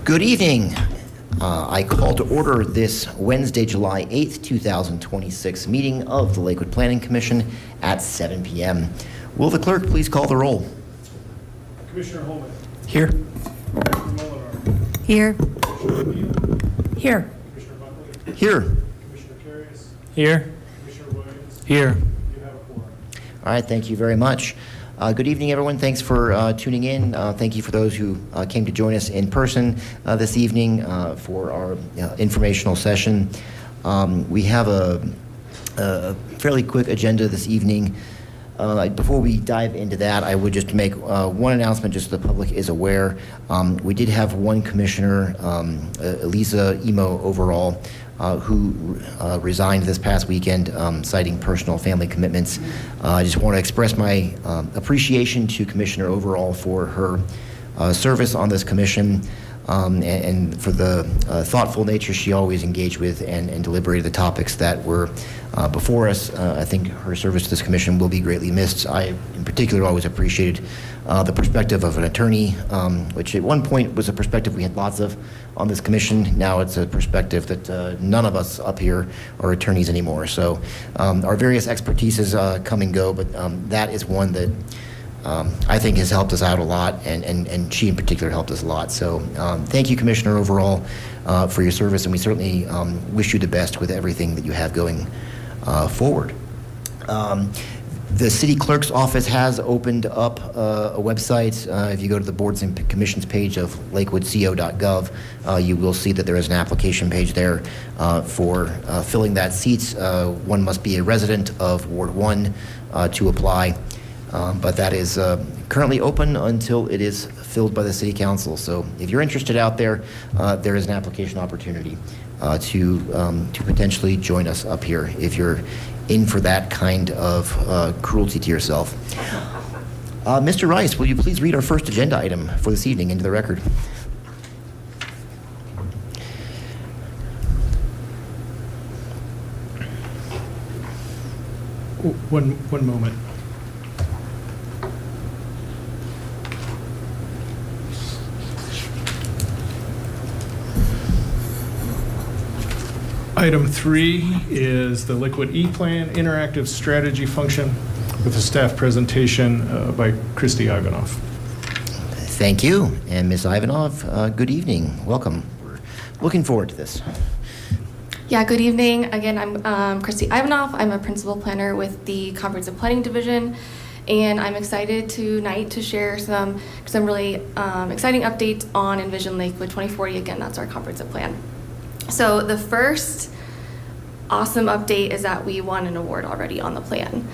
Good evening. I call to order this Wednesday, July 8th, 2026 meeting of the Lakewood Planning Commission at 7 p.m. Will the clerk please call the roll? Commissioner Holman. Here. Commissioner Molinar. Here. Commissioner O'Neill. Here. Commissioner Buckley. Here. Commissioner Carius. Here. Commissioner Williams. Here. You have a quorum. All right, thank you very much. Good evening, everyone. Thanks for tuning in. Thank you for those who came to join us in person this evening for our informational session. We have a fairly quick agenda this evening. Before we dive into that, I would just make one announcement just so the public is aware. We did have one commissioner, Elisa Emo Overall, who resigned this past weekend, citing personal family commitments. I just want to express my appreciation to Commissioner Overall for her service on this commission and for the thoughtful nature she always engaged with and deliberated the topics that were before us. I think her service to this commission will be greatly missed. I, in particular, always appreciated the perspective of an attorney, which at one point was a perspective we had lots of on this commission. Now it's a perspective that none of us up here are attorneys anymore. So our various expertises come and go, but that is one that I think has helped us out a lot, and she in particular helped us a lot. So thank you, Commissioner, overall, for your service, and we certainly wish you the best with everything that you have going forward. The city clerk's office has opened up a website. If you go to the boards and commissions page of lakewoodco.gov, you will see that there is an application page there for filling that seat. One must be a resident of Ward 1 to apply. But that is currently open until it is filled by the City Council. So if you're interested out there, there is an application opportunity to potentially join us up here if you're in for that kind of cruelty to yourself. Mr. Rice, will you please read our first agenda item for this evening into the record? One moment. Item 3 is the Liquid E-Plan Interactive Strategy Function with a staff presentation by Christy Ivanov. Thank you. And Ms. Ivanov, good evening. Welcome. We're looking forward to this. Yeah, good evening. Again, I'm Christy Ivanov. I'm a principal planner with the Comprehensive Planning Division, and I'm excited tonight to share some really exciting updates on Envision Lakewood 2040. Again, that's our comprehensive plan. So the first awesome update is that we won an award already on the plan.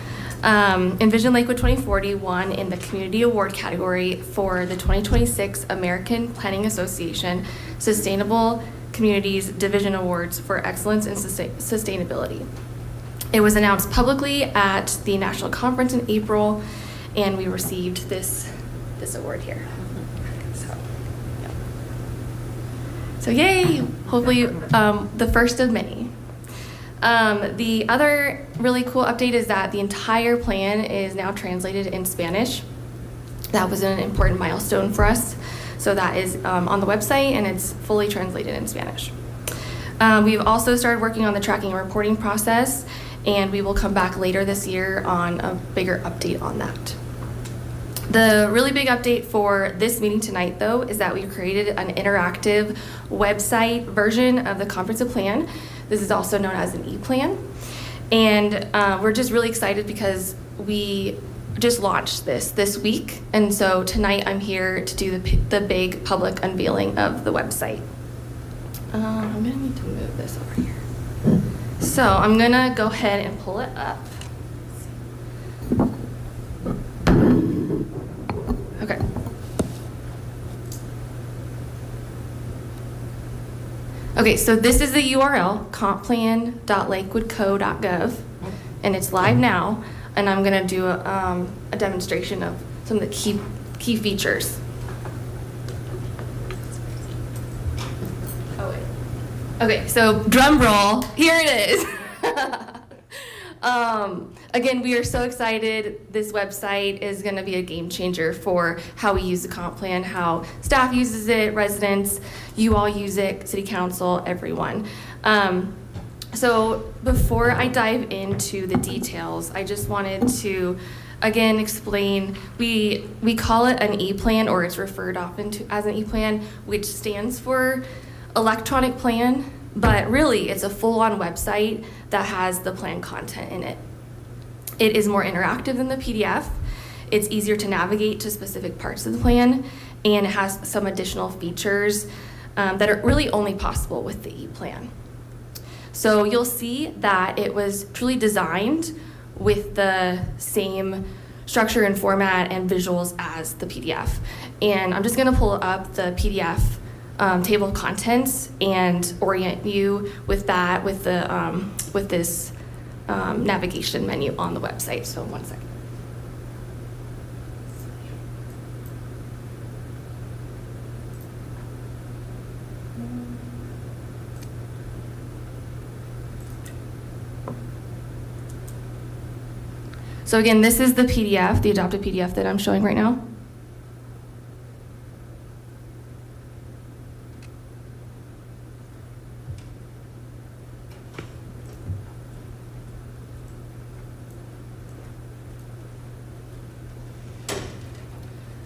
Envision Lakewood 2040 won in the Community Award category for the 2026 American Planning Association Sustainable Communities Division Awards for Excellence in Sustainability. It was announced publicly at the National Conference in April, and we received this award here. So yay, hopefully the first of many. The other really cool update is that the entire plan is now translated in Spanish. That was an important milestone for us. So that is on the website, and it's fully translated in Spanish. We've also started working on the tracking and reporting process, and we will come back later this year on a bigger update on that. The really big update for this meeting tonight, though, is that we created an interactive website version of the comprehensive plan. This is also known as an e-plan. And we're just really excited because we just launched this week. And so tonight I'm here to do the big public unveiling of the website. I'm gonna need to move this over here. So I'm gonna go ahead and pull it up. Okay. Okay, so this is the URL, compplan.lakewoodco.gov, and it's live now, and I'm gonna do a demonstration of some of the key features. Oh wait. Okay, so drum roll, here it is. again, we are so excited. This website is going to be a game changer for how we use the comp plan, how staff uses it, residents, you all use it, city council, everyone. So before I dive into the details, I just wanted to again explain, we call it an E-plan, or it's referred often to as an E-plan, which stands for electronic plan, but really it's a full-on website that has the plan content in it. It is more interactive than the PDF. It's easier to navigate to specific parts of the plan, and it has some additional features that are really only possible with the E-plan. So you'll see that it was truly designed with the same structure and format and visuals as the PDF. And I'm just gonna pull up the PDF table of contents and orient you with that, with this navigation menu on the website. So 1 second. So again, this is the PDF, the adopted PDF that I'm showing right now.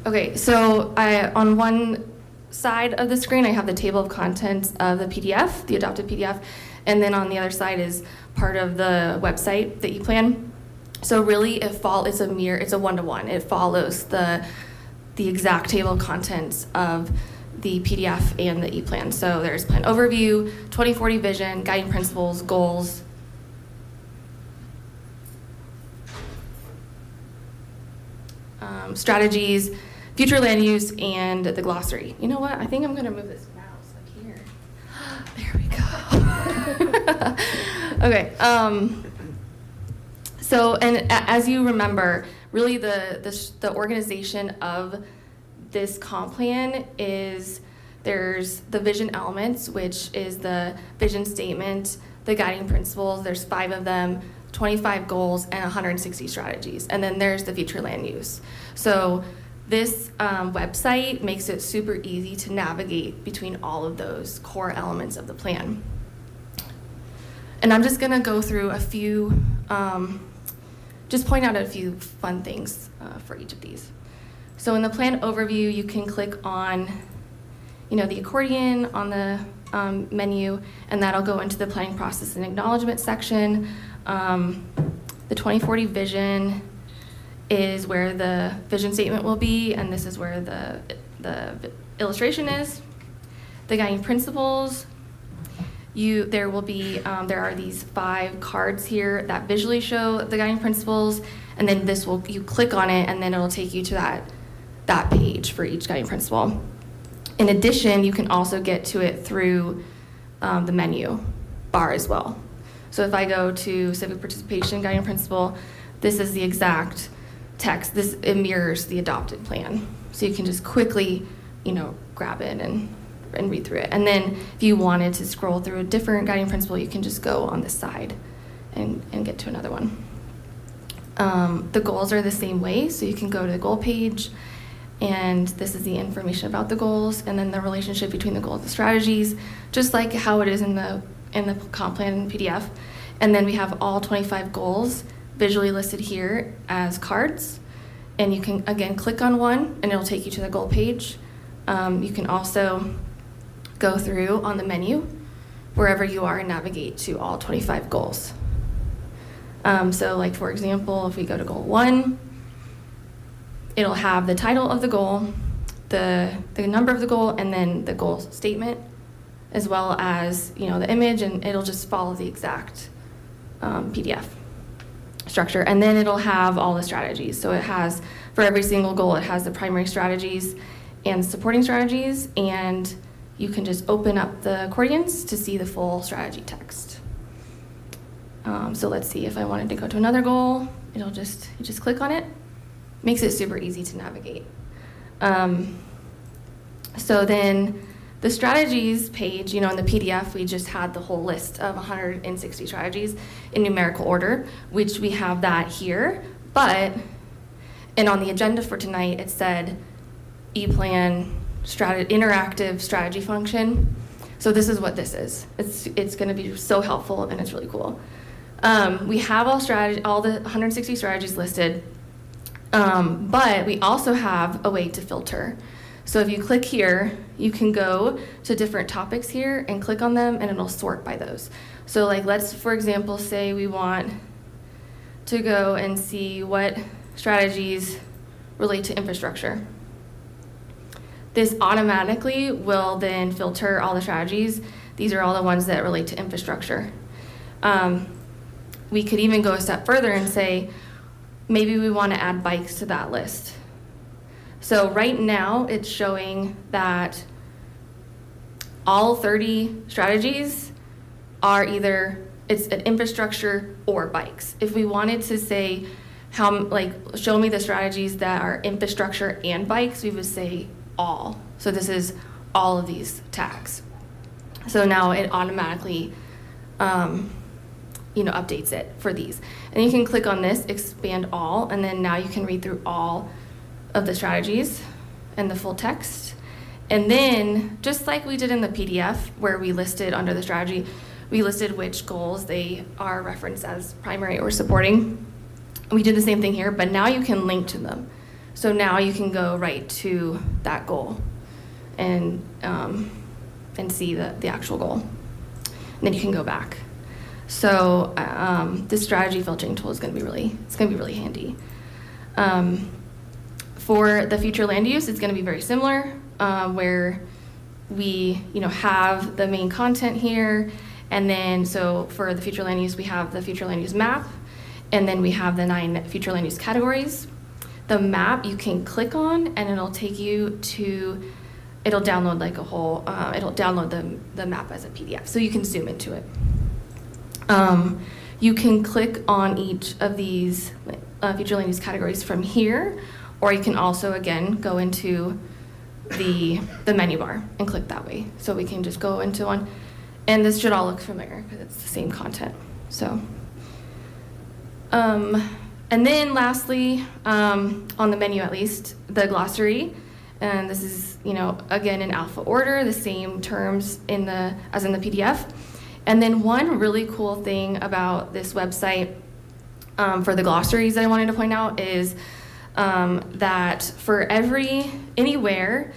Okay, so on one side of the screen, I have the table of contents of the PDF, the adopted PDF, and then on the other side is part of the website, the E-plan. So really, it's a one-to-one. It follows the exact table of contents of the PDF and the E-plan. So there's plan overview, 2040 vision, guiding principles, goals. Strategies, future land use, and the glossary. You know what? I think I'm gonna move this mouse like here. There we go. Okay. So, and as you remember, really the organization of this comp plan is there's the vision elements, which is the vision statement, the guiding principles, there's 5 of them, 25 goals, and 160 strategies. And then there's the future land use. So this website makes it super easy to navigate between all of those core elements of the plan. And I'm just gonna go through a few, just point out a few fun things for each of these. So in the plan overview, you can click on, the accordion on the menu, and that'll go into the planning process and acknowledgement section. The 2040 vision is where the vision statement will be, and this is where the illustration is. The guiding principles, there are these 5 cards here that visually show the guiding principles, and then you click on it, and then it'll take you to that page for each guiding principle. In addition, you can also get to it through the menu bar as well. So if I go to civic participation guiding principle, this is the exact text. It mirrors the adopted plan. So you can just quickly, grab it and read through it. And then if you wanted to scroll through a different guiding principle, you can just go on this side and get to another one. The goals are the same way, so you can go to the goal page, and this is the information about the goals, and then the relationship between the goals and the strategies, just like how it is in the comp plan PDF. And then we have all 25 goals visually listed here as cards, and you can again click on one and it'll take you to the goal page. You can also go through on the menu wherever you are and navigate to all 25 goals. So like for example, if we go to goal 1, it'll have the title of the goal, the number of the goal, and then the goal statement, as well as the image, and it'll just follow the exact PDF structure. And then it'll have all the strategies. So it has, for every single goal, it has the primary strategies and supporting strategies, and you can just open up the accordions to see the full strategy text. So let's see, if I wanted to go to another goal, you just click on it. Makes it super easy to navigate. So then The strategies page, in the PDF, we just had the whole list of 160 strategies in numerical order, which we have that here. And on the agenda for tonight, it said E-Plan interactive strategy function. So this is what this is. It's going to be so helpful, and it's really cool. We have all the 160 strategies listed, but we also have a way to filter. So if you click here, you can go to different topics here and click on them, and it'll sort by those. So like, let's, for example, say we want to go and see what strategies relate to infrastructure. This automatically will then filter all the strategies. These are all the ones that relate to infrastructure. We could even go a step further and say, maybe we want to add bikes to that list. So right now, it's showing that all 30 strategies are either, it's an infrastructure or bikes. If we wanted to say, show me the strategies that are infrastructure and bikes, we would say all. So this is all of these tags. So now it automatically, updates it for these. And you can click on this, expand all, and then now you can read through all of the strategies and the full text. And then, just like we did in the PDF, where we listed under the strategy, we listed which goals they are referenced as primary or supporting. We did the same thing here, but now you can link to them. So now you can go right to that goal and see the actual goal. And then you can go back. So this strategy filtering tool is going to be really handy. For the future land use, it's going to be very similar, where we have the main content here, and then so for the future land use, we have the future land use map, and then we have the 9 future land use categories. The map you can click on, and it'll take you to, it'll download like a whole, it'll download the map as a PDF, so you can zoom into it. You can click on each of these future land use categories from here, or you can also, again, go into the menu bar and click that way. So we can just go into one, and this should all look familiar because it's the same content. So, and then lastly, on the menu at least, the glossary, and this is, again, in alpha order, the same terms as in the PDF. And then one really cool thing about this website for the glossaries that I wanted to point out is that for anywhere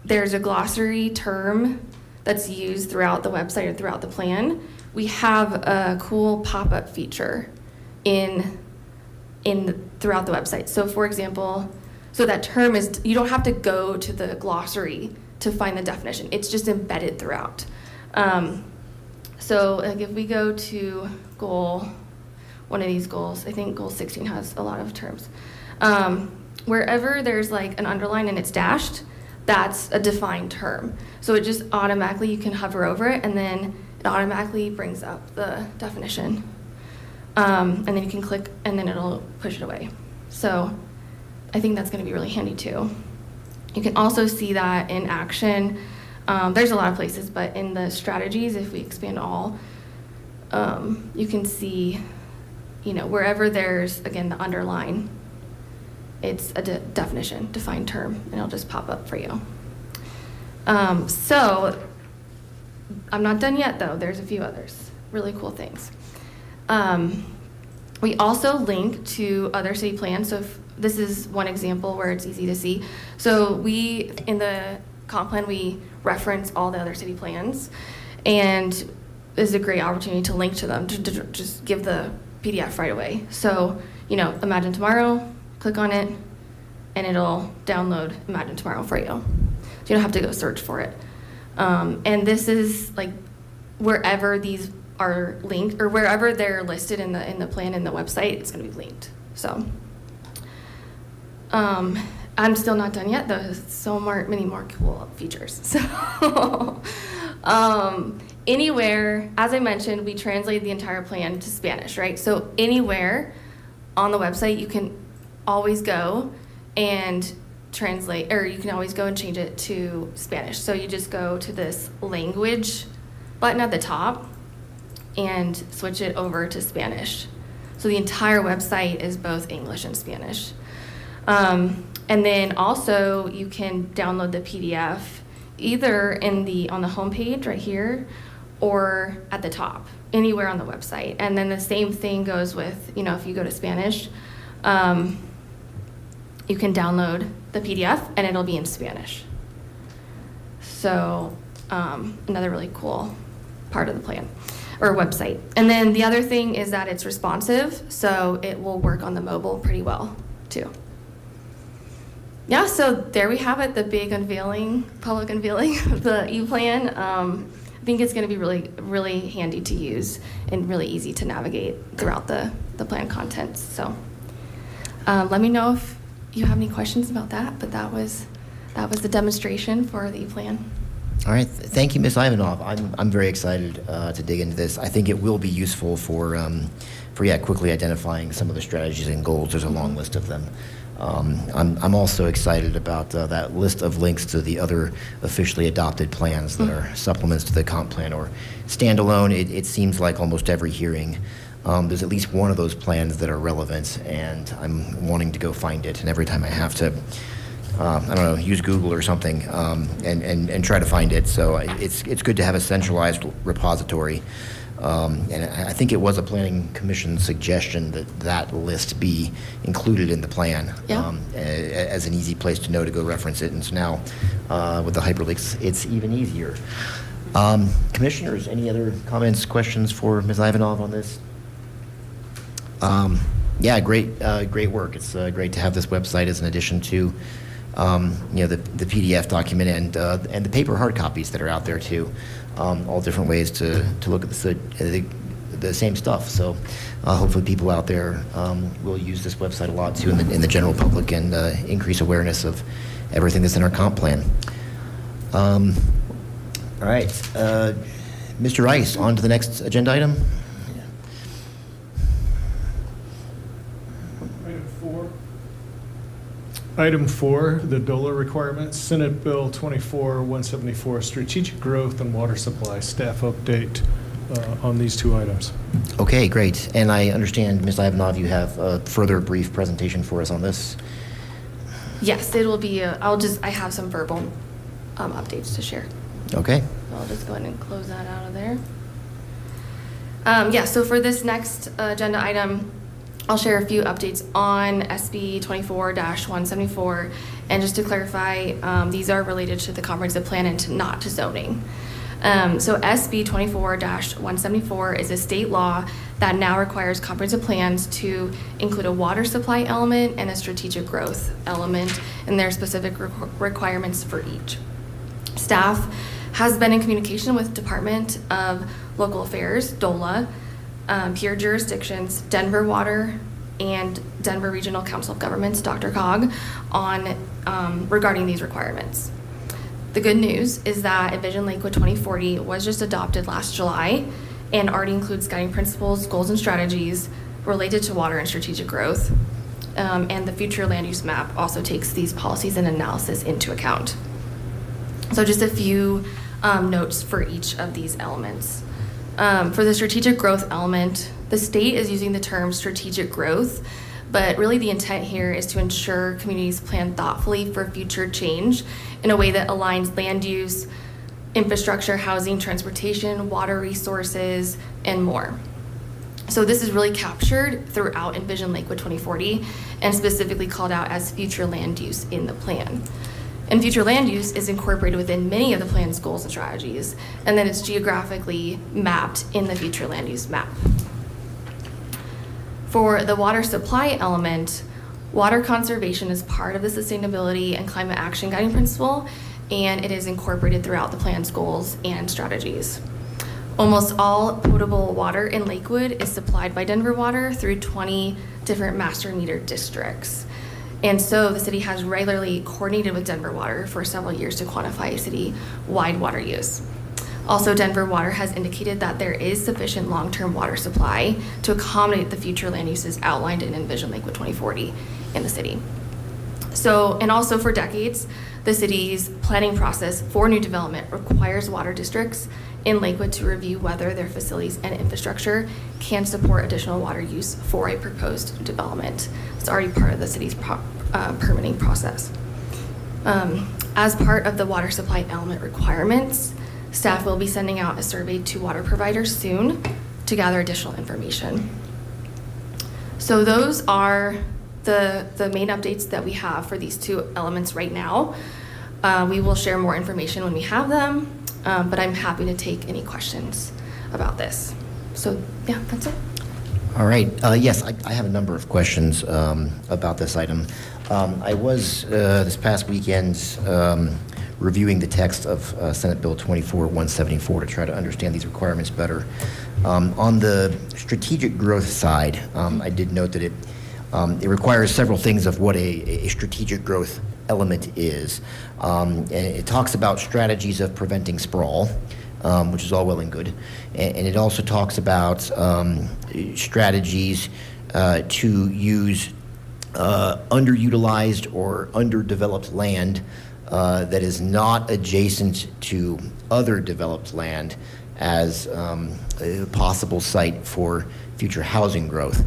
there's a glossary term that's used throughout the website or throughout the plan, we have a cool pop-up feature throughout the website. So for example, so that term is, you don't have to go to the glossary to find the definition. It's just embedded throughout. So like if we go to one of these goals, I think goal 16 has a lot of terms. Wherever there's like an underline and it's dashed, that's a defined term. So it just automatically, you can hover over it, and then it automatically brings up the definition. And then you can click, and then it'll push it away. So I think that's going to be really handy too. You can also see that in action. There's a lot of places, but in the strategies, if we expand all, you can see, wherever there's, again, the underline, it's a definition, defined term, and it'll just pop up for you. So I'm not done yet, though. There's a few others, really cool things. We also link to other city plans. So this is one example where it's easy to see. So in the comp plan, we reference all the other city plans, and this is a great opportunity to link to them, to just give the PDF right away. So, Imagine Tomorrow, click on it, and it'll download Imagine Tomorrow for you. So you don't have to go search for it. And this is like wherever these are linked, or wherever they're listed in the plan in the website, it's going to be linked. So I'm still not done yet, though. So many more cool features. So anywhere, as I mentioned, we translate the entire plan to Spanish, right? So anywhere on the website, you can always go and translate, or you can always go and change it to Spanish. So you just go to this language button at the top and switch it over to Spanish. So the entire website is both English and Spanish. And then also you can download the PDF either on the homepage right here or at the top, anywhere on the website. And then the same thing goes with, if you go to Spanish, you can download the PDF and it'll be in Spanish. So another really cool part of the plan or website. And then the other thing is that it's responsive, so it will work on the mobile pretty well too. Yeah, so there we have it, the big public unveiling of the E-Plan. I think it's going to be really, really handy to use and really easy to navigate throughout the plan contents. So let me know if you have any questions about that, but that was the demonstration for the E-Plan. All right, thank you, Ms. Ivanov. I'm very excited to dig into this. I think it will be useful for quickly identifying some of the strategies and goals. There's a long list of them. I'm also excited about that list of links to the other officially adopted plans that are supplements to the comp plan or standalone. It seems like almost every hearing there's at least one of those plans that are relevant, and I'm wanting to go find it. And every time I have to, use Google or something and try to find it. So it's good to have a centralized repository. And I think it was a planning commission suggestion that list be included in the plan as an easy place to know to go reference it. And so now with the hyperlinks, it's even easier. Commissioners, any other comments, questions for Ms. Ivanov on this? Great work. It's great to have this website as an addition to the PDF document and the paper hard copies that are out there too. All different ways to look at the same stuff. So hopefully people out there will use this website a lot too in the general public and increase awareness of everything that's in our comp plan. All right, Mr. Rice, on to the next agenda item. Item 4, the DOLA requirements, Senate Bill 24-174, strategic growth and water supply, staff update on these two items. Okay, great. And I understand, Ms. Ivanov, you have a further brief presentation for us on this. Yes, it will be, I have some verbal updates to share. Okay. So I'll just go ahead and close that out of there. So for this next agenda item, I'll share a few updates on SB 24-174, and just to clarify, these are related to the comprehensive plan and not to zoning. So SB 24-174 is a state law that now requires comprehensive plans to include a water supply element and a strategic growth element, and there are specific requirements for each. Staff has been in communication with Department of Local Affairs, DOLA, peer jurisdictions, Denver Water, and Denver Regional Council of Governments, DRCOG, on regarding these requirements. The good news is that Envision Lakewood 2040 was just adopted last July and already includes guiding principles, goals, and strategies related to water and strategic growth. And the future land use map also takes these policies and analysis into account. So just a few notes for each of these elements. For the strategic growth element, the state is using the term strategic growth, but really the intent here is to ensure communities plan thoughtfully for future change in a way that aligns land use, infrastructure, housing, transportation, water resources, and more. So this is really captured throughout Envision Lakewood 2040 and specifically called out as future land use in the plan. And future land use is incorporated within many of the plan's goals and strategies, and then it's geographically mapped in the future land use map. For the water supply element, water conservation is part of the sustainability and climate action guiding principle, and it is incorporated throughout the plan's goals and strategies. Almost all potable water in Lakewood is supplied by Denver Water through 20 different master meter districts. And so the city has regularly coordinated with Denver Water for several years to quantify city-wide water use. Also, Denver Water has indicated that there is sufficient long-term water supply to accommodate the future land uses outlined in Envision Lakewood 2040 in the city. So, and also for decades, the city's planning process for new development requires water districts in Lakewood to review whether their facilities and infrastructure can support additional water use for a proposed development. It's already part of the city's permitting process. As part of the water supply element requirements, staff will be sending out a survey to water providers soon to gather additional information. So those are the main updates that we have for these two elements right now. We will share more information when we have them, but I'm happy to take any questions about this. So yeah, that's it. All right. Yes, I have a number of questions about this item. I was this past weekend reviewing the text of Senate Bill 24-174 to try to understand these requirements better. On the strategic growth side, I did note that it requires several things of what a strategic growth element is. And it talks about strategies of preventing sprawl, which is all well and good. And it also talks about strategies to use underutilized or underdeveloped land that is not adjacent to other developed land as a possible site for future housing growth.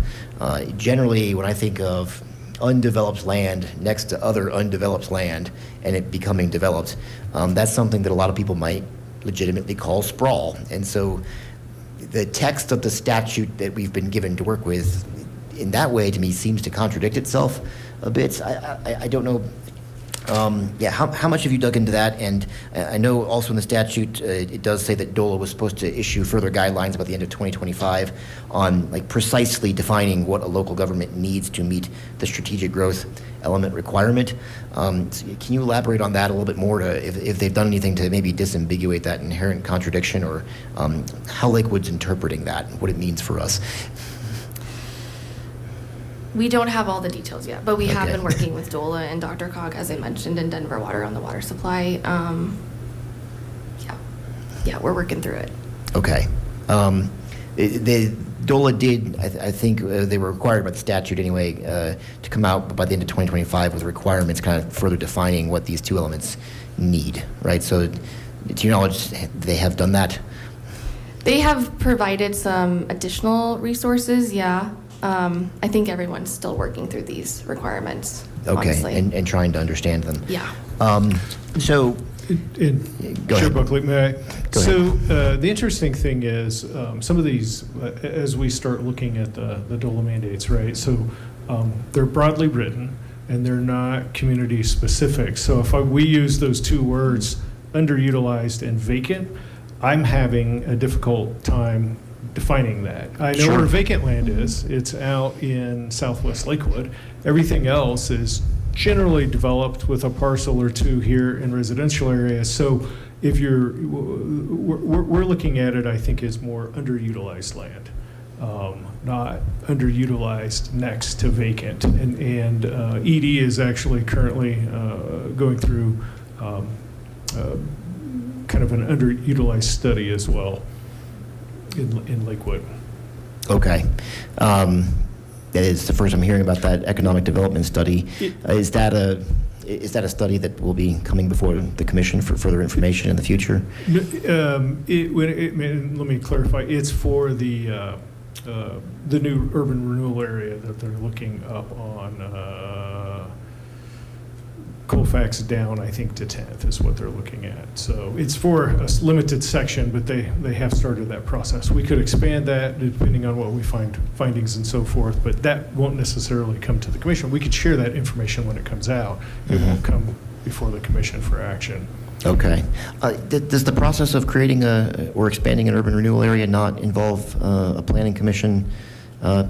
Generally, when I think of undeveloped land next to other undeveloped land and it becoming developed, that's something that a lot of people might legitimately call sprawl. And so the text of the statute that we've been given to work with in that way, to me, seems to contradict itself a bit. I don't know. How much have you dug into that? And I know also in the statute, it does say that DOLA was supposed to issue further guidelines by the end of 2025 on like precisely defining what a local government needs to meet the strategic growth element requirement. So can you elaborate on that a little bit more, if they've done anything to maybe disambiguate that inherent contradiction, or how Lakewood's interpreting that, and what it means for us? We don't have all the details yet, but we have Okay. been working with DOLA and DRCOG, as I mentioned, in Denver Water on the water supply. Yeah, we're working through it. Okay. DOLA did, I think they were required by the statute anyway, to come out by the end of 2025 with requirements kind of further defining what these two elements need, right? So to your knowledge, they have done that? They have provided some additional resources, yeah. I think everyone's still working through these requirements, honestly. Okay, and trying to understand them. Yeah. So, Go Chair ahead. Buckley, may I? Go So the interesting thing is, some of these, as we start looking at the DOLA mandates, right? So they're broadly written and they're not community specific. So if we use those two words, underutilized and vacant, I'm having a difficult time defining that. I know Sure. where vacant land is. It's out in southwest Lakewood. Everything else is generally developed with a parcel or two here in residential areas. So if we're looking at it, I think, as more underutilized land, not underutilized next to vacant. And ED is actually currently going through kind of an underutilized study as well in Lakewood. okay. That is the first I'm hearing about that economic development study. Is that a study that will be coming before the commission for further information in the future? Let me clarify. It's for the new urban renewal area that they're looking up on Colfax down, I think, to 10th is what they're looking at. So it's for a limited section, but they have started that process. We could expand that depending on what we find, findings and so forth, but that won't necessarily come to the commission. We could share that information when it comes out. It won't come before the commission for action. Okay. Does the process of creating or expanding an urban renewal area not involve a planning commission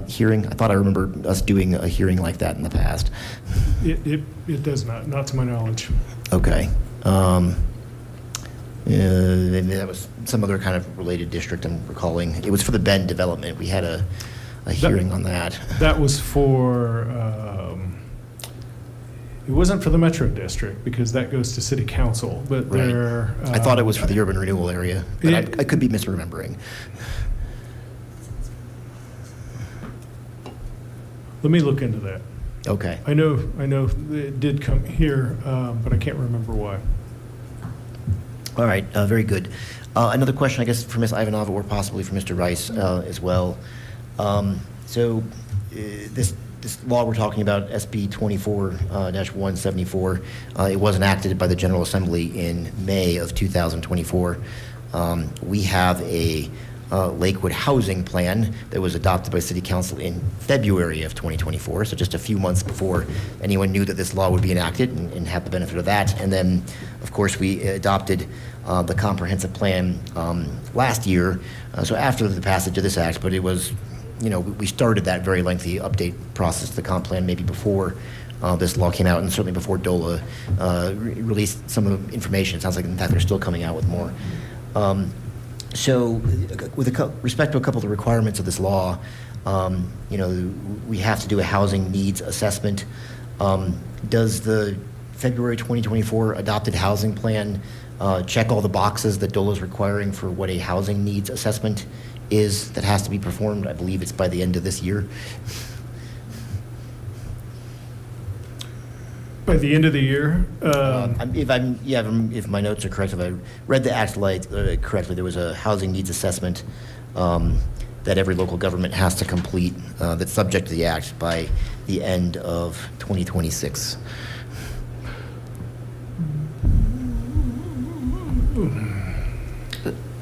hearing? I thought I remember us doing a hearing like that in the past. It does not to my knowledge. Okay. Maybe that was some other kind of related district I'm recalling. It was for the Bend development. We had a hearing on that. That was for, it wasn't for the Metro District because that goes to City Council, but Right. there. I thought it was for the urban renewal area, but I could be misremembering. Let me look into that. Okay. I know it did come here, but I can't remember why. All right, very good. Another question, I guess, for Ms. Ivanova or possibly for Mr. Rice as well. This law we're talking about, SB 24-174, it was enacted by the General Assembly in May of 2024. We have a Lakewood housing plan that was adopted by City Council in February of 2024, so just a few months before anyone knew that this law would be enacted and have the benefit of that. And then, of course, we adopted the comprehensive plan last year, so after the passage of this act, but it was, we started that very lengthy update process to the comp plan maybe before this law came out, and certainly before DOLA released some of the information. It sounds like, in fact, they're still coming out with more. So with respect to a couple of the requirements of this law, we have to do a housing needs assessment. Does the February 2024 adopted housing plan check all the boxes that DOLA is requiring for what a housing needs assessment is that has to be performed? I believe it's by the end of this year. By the end of the year, If my notes are correct, if I read the act correctly, there was a housing needs assessment that every local government has to complete that's subject to the act by the end of 2026.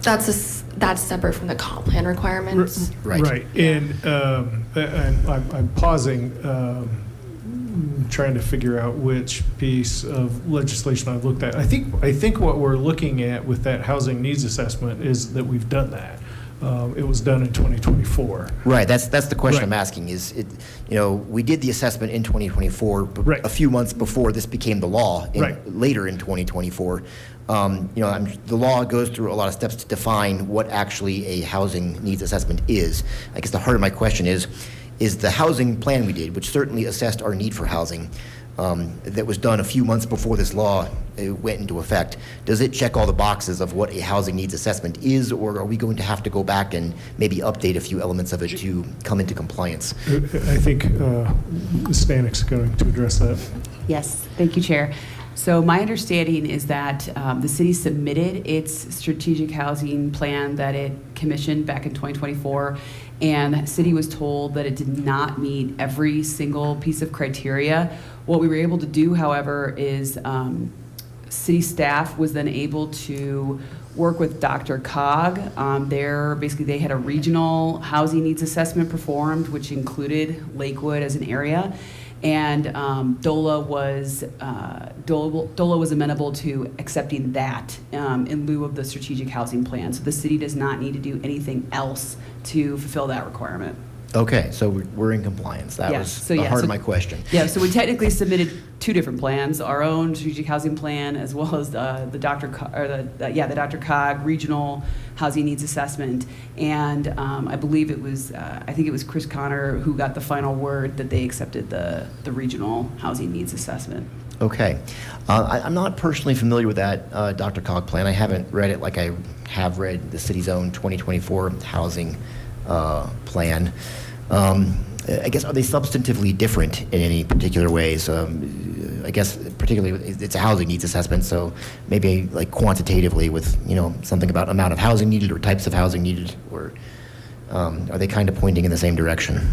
That's separate from the comp plan requirements. Right. And I'm pausing, trying to figure out which piece of legislation I've looked at. I think what we're looking at with that housing needs assessment is that we've done that. It was done in 2024. Right. That's the question Right. I'm asking. Is it? We did the assessment in 2024, but Right. a few months before this became the law. Right. Later in 2024, the law goes through a lot of steps to define what actually a housing needs assessment is. I guess the heart of my question is the housing plan we did, which certainly assessed our need for housing, that was done a few months before this law went into effect, does it check all the boxes of what a housing needs assessment is, or are we going to have to go back and maybe update a few elements of it to come into compliance? I think Ms. Stanik's going to address that. Yes, thank you, Chair. So my understanding is that the city submitted its strategic housing plan that it commissioned back in 2024, and the city was told that it did not meet every single piece of criteria. What we were able to do, however, is city staff was then able to work with DRCOG. They had a regional housing needs assessment performed, which included Lakewood as an area. And DOLA was amenable to accepting that in lieu of the strategic housing plan. So the city does not need to do anything else to fulfill that requirement. Okay, so we're in compliance. That Yeah, was so the yeah, heart so- of my question. Yeah, so we technically submitted two different plans: our own strategic housing plan, as well as the DRCOG regional housing needs assessment. And I believe it was Chris Connor who got the final word that they accepted the regional housing needs assessment. Okay. I'm not personally familiar with that DRCOG plan. I haven't read it like I have read the city's own 2024 housing plan. I guess, are they substantively different in any particular ways? I guess particularly it's a housing needs assessment, so maybe like quantitatively with, something about amount of housing needed or types of housing needed, or are they kind of pointing in the same direction?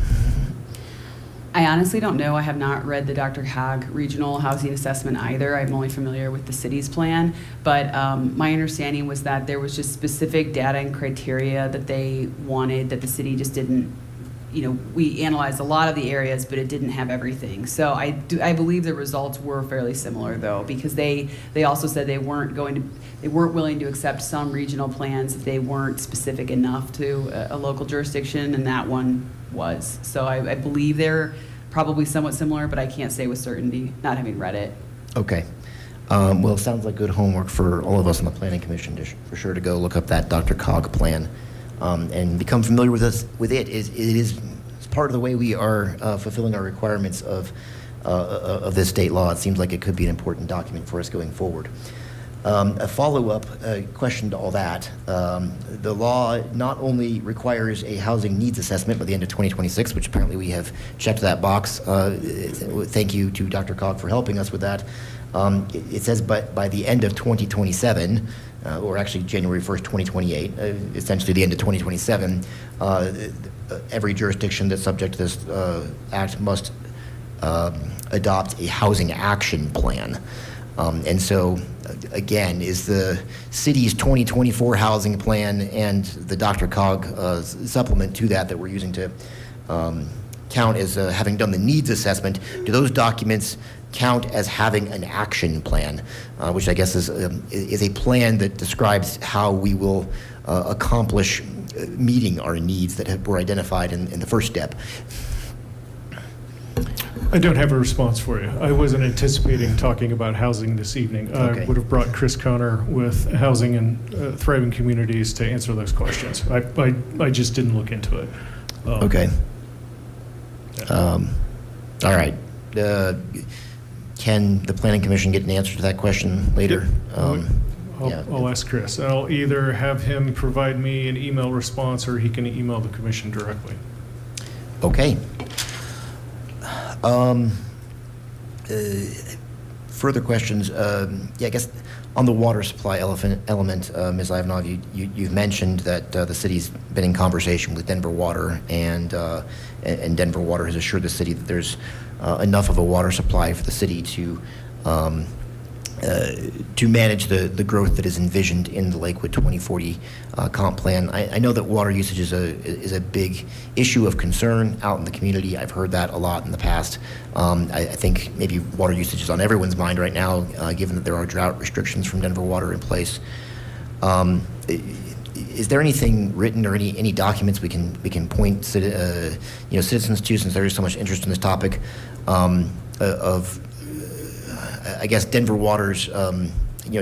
I honestly don't know. I have not read the DRCOG regional housing assessment either. I'm only familiar with the city's plan. But my understanding was that there was just specific data and criteria that they wanted that the city just didn't, we analyzed a lot of the areas, but it didn't have everything. So I believe the results were fairly similar, though, because they also said they weren't willing to accept some regional plans if they weren't specific enough to a local jurisdiction, and that one was. So I believe they're probably somewhat similar, but I can't say with certainty, not having read it. Okay. Well, it sounds like good homework for all of us on the Planning Commission for sure to go look up that DRCOG plan and become familiar with it. It is part of the way we are fulfilling our requirements of this state law. It seems like it could be an important document for us going forward. A follow-up question to all that. The law not only requires a housing needs assessment by the end of 2026, which apparently we have checked that box. Thank you to Dr. Cog for helping us with that. It says by the end of 2027, or actually January 1st, 2028, essentially the end of 2027, every jurisdiction that's subject to this act must adopt a housing action plan. And so, again, is the city's 2024 housing plan and the Dr. Cog supplement to that we're using to count as having done the needs assessment, do those documents count as having an action plan, which I guess is a plan that describes how we will accomplish meeting our needs that were identified in the first step? I don't have a response for you. I wasn't anticipating talking about housing this evening. Okay. I would have brought Chris Conner with Housing and Thriving Communities to answer those questions. I just didn't look into it. Okay. Yeah. All right. Can the Planning Commission get an answer to that question later? Yeah. I'll ask Chris. I'll either have him provide me an email response or he can email the commission directly. Okay. Further questions? Yeah, I guess on the water supply element, Ms. Ivanov, you've mentioned that the city's been in conversation with Denver Water, and Denver Water has assured the city that there's enough of a water supply for the city to manage the growth that is envisioned in the Lakewood 2040 comp plan. I know that water usage is a big issue of concern out in the community. I've heard that a lot in the past. I think maybe water usage is on everyone's mind right now, given that there are drought restrictions from Denver Water in place. Is there anything written or any documents we can point citizens to, since there is so much interest in this topic, of I guess Denver Water's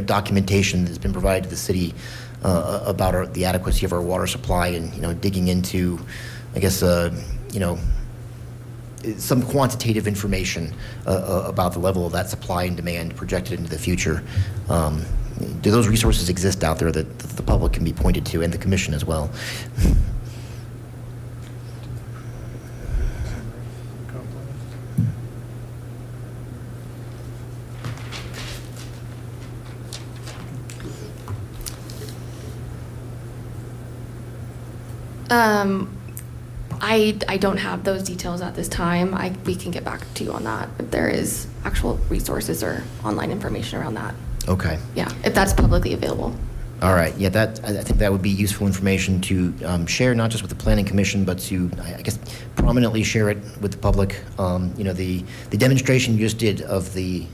documentation that's been provided to the city about the adequacy of our water supply, and digging into, I guess some quantitative information about the level of that supply and demand projected into the future. Do those resources exist out there that the public can be pointed to, and the commission as well? I don't have those details at this time. We can get back to you on that if there is actual resources or online information around that. Okay. Yeah, if that's publicly available. All right. Yeah, I think that would be useful information to share, not just with the Planning Commission, but to, I guess, prominently share it with the public. The demonstration you just did of the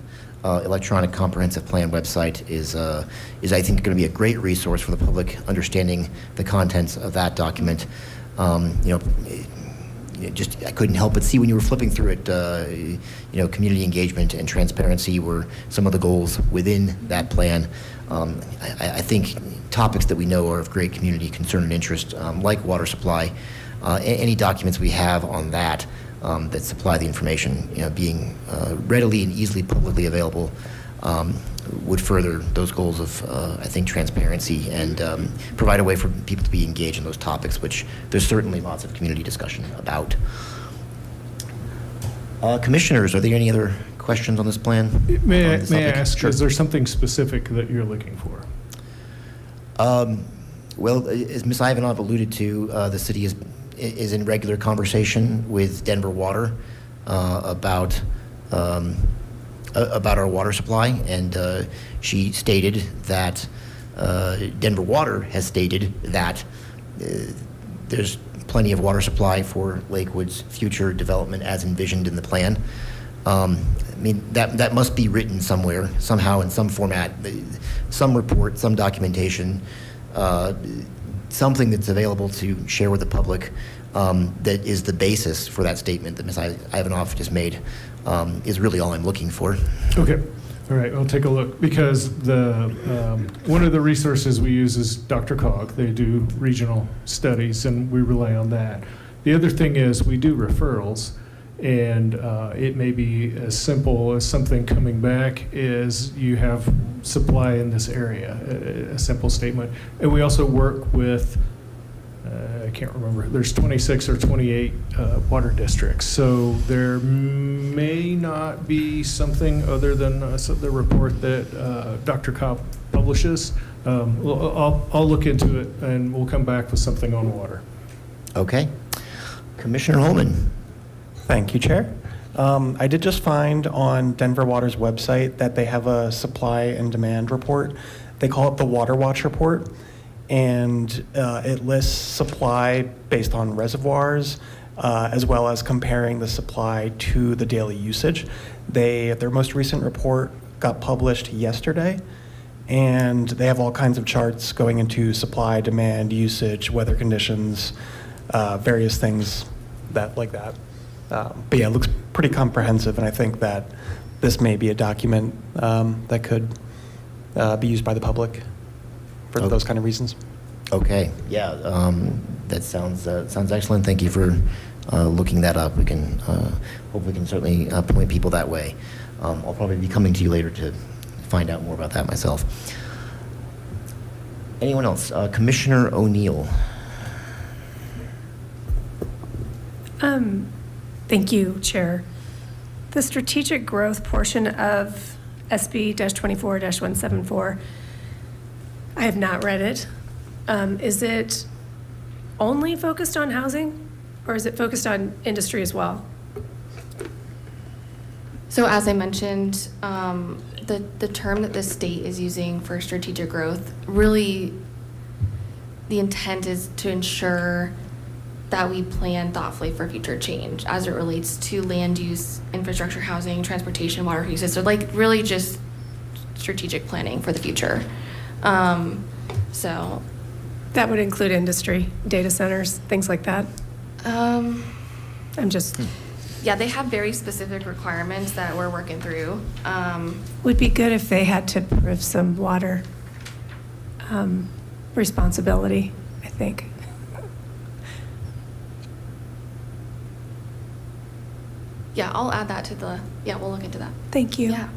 electronic comprehensive plan website is I think going to be a great resource for the public understanding the contents of that document. Just I couldn't help but see when you were flipping through it, community engagement and transparency were some of the goals within that plan. I think topics that we know are of great community concern and interest, like water supply, any documents we have on that that supply the information, being readily and easily publicly available, would further those goals of, I think, transparency and provide a way for people to be engaged in those topics, which there's certainly lots of community discussion about. Commissioners, are there any other questions on this plan? May I topic? ask, Sure. is there something specific that you're looking for? Well, as Ms. Ivanov alluded to, the city is in regular conversation with Denver Water about our water supply, and she stated that Denver Water has stated that there's plenty of water supply for Lakewood's future development as envisioned in the plan. That must be written somewhere, somehow, in some format, some report, some documentation, something that's available to share with the public, that is the basis for that statement that Ms. Ivanov just made, is really all I'm looking for. Okay. All right, I'll take a look, because one of the resources we use is Dr. Cog. They do regional studies, and we rely on that. The other thing is we do referrals, And it may be as simple as something coming back is you have supply in this area, a simple statement. And we also work with, I can't remember, there's 26 or 28 water districts. So there may not be something other than the report that Dr. Cobb publishes. I'll look into it and we'll come back with something on water. Okay. Commissioner Holman. Thank you, Chair. I did just find on Denver Water's website that they have a supply and demand report. They call it the Water Watch Report, and it lists supply based on reservoirs, as well as comparing the supply to the daily usage. Their most recent report got published yesterday, and they have all kinds of charts going into supply, demand, usage, weather conditions, various things like that. But yeah, it looks pretty comprehensive, and I think that this may be a document that could be used by the public for those kind of reasons. Okay, yeah, that sounds excellent. Thank you for looking that up. We can hope we can certainly point people that way. I'll probably be coming to you later to find out more about that myself. Anyone else? Commissioner O'Neill. Thank you, Chair. The strategic growth portion of SB-24-174, I have not read it. Is it only focused on housing, or is it focused on industry as well? So as I mentioned, the term that the state is using for strategic growth, really the intent is to ensure that we plan thoughtfully for future change as it relates to land use, infrastructure, housing, transportation, water uses. So like really just strategic planning for the future. So That would include industry, data centers, things like that? I'm just... Yeah, they have very specific requirements that we're working through. Would be good if they had to prove some water responsibility, I think. Yeah, I'll add that to we'll look into that. Thank you. Yeah.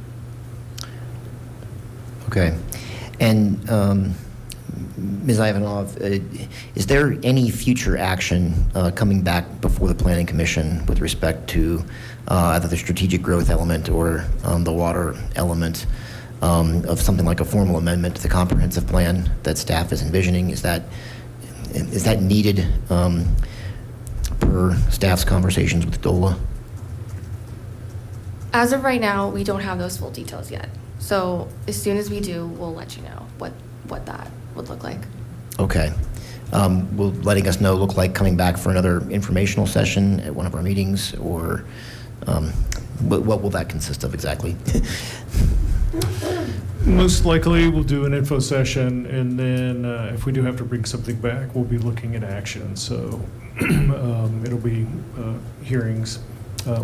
Okay. And Ms. Ivanov, is there any future action coming back before the Planning Commission with respect to either the strategic growth element or the water element of something like a formal amendment to the comprehensive plan that staff is envisioning? Is that needed per staff's conversations with DOLA? As of right now, we don't have those full details yet. So as soon as we do, we'll let you know what that would look like. Okay. Will letting us know look like coming back for another informational session at one of our meetings, or what will that consist of exactly? Most likely, we'll do an info session, and then if we do have to bring something back, we'll be looking at action. So it'll be hearings.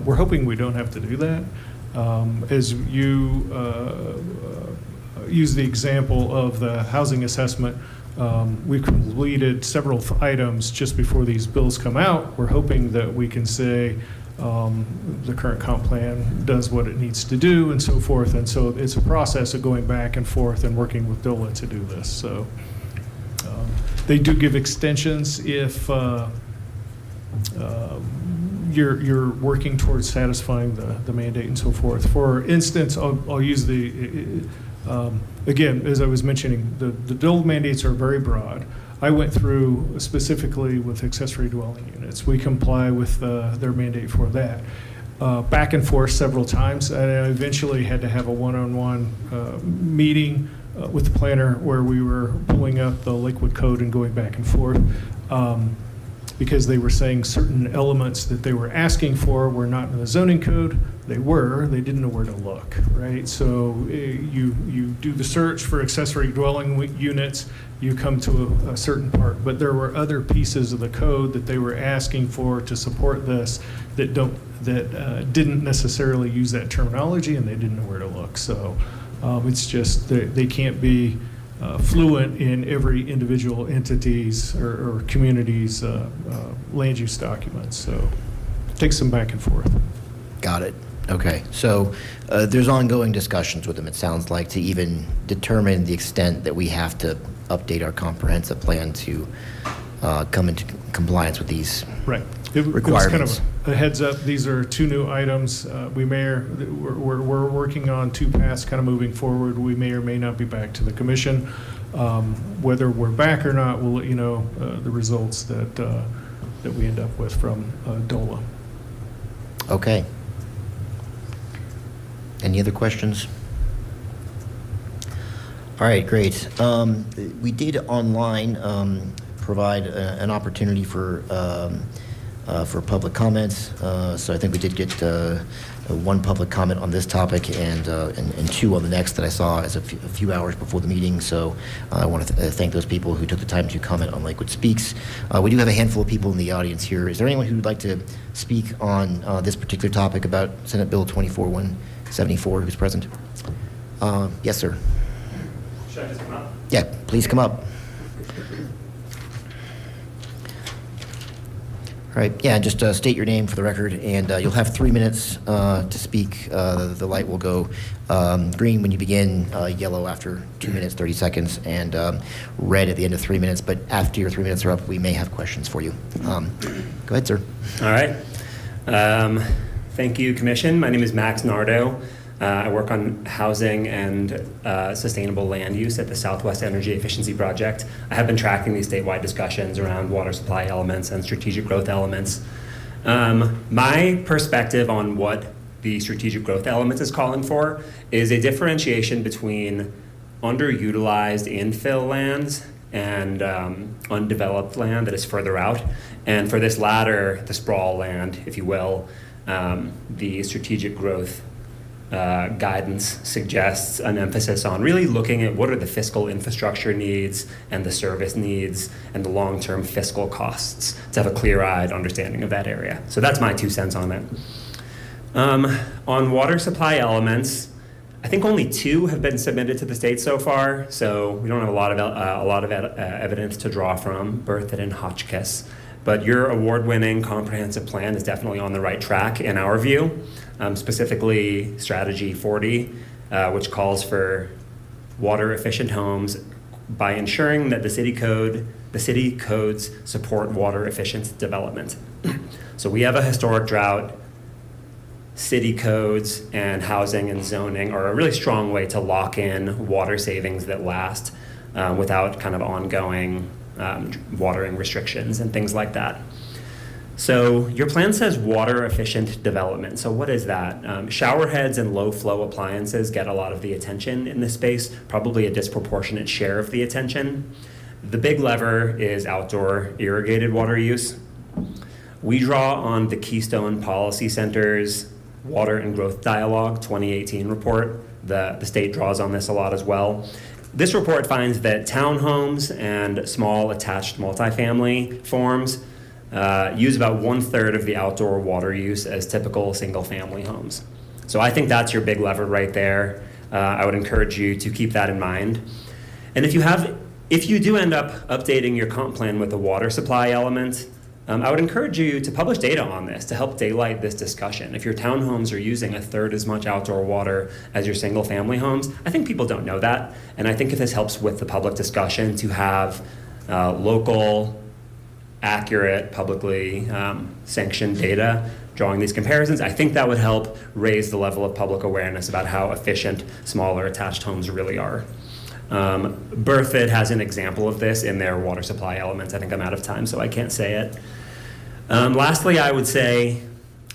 We're hoping we don't have to do that. As you use the example of the housing assessment, we've completed several items just before these bills come out. We're hoping that we can say the current comp plan does what it needs to do and so forth. And so it's a process of going back and forth and working with DOLA to do this. So they do give extensions if you're working towards satisfying the mandate and so forth. For instance, I'll use again, as I was mentioning, the DOLA mandates are very broad. I went through specifically with accessory dwelling units. We comply with their mandate for that. Back and forth several times, and I eventually had to have a one-on-one meeting with the planner where we were pulling up the Lakewood Code and going back and forth. Because they were saying certain elements that they were asking for were not in the zoning code. They didn't know where to look, right? So you do the search for accessory dwelling units, you come to a certain part, but there were other pieces of the code that they were asking for to support this that didn't necessarily use that terminology, and they didn't know where to look. So it's just they can't be fluent in every individual entity's or community's land use documents. So Takes some back and forth. Got it. Okay. So there's ongoing discussions with them, it sounds like, to even determine the extent that we have to update our comprehensive plan to come into compliance with these. Right. It was kind Requirements. of a heads up. These are 2 new items. We're working on 2 paths kind of moving forward. We may or may not be back to the commission. Whether we're back or not, we'll let you know the results that we end up with from DOLA. Okay. Any other questions? All right, great. We did online provide an opportunity for public comments. So I think we did get 1 public comment on this topic and 2 on the next that I saw as a few hours before the meeting. So I want to thank those people who took the time to comment on Lakewood Speaks. We do have a handful of people in the audience here. Is there anyone who would like to speak on this particular topic about Senate Bill 24174 who's present? Yes, sir. Should I just come up? Yeah, please come up. All right, yeah, just state your name for the record, and you'll have 3 minutes to speak. The light will go green when you begin, yellow after 2 minutes, 30 seconds, and red at the end of 3 minutes. But after your 3 minutes are up, we may have questions for you. Go ahead, sir. All right. Thank you, Commission. My name is Max Nardo. I work on housing and sustainable land use at the Southwest Energy Efficiency Project. I have been tracking these statewide discussions around water supply elements and strategic growth elements. My perspective on what the strategic growth elements is calling for is a differentiation between underutilized infill lands and undeveloped land that is further out. And for this latter, the sprawl land, if you will, the strategic growth guidance suggests an emphasis on really looking at what are the fiscal infrastructure needs and the service needs and the long-term fiscal costs to have a clear-eyed understanding of that area. So that's my 2 cents on it. On water supply elements, I think only 2 have been submitted to the state so far, so we don't have a lot of evidence to draw from, Berthoud and Hotchkiss. But your award-winning comprehensive plan is definitely on the right track in our view, specifically Strategy 40, which calls for water-efficient homes by ensuring that the city codes support water-efficient development. So we have a historic drought. City codes and housing and zoning are a really strong way to lock in water savings that last without kind of ongoing watering restrictions and things like that. So your plan says water efficient development. So what is that? Shower heads and low flow appliances get a lot of the attention in this space, probably a disproportionate share of the attention. The big lever is outdoor irrigated water use. We draw on the Keystone Policy Center's Water and Growth Dialogue 2018 report. The state draws on this a lot as well. This report finds that townhomes and small attached multifamily forms use about 1/3 of the outdoor water use as typical single-family homes. So I think that's your big lever right there. I would encourage you to keep that in mind. And if you do end up updating your comp plan with a water supply element, I would encourage you to publish data on this to help daylight this discussion. If your townhomes are using 1/3 as much outdoor water as your single-family homes, I think people don't know that. And I think if this helps with the public discussion to have local, accurate, publicly sanctioned data drawing these comparisons, I think that would help raise the level of public awareness about how efficient smaller attached homes really are. Berthoud has an example of this in their water supply elements. I think I'm out of time, so I can't say it. Lastly, I would say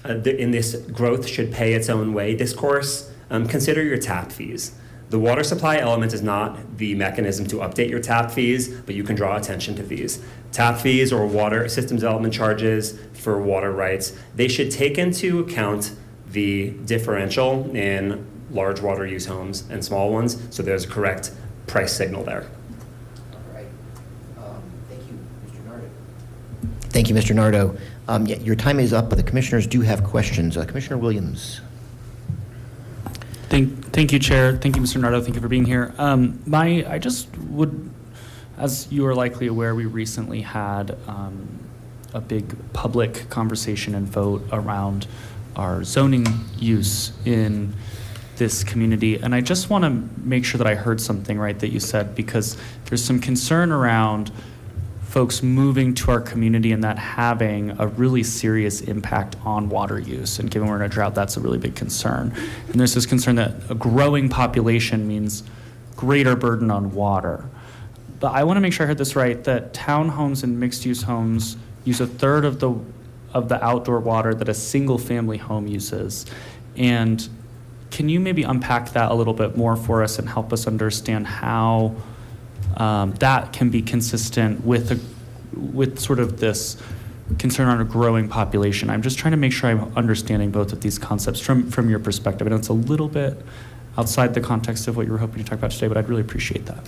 in this growth should pay its own way discourse, consider your tap fees. The water supply element is not the mechanism to update your tap fees, but you can draw attention to these. Tap fees or water system development charges for water rights, they should take into account the differential in large water use homes and small ones, so there's a correct price signal there. All right. Thank you, Mr. Nardo. Thank you, Mr. Nardo. Yeah, your time is up, but the commissioners do have questions. Commissioner Williams. Thank you, Chair. Thank you, Mr. Nardo. Thank you for being here. I just would, as you are likely aware, we recently had a big public conversation and vote around our zoning use in this community. And I just want to make sure that I heard something right that you said, because there's some concern around folks moving to our community and that having a really serious impact on water use. And given we're in a drought, that's a really big concern. And there's this concern that a growing population means greater burden on water. But I want to make sure I heard this right, that townhomes and mixed-use homes use a third of the outdoor water that a single-family home uses. And can you maybe unpack that a little bit more for us and help us understand how that can be consistent with sort of this concern on a growing population? I'm just trying to make sure I'm understanding both of these concepts from your perspective. I know it's a little bit outside the context of what you were hoping to talk about today, but I'd really appreciate that.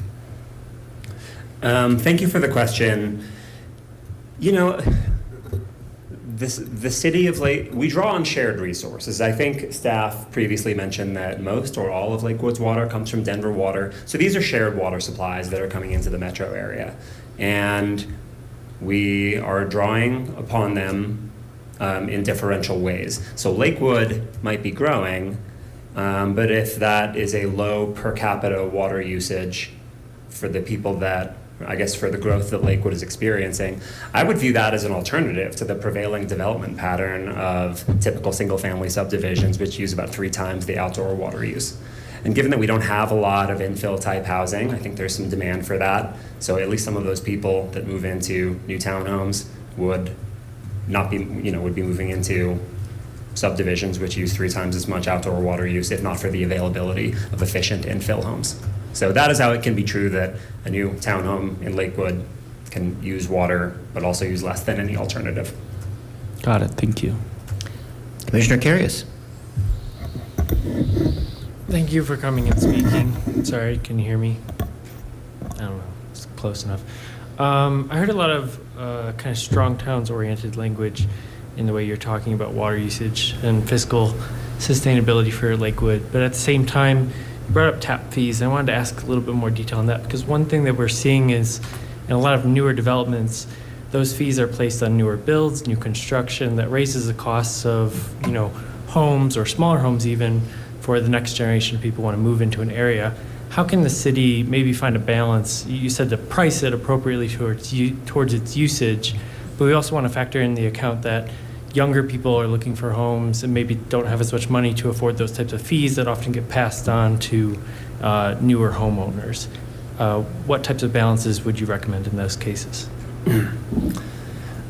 Thank you for the question. You know, the city of we draw on shared resources. I think staff previously mentioned that most or all of Lakewood's water comes from Denver Water. So these are shared water supplies that are coming into the metro area. And we are drawing upon them in differential ways. So Lakewood might be growing, but if that is a low per capita water usage for the people that, I guess, for the growth that Lakewood is experiencing, I would view that as an alternative to the prevailing development pattern of typical single-family subdivisions, which use about 3 times the outdoor water use. And given that we don't have a lot of infill-type housing, I think there's some demand for that. So at least some of those people that move into new townhomes would not be, would be moving into subdivisions which use 3 times as much outdoor water use, if not for the availability of efficient infill homes. So that is how it can be true that a new townhome in Lakewood can use water, but also use less than any alternative. Got it. Thank you. Commissioner Carius. Thank you for coming and speaking. Sorry, can you hear me? I don't know, it's close enough. I heard a lot of kind of strong towns-oriented language in the way you're talking about water usage and fiscal sustainability for Lakewood, but at the same time, you brought up tap fees. I wanted to ask a little bit more detail on that, because one thing that we're seeing is in a lot of newer developments, those fees are placed on newer builds, new construction, that raises the costs of, homes or smaller homes even for the next generation of people who want to move into an area. How can the city maybe find a balance? You said to price it appropriately towards its usage, but we also want to factor in the account that younger people are looking for homes and maybe don't have as much money to afford those types of fees that often get passed on to newer homeowners. What types of balances would you recommend in those cases?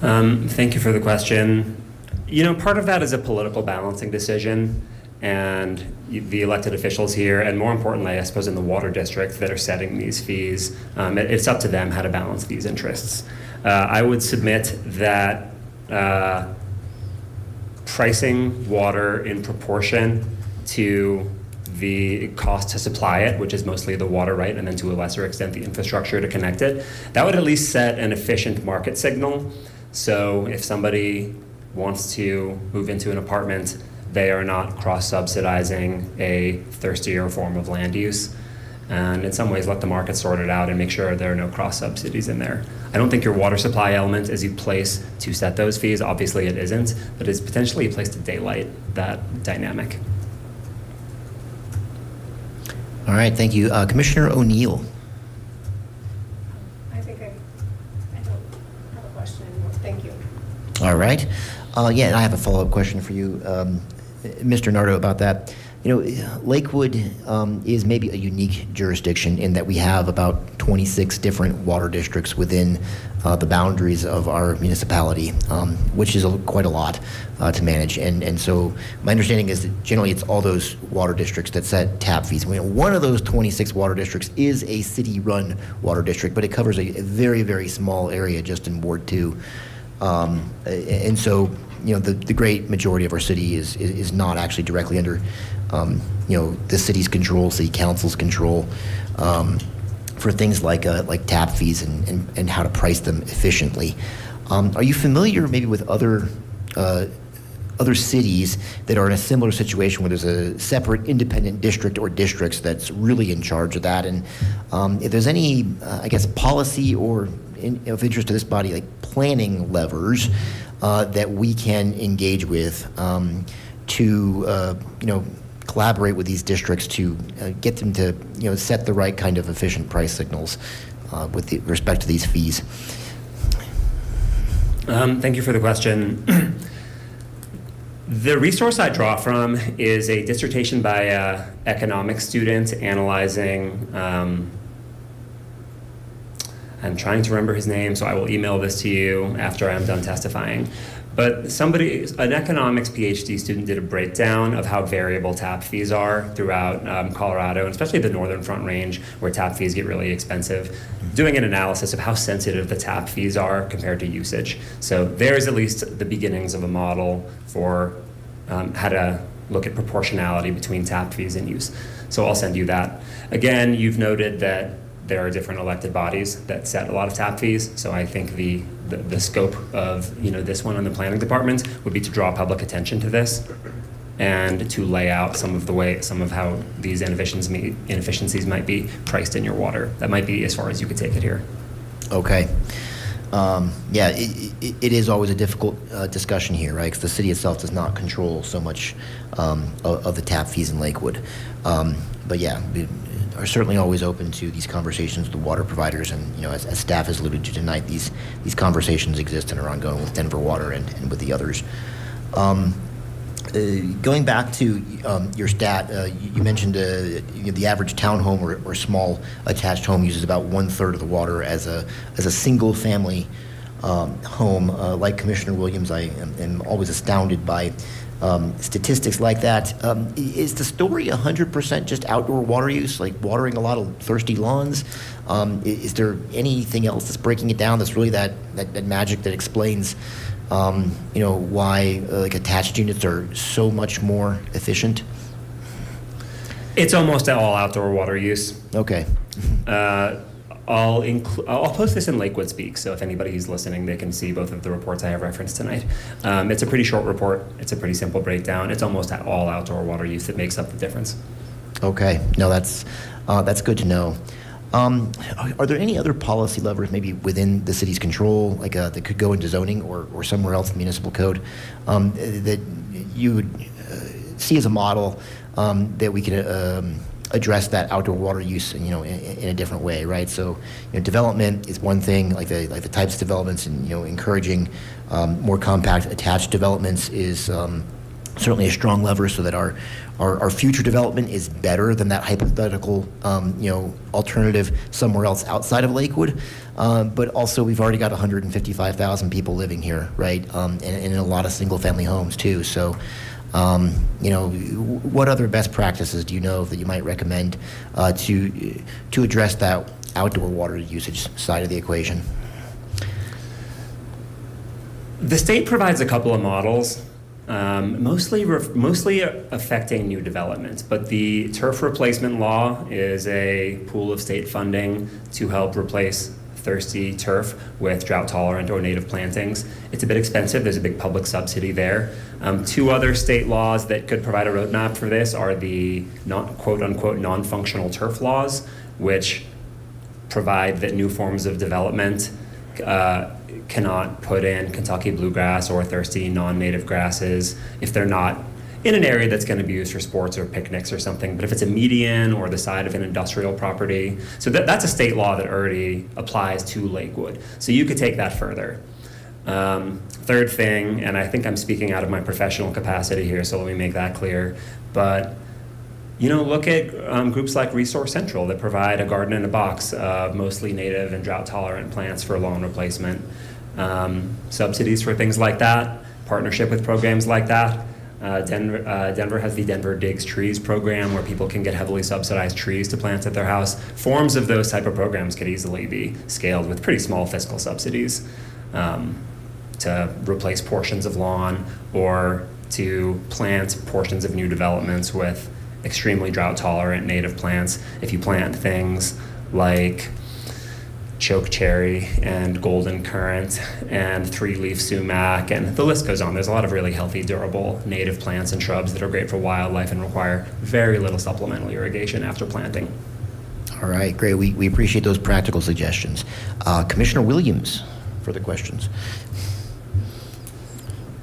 Thank you for the question. Part of that is a political balancing decision, and the elected officials here, and more importantly, I suppose, in the water district that are setting these fees, it's up to them how to balance these interests. I would submit that pricing water in proportion to the cost to supply it, which is mostly the water right, and then to a lesser extent the infrastructure to connect it, that would at least set an efficient market signal. So if somebody wants to move into an apartment, they are not cross-subsidizing a thirstier form of land use. And in some ways, let the market sort it out and make sure there are no cross-subsidies in there. I don't think your water supply element is a place to set those fees. Obviously, it isn't, but it's potentially a place to daylight that dynamic. All right, thank you. Commissioner O'Neill. I think I don't have a question anymore. Thank you. All right. Yeah, and I have a follow-up question for you, Mr. Nardo, about that. Lakewood is maybe a unique jurisdiction in that we have about 26 different water districts within the boundaries of our municipality, which is quite a lot to manage. And so my understanding is that generally it's all those water districts that set tap fees. One of those 26 water districts is a city-run water district, but it covers a very, very small area just in Ward 2. And so, the great majority of our city is not actually directly under, the city's control, city council's control, for things like tap fees and how to price them efficiently. Are you familiar maybe with other cities that are in a similar situation where there's a separate independent district or districts that's really in charge of that? And if there's any, policy or of interest to this body, like planning levers that we can engage with to collaborate with these districts to get them to set the right kind of efficient price signals with respect to these fees? Thank you for the question. The resource I draw from is a dissertation by an economics student analyzing, I'm trying to remember his name, so I will email this to you after I'm done testifying. But an economics PhD student did a breakdown of how variable tap fees are throughout Colorado, and especially the Northern Front Range, where tap fees get really expensive, doing an analysis of how sensitive the tap fees are compared to usage. So there's at least the beginnings of a model for how to look at proportionality between tap fees and use. So I'll send you that. Again, you've noted that there are different elected bodies that set a lot of tap fees. So I think the scope of this one on the planning department would be to draw public attention to this and to lay out some of how these inefficiencies might be priced in your water. That might be as far as you could take it here. Okay. Yeah, it is always a difficult discussion here, right? Because the city itself does not control so much of the tap fees in Lakewood. But yeah, we are certainly always open to these conversations with the water providers, and as staff has alluded to tonight, these conversations exist and are ongoing with Denver Water and with the others. Going back to your stat, you mentioned the average townhome or small attached home uses about 1/3 of the water as a single family home. Like Commissioner Williams, I am always astounded by statistics like that. Is the story 100% just outdoor water use, like watering a lot of thirsty lawns? Is there anything else that's breaking it down that's really that magic that explains why attached units are so much more efficient? It's almost all outdoor water use. Okay. I'll post this in Lakewood Speak, so if anybody's listening, they can see both of the reports I have referenced tonight. It's a pretty short report. It's a pretty simple breakdown. It's almost all outdoor water use that makes up the difference. Okay. No, that's good to know. Are there any other policy levers maybe within the city's control, like that could go into zoning or somewhere else in municipal code, that you would see as a model that we could address that outdoor water use, in a different way, right? So, development is one thing, like the types of developments, and encouraging more compact attached developments is certainly a strong lever, so that our future development is better than that hypothetical, alternative somewhere else outside of Lakewood. But also, we've already got 155,000 people living here, right? And in a lot of single-family homes too. So, what other best practices do you know that you might recommend to address that outdoor water usage side of the equation? The state provides a couple of models. Mostly affecting new development, but the turf replacement law is a pool of state funding to help replace thirsty turf with drought-tolerant or native plantings. It's a bit expensive. There's a big public subsidy there. Two other state laws that could provide a roadmap for this are the quote-unquote non-functional turf laws, which provide that new forms of development cannot put in Kentucky bluegrass or thirsty non-native grasses if they're not in an area that's going to be used for sports or picnics or something. But if it's a median or the side of an industrial property, so that's a state law that already applies to Lakewood. So you could take that further. Third thing, and I think I'm speaking out of my professional capacity here, so let me make that clear, but look at groups like Resource Central that provide a garden in a box of mostly native and drought-tolerant plants for lawn replacement. Subsidies for things like that, partnership with programs like that. Denver has the Denver Digs Trees program, where people can get heavily subsidized trees to plant at their house. Forms of those type of programs could easily be scaled with pretty small fiscal subsidies to replace portions of lawn or to plant portions of new developments with extremely drought-tolerant native plants. If you plant things like choke cherry and golden currant and three-leaf sumac, and the list goes on. There's a lot of really healthy, durable native plants and shrubs that are great for wildlife and require very little supplemental irrigation after planting. All right, great. We appreciate those practical suggestions. Commissioner Williams. further questions.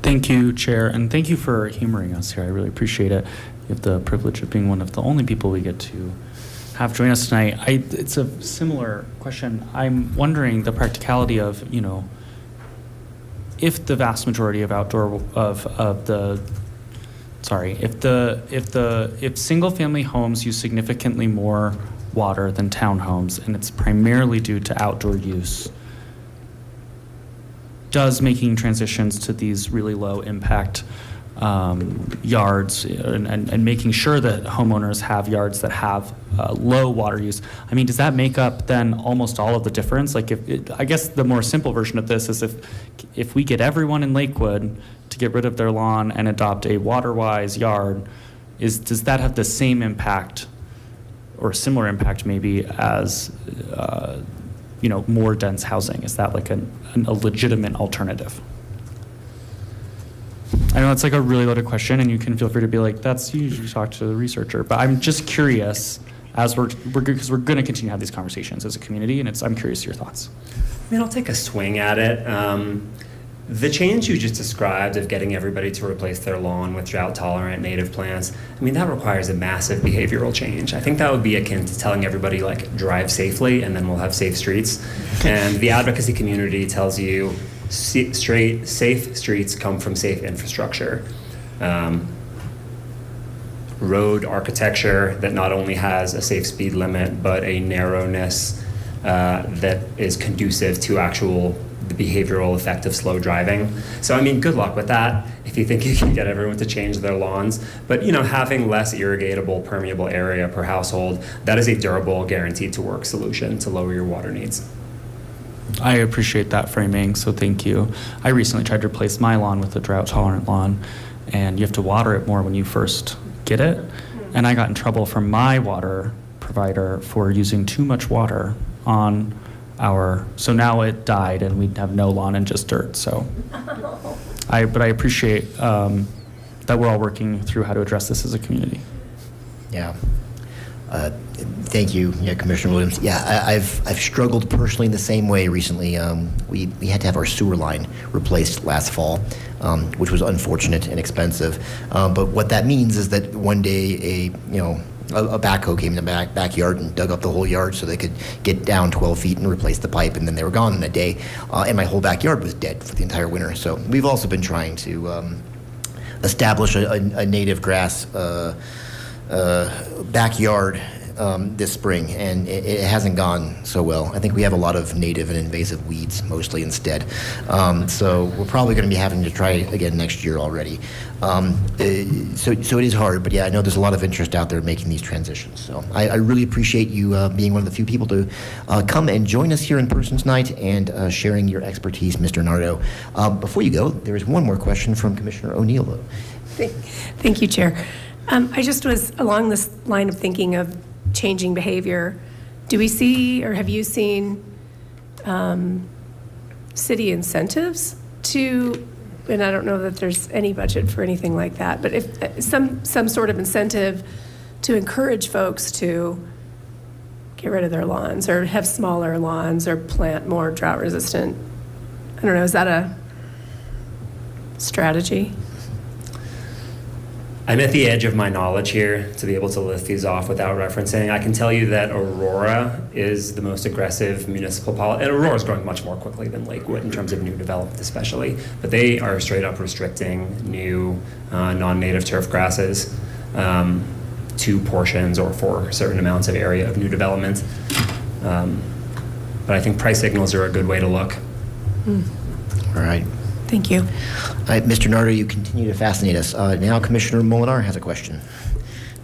Thank you, Chair, and thank you for humoring us here. I really appreciate it. You have the privilege of being one of the only people we get to have join us tonight. It's a similar question. I'm wondering the practicality of, if the vast majority of if single-family homes use significantly more water than townhomes, and it's primarily due to outdoor use, does making transitions to these really low impact yards and making sure that homeowners have yards that have low water use, does that make up then almost all of the difference? Like I guess the more simple version of this is if we get everyone in Lakewood to get rid of their lawn and adopt a water-wise yard, does that have the same impact or similar impact maybe as more dense housing? Is that like a legitimate alternative? I know it's like a really loaded question, and you can feel free to be like, "That's you should talk to the researcher." But I'm just curious, as because we're going to continue to have these conversations as a community, and I'm curious your thoughts. I'll take a swing at it. The change you just described of getting everybody to replace their lawn with drought-tolerant native plants, that requires a massive behavioral change. I think that would be akin to telling everybody, drive safely, and then we'll have safe streets. And the advocacy community tells you safe streets come from safe infrastructure. Road architecture that not only has a safe speed limit, but a narrowness that is conducive to the behavioral effect of slow driving. So, good luck with that if you think you can get everyone to change their lawns. But, having less irrigatable, permeable area per household, that is a durable, guaranteed to work solution to lower your water needs. I appreciate that framing, so thank you. I recently tried to replace my lawn with a drought-tolerant lawn, and you have to water it more when you first get it. And I got in trouble from my water provider for using too much water on so now it died and we'd have no lawn and just dirt. So, but I appreciate that we're all working through how to address this as a community. Yeah. Thank you, Commissioner Williams. Yeah, I've struggled personally in the same way recently. We had to have our sewer line replaced last fall, which was unfortunate and expensive. But what that means is that one day a backhoe came in the backyard and dug up the whole yard so they could get down 12 feet and replace the pipe, and then they were gone in a day. And my whole backyard was dead for the entire winter. So we've also been trying to establish a native grass backyard this spring, and it hasn't gone so well. I think we have a lot of native and invasive weeds mostly instead. So we're probably going to be having to try again next year already. So it is hard, but yeah, I know there's a lot of interest out there making these transitions. So I really appreciate you being one of the few people to come and join us here in person tonight and sharing your expertise, Mr. Nardo. Before you go, there is one more question from Commissioner O'Neill, though. Thank you, Chair. I just was along this line of thinking of changing behavior. Do we see, or have you seen city incentives to, and I don't know that there's any budget for anything like that, but if some sort of incentive to encourage folks to get rid of their lawns or have smaller lawns or plant more drought resistant? I don't know, is that a strategy? I'm at the edge of my knowledge here to be able to list these off without referencing. I can tell you that Aurora is the most aggressive municipal policy, and Aurora is growing much more quickly than Lakewood in terms of new development especially, but they are straight up restricting new non-native turf grasses to portions or for certain amounts of area of new development. But I think price signals are a good way to look. All right. Thank you. Mr. Nardo, you continue to fascinate us. Now Commissioner Molinar has a question.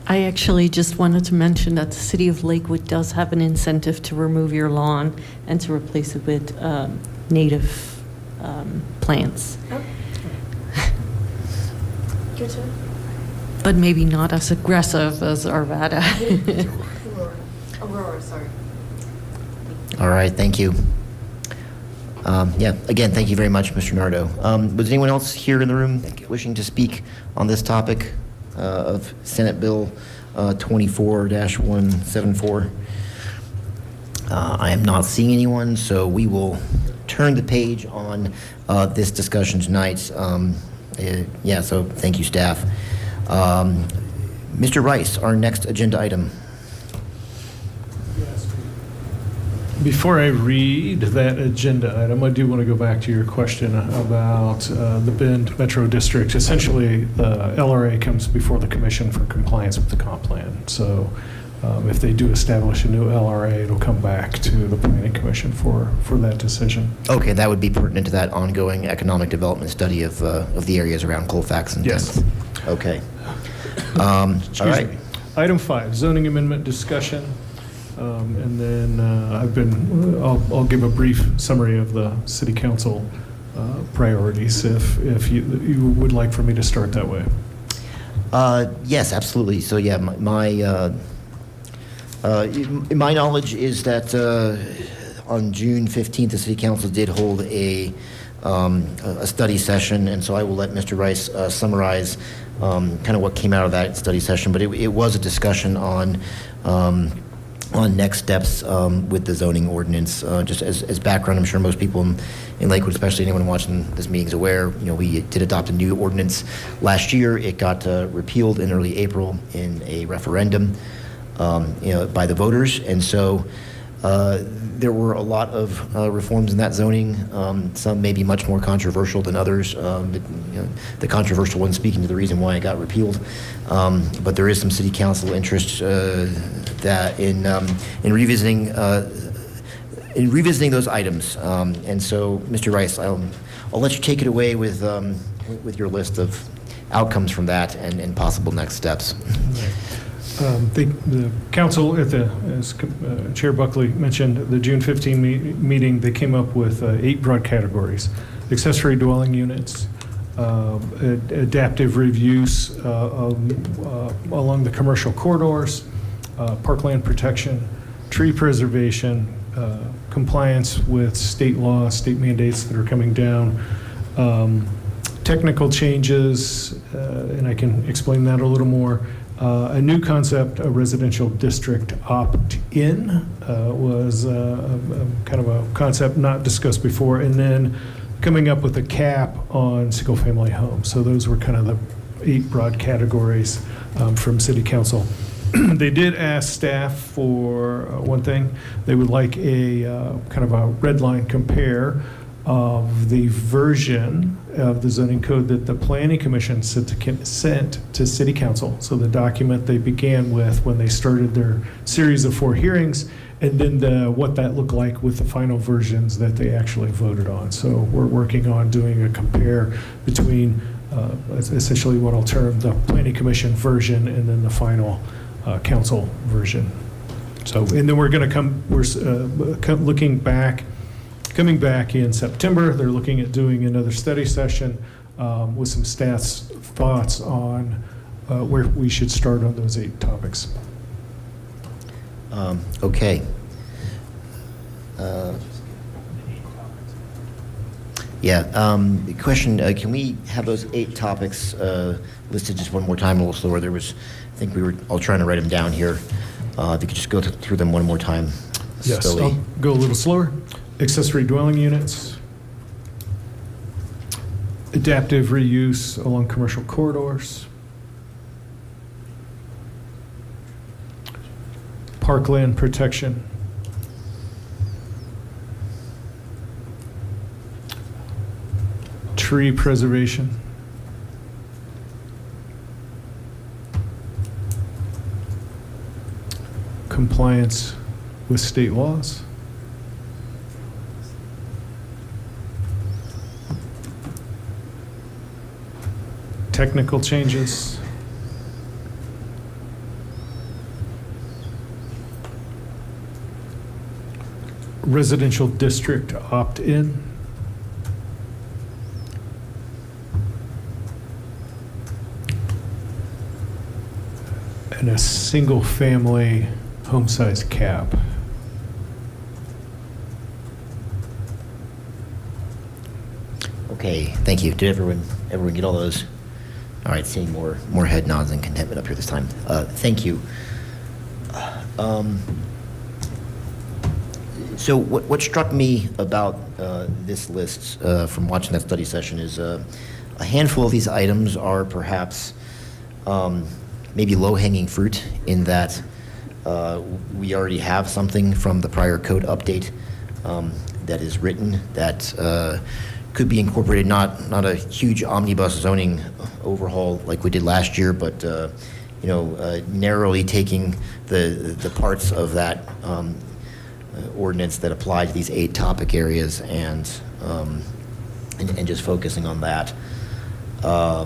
I actually just wanted to mention that the city of Lakewood does have an incentive to remove your lawn and to replace it with native plants. Oh. Your turn. But maybe not as aggressive as Arvada. Aurora, sorry. All right, thank you. Again, thank you very much, Mr. Nardo. Was anyone else here in the room wishing to speak on this topic of Senate Bill 24-174? I am not seeing anyone, so we will turn the page on this discussion tonight. So thank you, staff. Mr. Rice, our next agenda item. Before I read that agenda item, I do want to go back to your question about the Bend Metro District. Essentially, the LRA comes before the commission for compliance with the comp plan. So if they do establish a new LRA, it'll come back to the planning commission for that decision. Okay, that would be pertinent to that ongoing economic development study of the areas around Colfax and Yes. Dent. Okay. All Excuse right. me. Item 5, zoning amendment discussion. And then I'll give a brief summary of the city council priorities if you would like for me to start that way. Yes, absolutely. So yeah, my knowledge is that on June 15th, the city council did hold a study session, and so I will let Mr. Rice summarize kind of what came out of that study session. But it was a discussion on next steps with the zoning ordinance. Just as background, I'm sure most people in Lakewood, especially anyone watching this meeting, is aware. We did adopt a new ordinance last year. It got repealed in early April in a referendum, by the voters, and so there were a lot of reforms in that zoning. Some may be much more controversial than others. The controversial one speaking to the reason why it got repealed. But there is some city council interest that in revisiting those items. And so, Mr. Rice, I'll let you take it away with your list of outcomes from that and possible next steps. The council, as Chair Buckley mentioned, the June 15 meeting, they came up with 8 broad categories: accessory dwelling units, adaptive reuse along the commercial corridors, parkland protection, tree preservation, compliance with state laws, state mandates that are coming down, technical changes, and I can explain that a little more. A new concept, a residential district opt-in, was kind of a concept not discussed before, and then coming up with a cap on single-family homes. So those were kind of the 8 broad categories from City Council. They did ask staff for one thing. They would like a kind of a red line compare of the version of the zoning code that the Planning Commission sent to City Council. So the document they began with when they started their series of 4 hearings, and then what that looked like with the final versions that they actually voted on. So we're working on doing a compare between essentially what I'll term the Planning Commission version and then the final council version. So, and then we're going to coming back in September. They're looking at doing another study session with some staff's thoughts on where we should start on those 8 topics. Okay. The question, can we have those 8 topics listed just one more time, a little slower? I think we were all trying to write them down here. If you could just go through them one more time. Yes, slowly. I'll go a little slower. Accessory dwelling units, adaptive reuse along commercial corridors, parkland protection, tree preservation, compliance with state laws, technical changes, residential district opt-in, and a single-family home size cap. Okay, thank you. Did everyone get all those? All right, seeing more head nods and contentment up here this time. Thank you. So what struck me about this list from watching that study session is a handful of these items are perhaps maybe low-hanging fruit in that we already have something from the prior code update that is written that could be incorporated, not a huge omnibus zoning overhaul like we did last year, but narrowly taking the parts of that ordinance that apply to these 8 topic areas and just focusing on that. I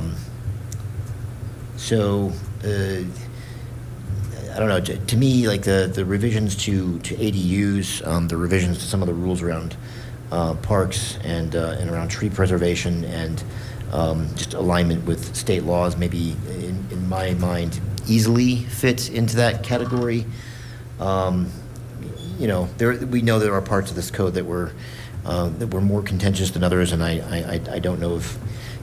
don't know. To me, like the revisions to ADUs, the revisions to some of the rules around parks and around tree preservation and just alignment with state laws, maybe in my mind, easily fit into that category. We know there are parts of this code that were more contentious than others, and I don't know if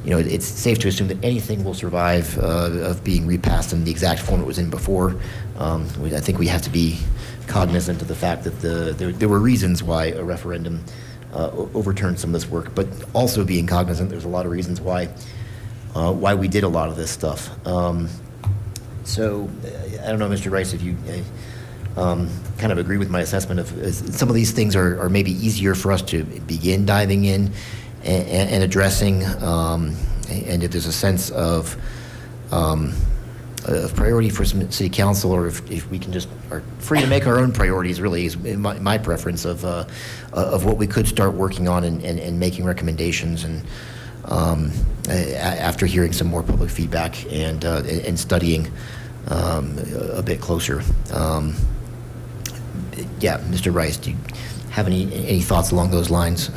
it's safe to assume that anything will survive of being repassed in the exact form it was in before. I think we have to be cognizant of the fact that there were reasons why a referendum overturned some of this work, but also being cognizant there's a lot of reasons why we did a lot of this stuff. So I don't know, Mr. Rice, if you kind of agree with my assessment of some of these things are maybe easier for us to begin diving in and addressing, and if there's a sense of priority for some city council, or if we can just are free to make our own priorities, really is my preference of what we could start working on and making recommendations, and after hearing some more public feedback and studying a bit closer. Yeah, Mr. Rice, do you have any thoughts along those lines?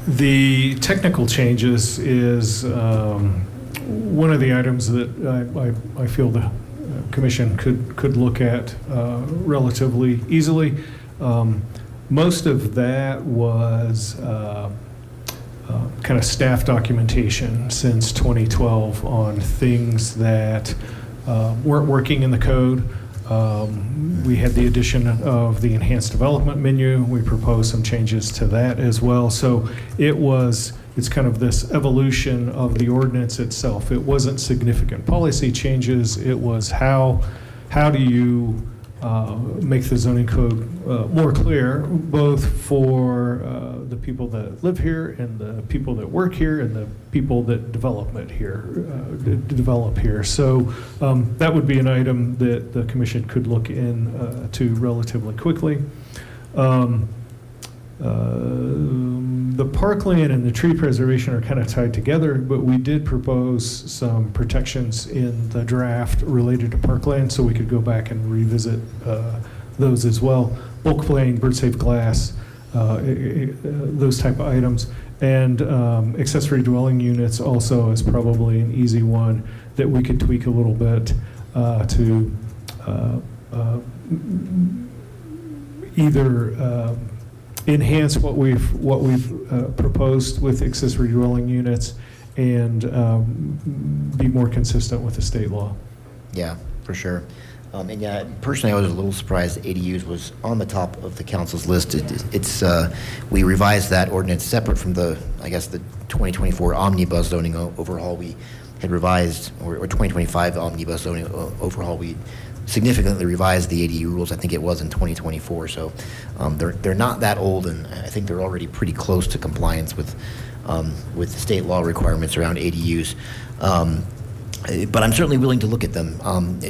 The technical changes is one of the items that I feel the commission could look at relatively easily. Most of that was kind of staff documentation since 2012 on things that weren't working in the code. We had the addition of the enhanced development menu. We proposed some changes to that as well. So it's kind of this evolution of the ordinance itself. It wasn't significant policy changes. It was how do you make the zoning code more clear, both for the people that live here and the people that work here and the people that develop here. So that would be an item that the commission could look in to relatively quickly. The parkland and the tree preservation are kind of tied together, but we did propose some protections in the draft related to parkland, so we could go back and revisit those as well. Bulk playing, bird safe glass, those type of items. And accessory dwelling units also is probably an easy one that we could tweak a little bit to either enhance what we've proposed with accessory dwelling units and be more consistent with the state law. Yeah, for sure. And yeah, personally, I was a little surprised ADUs was on the top of the council's list. We revised that ordinance separate from the 2024 omnibus zoning overhaul. We had revised, or 2025 omnibus zoning overhaul. We significantly revised the ADU rules. I think it was in 2024. So they're not that old, and I think they're already pretty close to compliance with state law requirements around ADUs. But I'm certainly willing to look at them,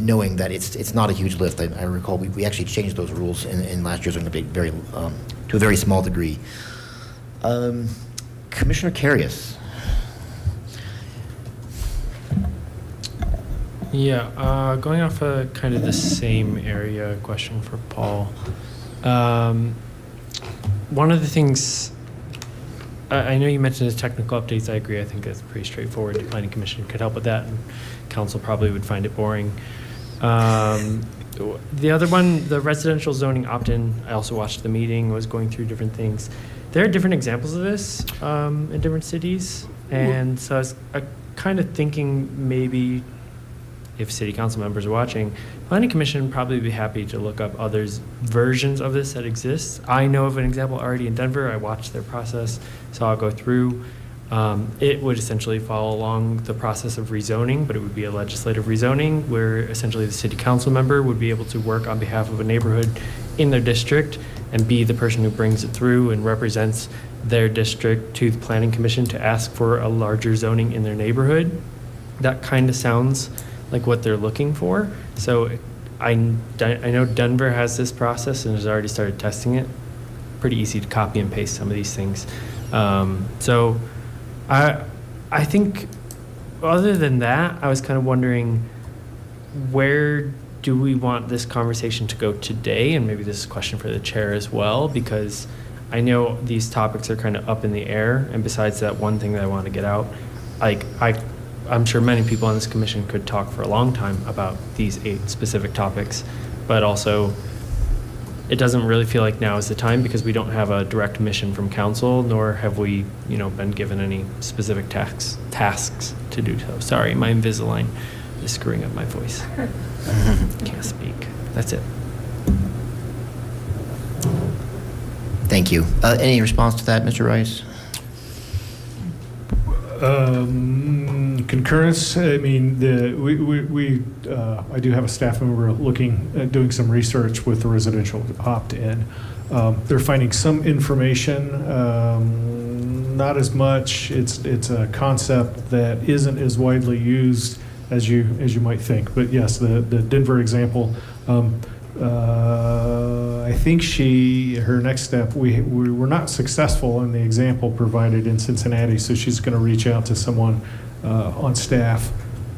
knowing that it's not a huge lift. I recall we actually changed those rules in last year's zoning update to a very small degree. Commissioner Carius. Yeah, going off of kind of the same area question for Paul. One of the things, I know you mentioned the technical updates. I agree. I think that's pretty straightforward. The Planning Commission could help with that, and Council probably would find it boring. The other one, the residential zoning opt-in, I also watched the meeting, was going through different things. There are different examples of this in different cities, and so I was kind of thinking maybe if city council members are watching, planning commission would probably be happy to look up others versions of this that exist. I know of an example already in Denver. I watched their process, so I'll go through. It would essentially follow along the process of rezoning, but it would be a legislative rezoning where essentially the city council member would be able to work on behalf of a neighborhood in their district and be the person who brings it through and represents their district to the planning commission to ask for a larger zoning in their neighborhood. That kind of sounds like what they're looking for. So I know Denver has this process and has already started testing it. Pretty easy to copy and paste some of these things. So I think other than that, I was kind of wondering, where do we want this conversation to go today? And maybe this is a question for the chair as well, because I know these topics are kind of up in the air. And besides that one thing that I want to get out, like I'm sure many people on this commission could talk for a long time about these 8 specific topics, but also it doesn't really feel like now is the time because we don't have a direct mission from council, nor have we, been given any specific tasks to do so. Sorry, my Invisalign is screwing up my voice. Can't speak. That's it. Thank you. Any response to that, Mr. Rice? Concurrence. I mean, I do have a staff member doing some research with the residential opt-in. They're finding some information, not as much. It's a concept that isn't as widely used as you might think. But yes, the Denver example. I think her next step, we were not successful in the example provided in Cincinnati, so she's going to reach out to someone on staff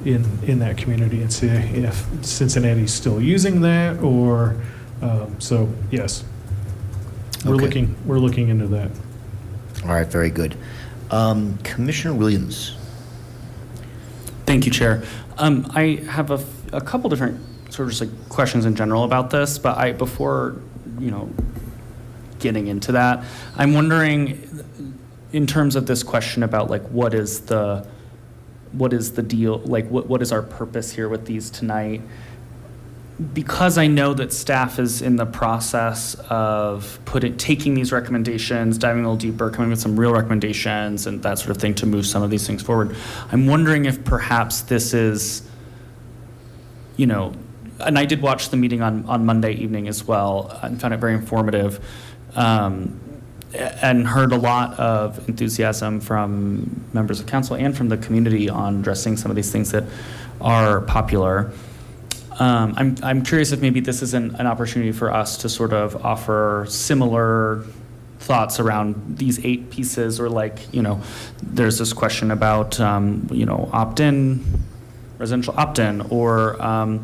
in that community and see if Cincinnati's still using that, or so yes, we're Okay. looking into that. All right, very good. Commissioner Williams. Thank you, Chair. I have a couple different sort of just like questions in general about this, but before getting into that, I'm wondering in terms of this question about like what is the deal, like what is our purpose here with these tonight? Because I know that staff is in the process of taking these recommendations, diving a little deeper, coming with some real recommendations and that sort of thing to move some of these things forward. I'm wondering if perhaps this is, and I did watch the meeting on Monday evening as well and found it very informative, and heard a lot of enthusiasm from members of council and from the community on addressing some of these things that are popular. I'm curious if maybe this is an opportunity for us to sort of offer similar thoughts around these 8 pieces, or like, there's this question about, opt-in, residential opt-in, or, I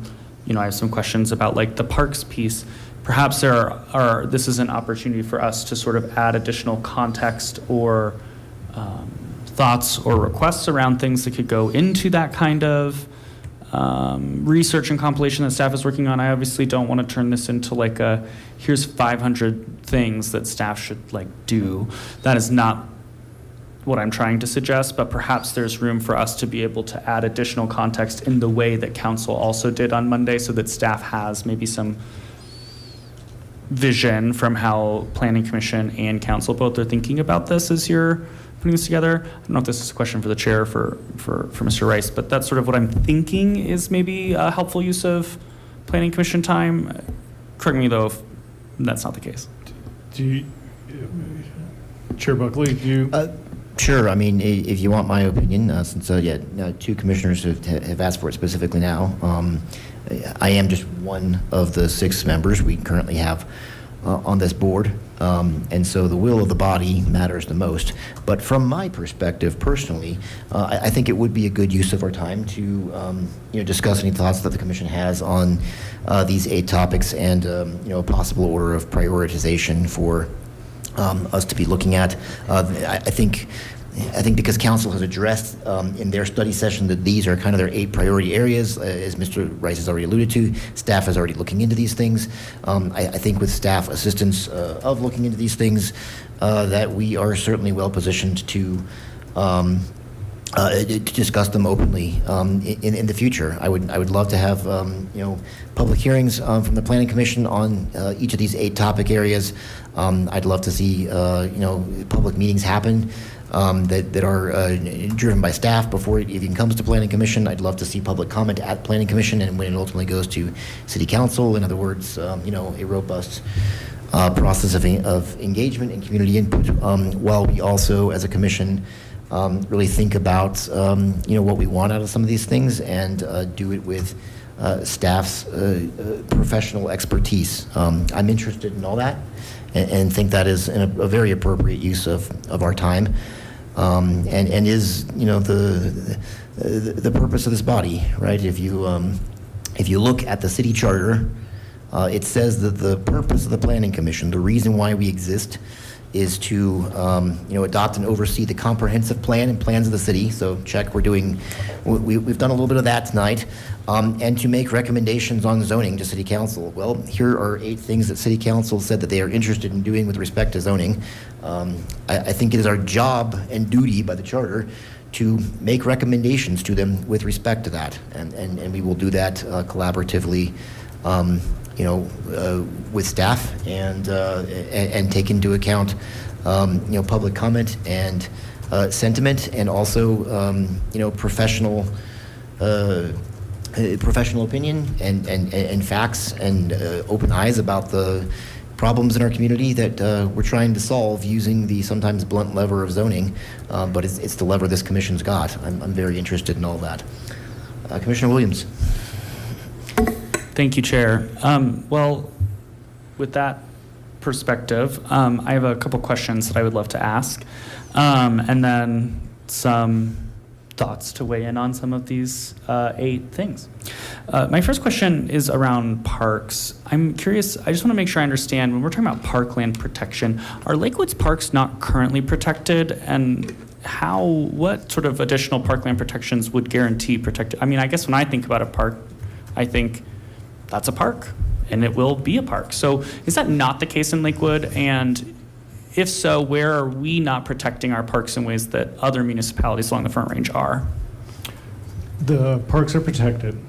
have some questions about like the parks piece. Perhaps this is an opportunity for us to sort of add additional context or thoughts or requests around things that could go into that kind of research and compilation that staff is working on. I obviously don't want to turn this into like here's 500 things that staff should like do. That is not what I'm trying to suggest, but perhaps there's room for us to be able to add additional context in the way that council also did on Monday, so that staff has maybe some vision from how planning commission and council both are thinking about this as you're putting this together. I don't know if this is a question for the chair for Mr. Rice, but that's sort of what I'm thinking is maybe a helpful use of planning commission time. Correct me though if that's not the case. Chair Buckley, do you? Sure. I mean, if you want my opinion, since 2 commissioners have asked for it specifically now, I am just one of the 6 members we currently have on this board, and so the will of the body matters the most. But from my perspective, personally, I think it would be a good use of our time to discuss any thoughts that the commission has on these 8 topics and a possible order of prioritization for us to be looking at. I think because council has addressed in their study session that these are kind of their 8 priority areas, as Mr. Rice has already alluded to, staff is already looking into these things. I think with staff assistance of looking into these things, that we are certainly well positioned to to discuss them openly in the future. I would love to have public hearings from the Planning Commission on each of these 8 topic areas. I'd love to see public meetings happen that are driven by staff before it even comes to Planning Commission. I'd love to see public comment at Planning Commission and when it ultimately goes to City Council. In other words, a robust process of engagement and community input, while we also, as a commission, really think about what we want out of some of these things and do it with staff's professional expertise. I'm interested in all that and think that is a very appropriate use of our time, and is the purpose of this body, right? If you look at the city charter, it says that the purpose of the Planning Commission, the reason why we exist, is to adopt and oversee the comprehensive plan and plans of the city. So check, we've done a little bit of that tonight, and to make recommendations on zoning to City Council. Well, here are 8 things that City Council said that they are interested in doing with respect to zoning. I think it is our job and duty by the charter to make recommendations to them with respect to that, and we will do that collaboratively. With staff and take into account, public comment and sentiment, and also, professional opinion and facts and open eyes about the problems in our community that we're trying to solve using the sometimes blunt lever of zoning, but it's the lever this commission's got. I'm very interested in all that. Commissioner Williams. Thank you, Chair. Well, with that perspective, I have a couple questions that I would love to ask, and then some thoughts to weigh in on some of these 8 things. My first question is around parks. I'm curious, I just want to make sure I understand, when we're talking about parkland protection, are Lakewood's parks not currently protected, and what sort of additional parkland protections would guarantee protected? I mean, I guess when I think about a park, I think that's a park, and it will be a park. So is that not the case in Lakewood? And if so, where are we not protecting our parks in ways that other municipalities along the Front Range are? The parks are protected.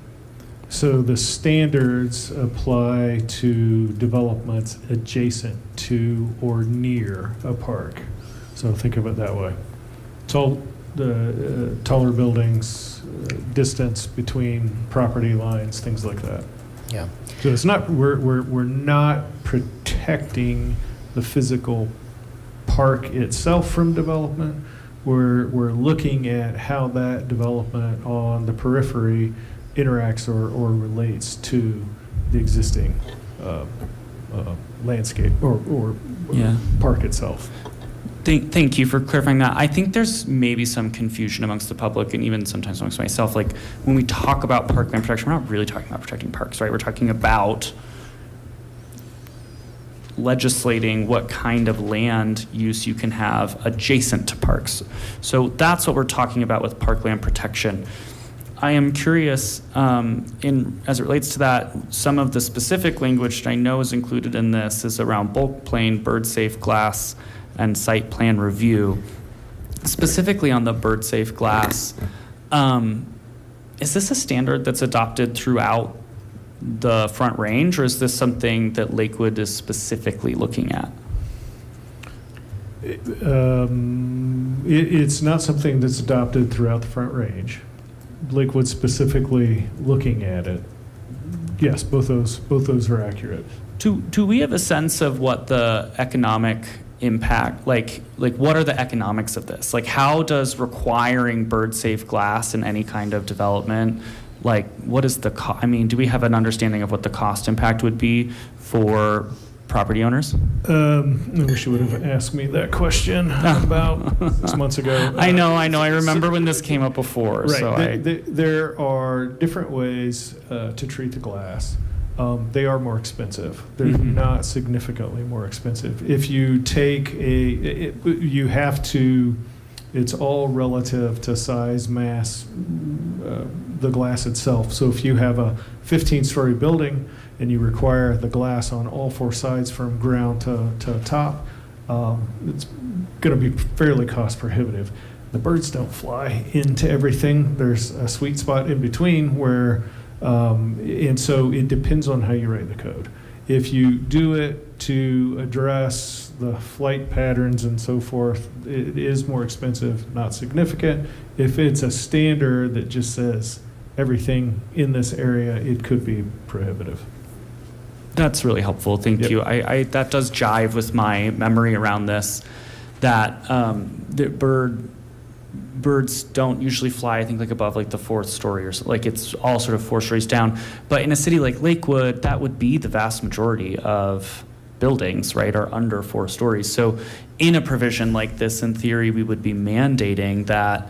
So the standards apply to developments adjacent to or near a park. So think of it that way. Taller buildings, distance between property lines, things like that. Yeah. So it's not, we're not protecting the physical park itself from development. We're looking at how that development on the periphery interacts or relates to the existing landscape or park itself. Thank you for clarifying that. I think there's maybe some confusion amongst the public and even sometimes amongst myself. Like when we talk about parkland protection, we're not really talking about protecting parks, right? We're talking about legislating what kind of land use you can have adjacent to parks. So that's what we're talking about with parkland protection. I am curious, as it relates to that, some of the specific language that I know is included in this is around bulk plane, bird safe glass, and site plan review. Specifically on the bird safe glass, is this a standard that's adopted throughout the Front Range, or is this something that Lakewood is specifically looking at? It's not something that's adopted throughout the Front Range. Lakewood specifically looking at it. Yes, both those are accurate. Do we have a sense of what the economic impact, like what are the economics of this? Like how does requiring bird safe glass in any kind of development, like what is the I mean, do we have an understanding of what the cost impact would be for property owners? I wish you would have asked me that question about 6 months ago. I know. I remember when this came up before. Right. So there are different ways to treat the glass. They are more expensive. They're not significantly more expensive. If you take you have to, it's all relative to size, mass, the glass itself. So if you have a 15-story building and you require the glass on all 4 sides from ground to top, it's going to be fairly cost prohibitive. the birds don't fly into everything. There's a sweet spot in between where, and so it depends on how you write the code. If you do it to address the flight patterns and so forth, it is more expensive, not significant. If it's a standard that just says everything in this area, it could be prohibitive. That's really helpful. Thank Yep. you. I that does jive with my memory around this, that the birds don't usually fly, I think, like above like the 4th story or so, like it's all sort of 4 stories down. But in a city like Lakewood, that would be the vast majority of buildings, right, are under 4 stories. So in a provision like this, in theory, we would be mandating that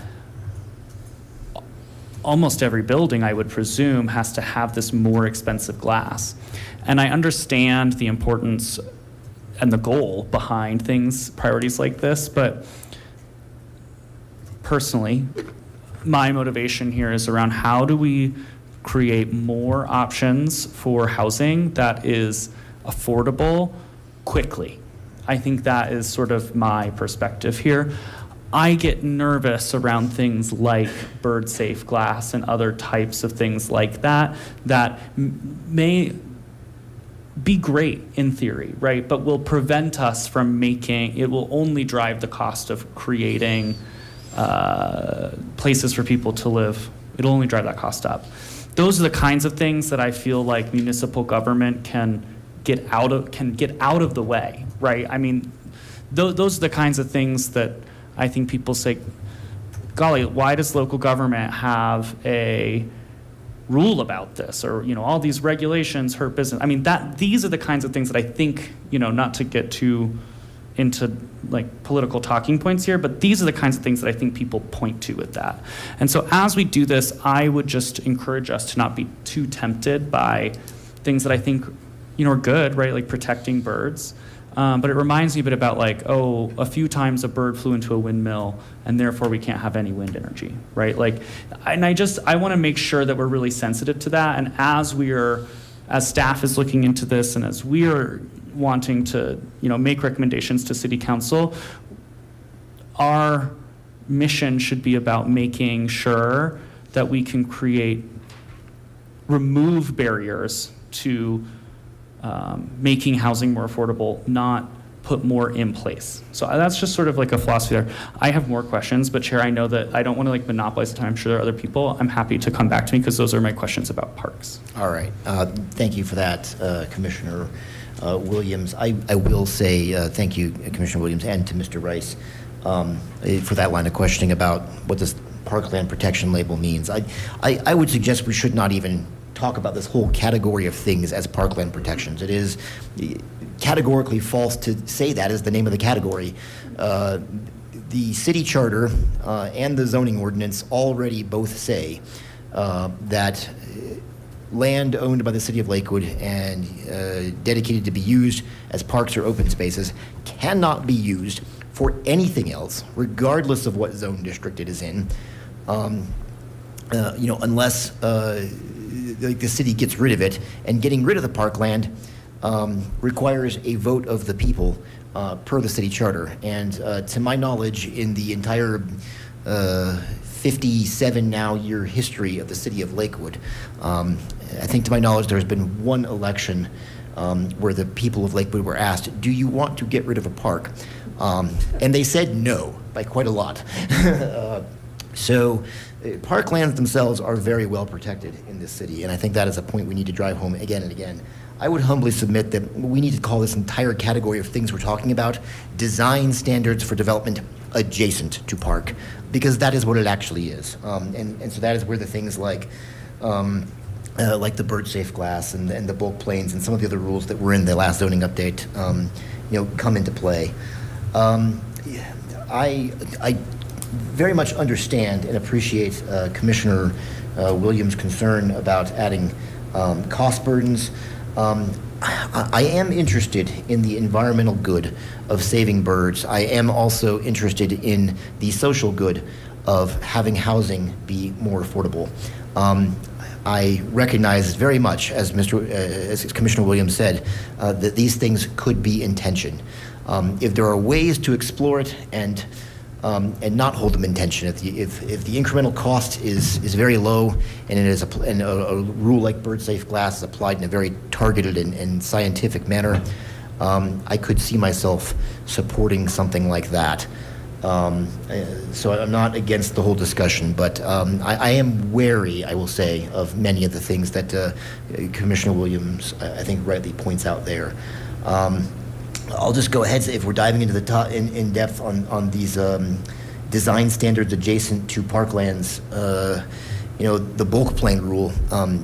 almost every building, I would presume, has to have this more expensive glass. And I understand the importance and the goal behind things, priorities like this, but personally, my motivation here is around how do we create more options for housing that is affordable quickly. I think that is sort of my perspective here. I get nervous around things like bird safe glass and other types of things like that that may be great in theory, right? But will prevent us from it will only drive the cost of creating places for people to live. It'll only drive that cost up. Those are the kinds of things that I feel like municipal government can get out of the way, right? I mean, those are the kinds of things that I think people say, golly, why does local government have a rule about this, or all these regulations hurt business? I mean, these are the kinds of things that I think, not to get too into like political talking points here, but these are the kinds of things that I think people point to with that. And so as we do this, I would just encourage us to not be too tempted by things that I think are good, right? Like protecting birds. But it reminds me a bit about a few times a bird flew into a windmill and therefore we can't have any wind energy, right? I want to make sure that we're really sensitive to that. And as staff is looking into this and as we are wanting to, make recommendations to City Council, our mission should be about making sure that we can remove barriers to making housing more affordable, not put more in place. So that's just sort of like a philosophy there. I have more questions, but Chair, I know that I don't want to monopolize the time. I'm sure there are other people. I'm happy to come back to me because those are my questions about parks. All right. Thank you for that, Commissioner Williams. I will say thank you, Commissioner Williams, and to Mr. Rice for that line of questioning about what this parkland protection label means. I would suggest we should not even talk about this whole category of things as parkland protections. It is categorically false to say that is the name of the category. The city charter and the zoning ordinance already both say that land owned by the city of Lakewood and dedicated to be used as parks or open spaces cannot be used for anything else, regardless of what zone district it is in, unless the city gets rid of it. And getting rid of the parkland requires a vote of the people per the city charter. And to my knowledge, in the entire 57 now year history of the city of Lakewood, I think to my knowledge there's been one election where the people of Lakewood were asked, do you want to get rid of a park? And they said no by quite a lot. So parklands themselves are very well protected in this city, and I think that is a point we need to drive home again and again. I would humbly submit that we need to call this entire category of things we're talking about design standards for development adjacent to park, because that is what it actually is. And so that is where the things like the bird safe glass and the bulk planes and some of the other rules that were in the last zoning update come into play. I very much understand and appreciate Commissioner Williams' concern about adding cost burdens. I am interested in the environmental good of saving birds. I am also interested in the social good of having housing be more affordable. I recognize very much, as Commissioner Williams said, that these things could be in tension. If there are ways to explore it and and not hold them in tension. If the incremental cost is very low and it is a rule like bird safe glass is applied in a very targeted and scientific manner, I could see myself supporting something like that. So I'm not against the whole discussion, but I am wary, I will say, of many of the things that Commissioner Williams, I think, rightly points out there. I'll just go ahead, if we're diving into the in depth on these design standards adjacent to parklands, the bulk plane rule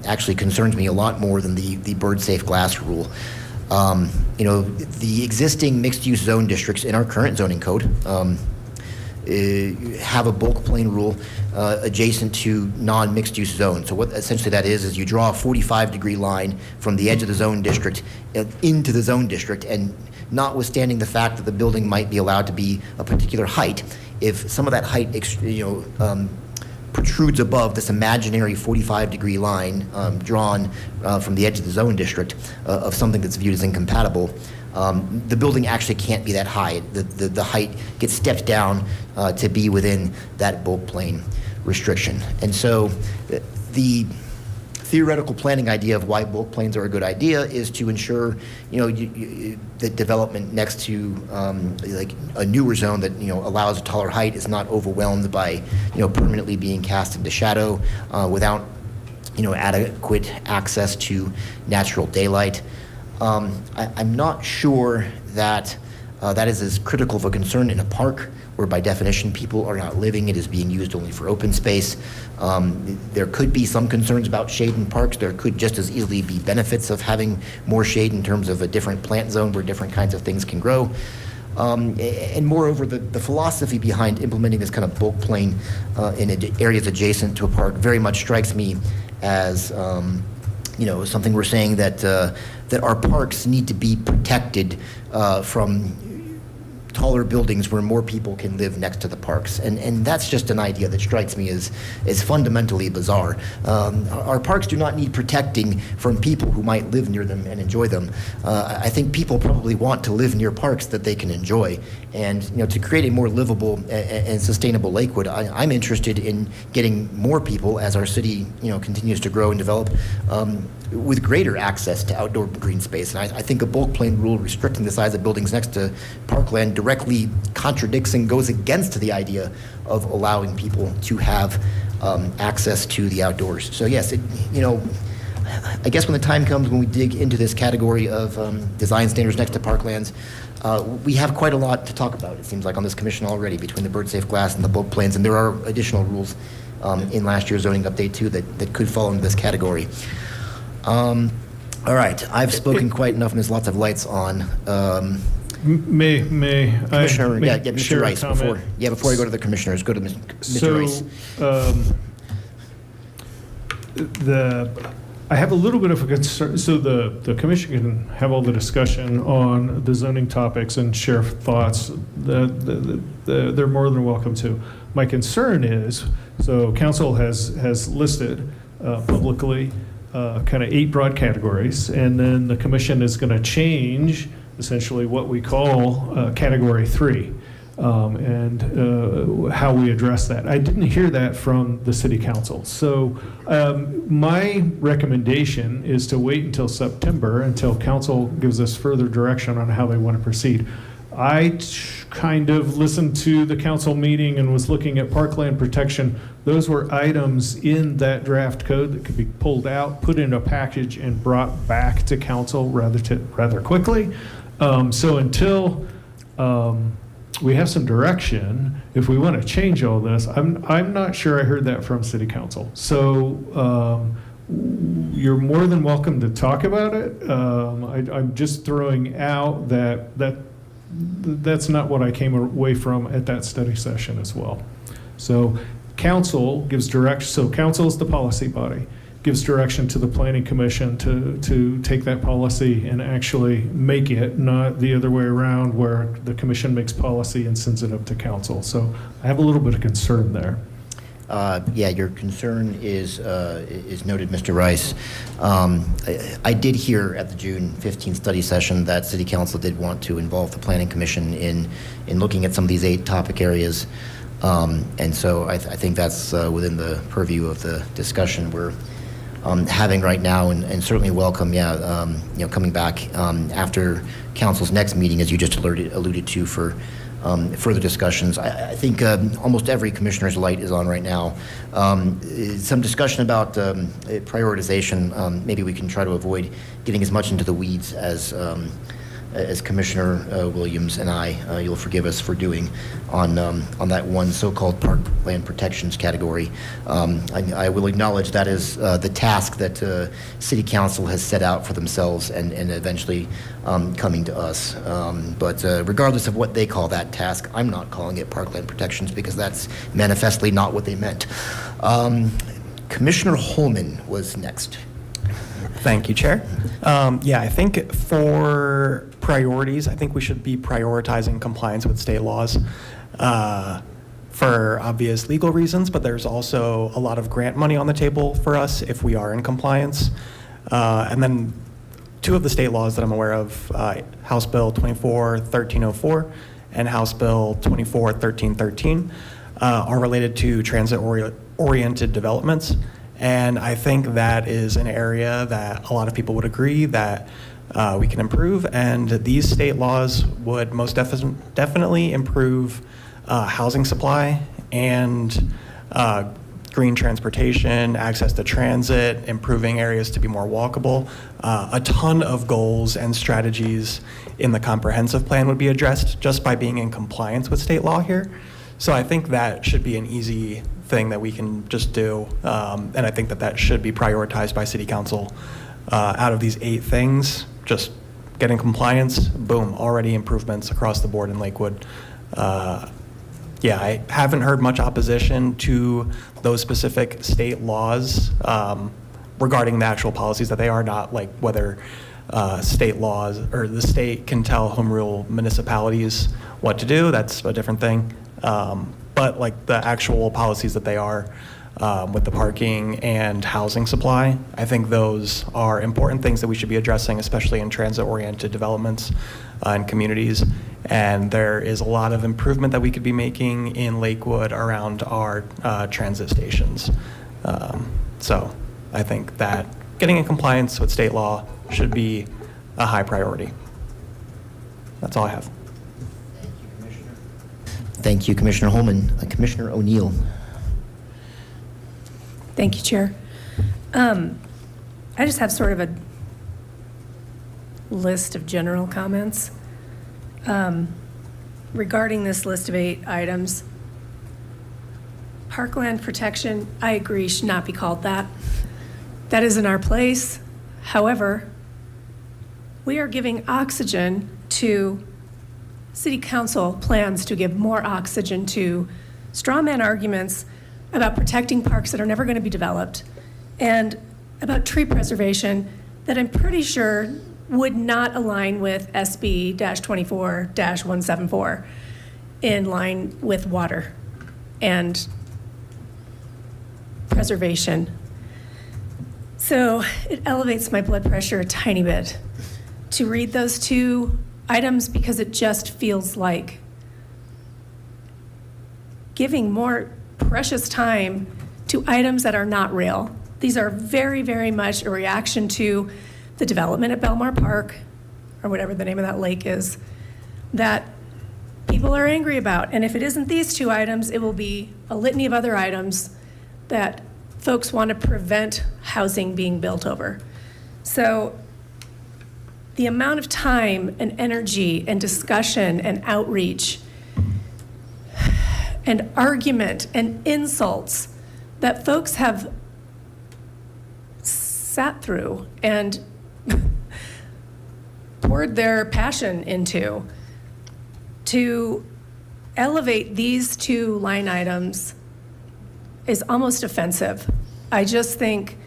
actually concerns me a lot more than the bird safe glass rule. The existing mixed-use zone districts in our current zoning code have a bulk plane rule adjacent to non-mixed-use zones. So what essentially that is you draw a 45-degree line from the edge of the zone district into the zone district, and notwithstanding the fact that the building might be allowed to be a particular height, if some of that height protrudes above this imaginary 45-degree line drawn from the edge of the zone district of something that's viewed as incompatible, the building actually can't be that high. The height gets stepped down to be within that bulk plane restriction. And so the theoretical planning idea of why bulk planes are a good idea is to ensure, the development next to like a newer zone that allows a taller height is not overwhelmed by permanently being cast into shadow without adequate access to natural daylight. I'm not sure that that is as critical of a concern in a park, where by definition people are not living. It is being used only for open space. There could be some concerns about shade in parks. There could just as easily be benefits of having more shade in terms of a different plant zone where different kinds of things can grow. And moreover, the philosophy behind implementing this kind of bulk plane in areas adjacent to a park very much strikes me as something we're saying that our parks need to be protected from taller buildings where more people can live next to the parks. And that's just an idea that strikes me as fundamentally bizarre. Our parks do not need protecting from people who might live near them and enjoy them. I think people probably want to live near parks that they can enjoy. And to create a more livable and sustainable Lakewood, I'm interested in getting more people, as our city continues to grow and develop, with greater access to outdoor green space. And I think a bulk plane rule restricting the size of buildings next to parkland directly contradicts and goes against the idea of allowing people to have access to the outdoors. So yes, I guess when the time comes when we dig into this category of design standards next to parklands, we have quite a lot to talk about, it seems like, on this commission already, between the bird safe glass and the bulk planes, and there are additional rules in last year's zoning update too that could fall into this category. All right, I've spoken quite enough, and there's lots of lights on. May Commissioner, I Mr. share a Rice, comment? before I go to the commissioners, go to Mr. Rice. I have a little bit of a concern. So the commission can have all the discussion on the zoning topics and share thoughts. They're more than welcome to. My concern is, so council has listed publicly kind of 8 broad categories, and then the commission is going to change essentially what we call category 3 and how we address that. I didn't hear that from the city council. So my recommendation is to wait until September, until council gives us further direction on how they want to proceed. I kind of listened to the council meeting and was looking at parkland protection. Those were items in that draft code that could be pulled out, put in a package, and brought back to council rather quickly. So until we have some direction, if we want to change all this, I'm not sure I heard that from city council. So you're more than welcome to talk about it. I'm just throwing out that's not what I came away from at that study session as well. So council gives direction. So council is the policy body, gives direction to the planning commission to take that policy and actually make it, not the other way around where the commission makes policy and sends it up to council. So I have a little bit of concern there. Yeah, your concern is noted, Mr. Rice. I did hear at the June 15th study session that City Council did want to involve the Planning Commission in looking at some of these 8 topic areas. And so I think that's within the purview of the discussion we're having right now, and certainly welcome, coming back after Council's next meeting, as you just alluded to, for further discussions. I think almost every commissioner's light is on right now. Some discussion about prioritization. Maybe we can try to avoid getting as much into the weeds as Commissioner Williams and I, you'll forgive us for doing, on that one so-called parkland protections category. I will acknowledge that is the task that City Council has set out for themselves and eventually coming to us. But regardless of what they call that task, I'm not calling it parkland protections because that's manifestly not what they meant. Commissioner Holman was next. Thank you, Chair. I think for priorities, I think we should be prioritizing compliance with state laws for obvious legal reasons, but there's also a lot of grant money on the table for us if we are in compliance. And then 2 of the state laws that I'm aware of, House Bill 24-1304 and House Bill 24-1313, are related to transit-oriented developments. And I think that is an area that a lot of people would agree that we can improve. And these state laws would most definitely improve housing supply and green transportation, access to transit, improving areas to be more walkable. A ton of goals and strategies in the comprehensive plan would be addressed just by being in compliance with state law here. So I think that should be an easy thing that we can just do, and I think that should be prioritized by City Council. Out of these 8 things, just getting compliance, boom, already improvements across the board in Lakewood. I haven't heard much opposition to those specific state laws regarding the actual policies that they are, not like whether state laws or the state can tell home rule municipalities what to do. That's a different thing. But like the actual policies that they are with the parking and housing supply, I think those are important things that we should be addressing, especially in transit-oriented developments and communities. And there is a lot of improvement that we could be making in Lakewood around our transit stations. So I think that getting in compliance with state law should be a high priority. That's all I have. Thank you, Commissioner Holman. Commissioner O'Neill. Thank you, Chair. I just have sort of a list of general comments regarding this list of 8 items. Parkland protection, I agree, should not be called that. That isn't our place. However, we are giving oxygen to City Council plans to give more oxygen to straw man arguments about protecting parks that are never going to be developed and about tree preservation that I'm pretty sure would not align with SB-24-174 in line with water and preservation. So it elevates my blood pressure a tiny bit to read those 2 items because it just feels like giving more precious time to items that are not real. These are very, very much a reaction to the development at Belmar Park, or whatever the name of that lake is, that people are angry about. And if it isn't these 2 items, it will be a litany of other items that folks want to prevent housing being built over. So the amount of time and energy and discussion and outreach and argument and insults that folks have sat through and poured their passion into to elevate these 2 line items is almost offensive. I just think,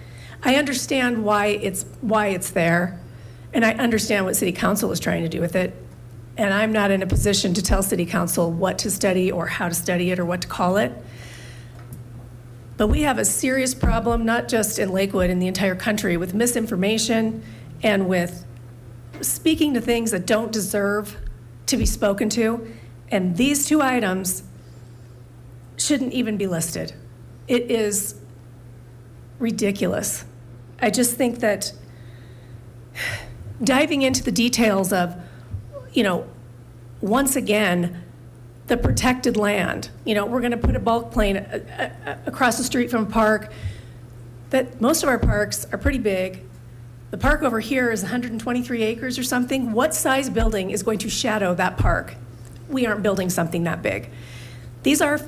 I understand why it's there, and I understand what City Council is trying to do with it. And I'm not in a position to tell City Council what to study or how to study it or what to call it. But we have a serious problem, not just in Lakewood, in the entire country, with misinformation and with speaking to things that don't deserve to be spoken to. And these two items shouldn't even be listed. It is ridiculous. I just think that diving into the details of, once again, the protected land, we're going to put a bulk plane across the street from a park, that most of our parks are pretty big. The park over here is 123 acres or something. What size building is going to shadow that park? We aren't building something that big. These are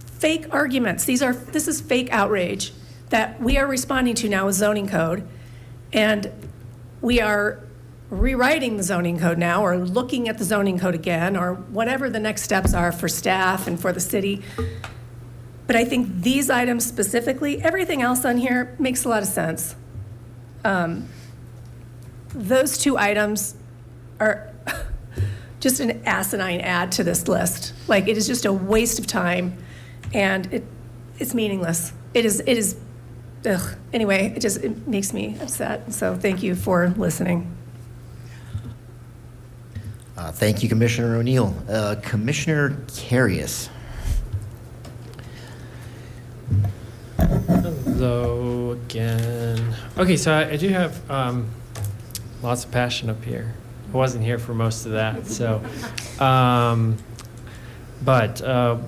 fake arguments. This is fake outrage that we are responding to now with zoning code. And we are rewriting the zoning code now, or looking at the zoning code again, or whatever the next steps are for staff and for the city. But I think these items specifically, everything else on here makes a lot of sense. Those two items are just an asinine add to this list. Like, it is just a waste of time, and it's meaningless. It is, ugh. Anyway, it makes me upset. So thank you for listening. Thank you, Commissioner O'Neill. Commissioner Carius. Hello again. Okay, so I do have lots of passion up here. I wasn't here for most of that, so. But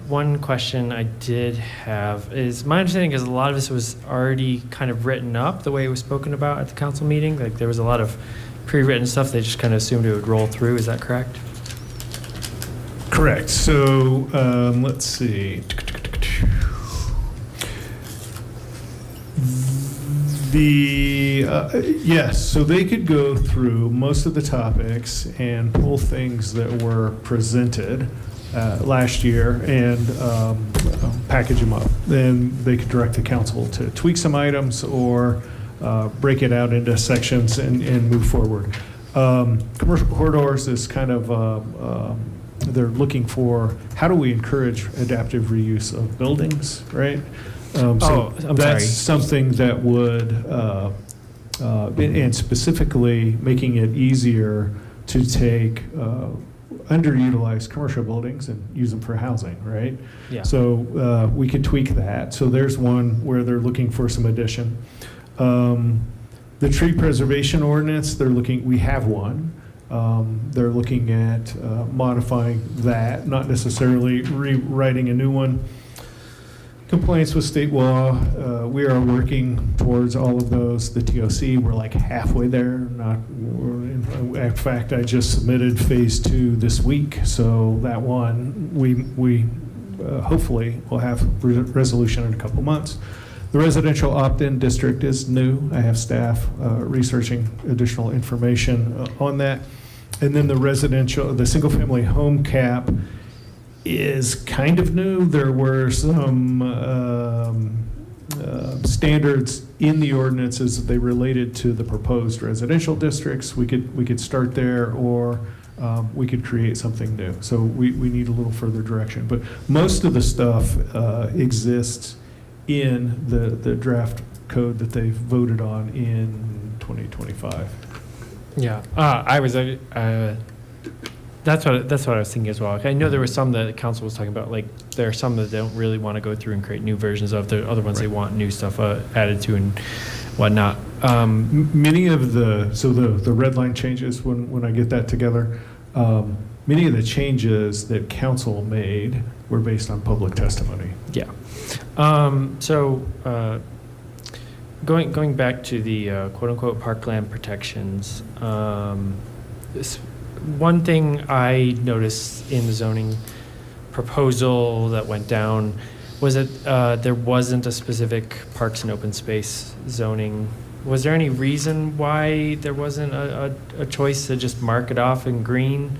one question I did have is, my understanding is a lot of this was already kind of written up the way it was spoken about at the council meeting. Like, there was a lot of pre-written stuff. They just kind of assumed it would roll through. Is that correct? Correct. So let's see. Yes, so they could go through most of the topics and pull things that were presented last year and package them up. Then they could direct the council to tweak some items or break it out into sections and move forward. Commercial corridors is kind of, they're looking for, how do we encourage adaptive reuse of buildings, right? I'm that's sorry. something that would, and specifically making it easier to take underutilized commercial buildings and use them for housing, right? Yeah. So we could tweak that. So there's one where they're looking for some addition. The tree preservation ordinance, we have one. They're looking at modifying that, not necessarily rewriting a new one. Compliance with state law, we are working towards all of those. The TOC, we're like halfway there. In fact, I just submitted phase 2 this week, so that one, we hopefully will have resolution in a couple months. The residential opt-in district is new. I have staff researching additional information on that. And then the single-family home cap is kind of new. There were some standards in the ordinances that they related to the proposed residential districts. We could start there, or we could create something new. So we need a little further direction. But most of the stuff exists in the draft code that they voted on in 2025. Yeah, that's what I was thinking as well. I know there were some that the council was talking about. Like, there are some that don't really want to go through and create new versions of. The other ones, right, they want new stuff added to and whatnot. Many of the red line changes, when I get that together, many of the changes that council made were based on public testimony. Yeah. Going back to the quote unquote parkland protections, one thing I noticed in the zoning proposal that went down was that there wasn't a specific parks and open space zoning. Was there any reason why there wasn't a choice to just mark it off in green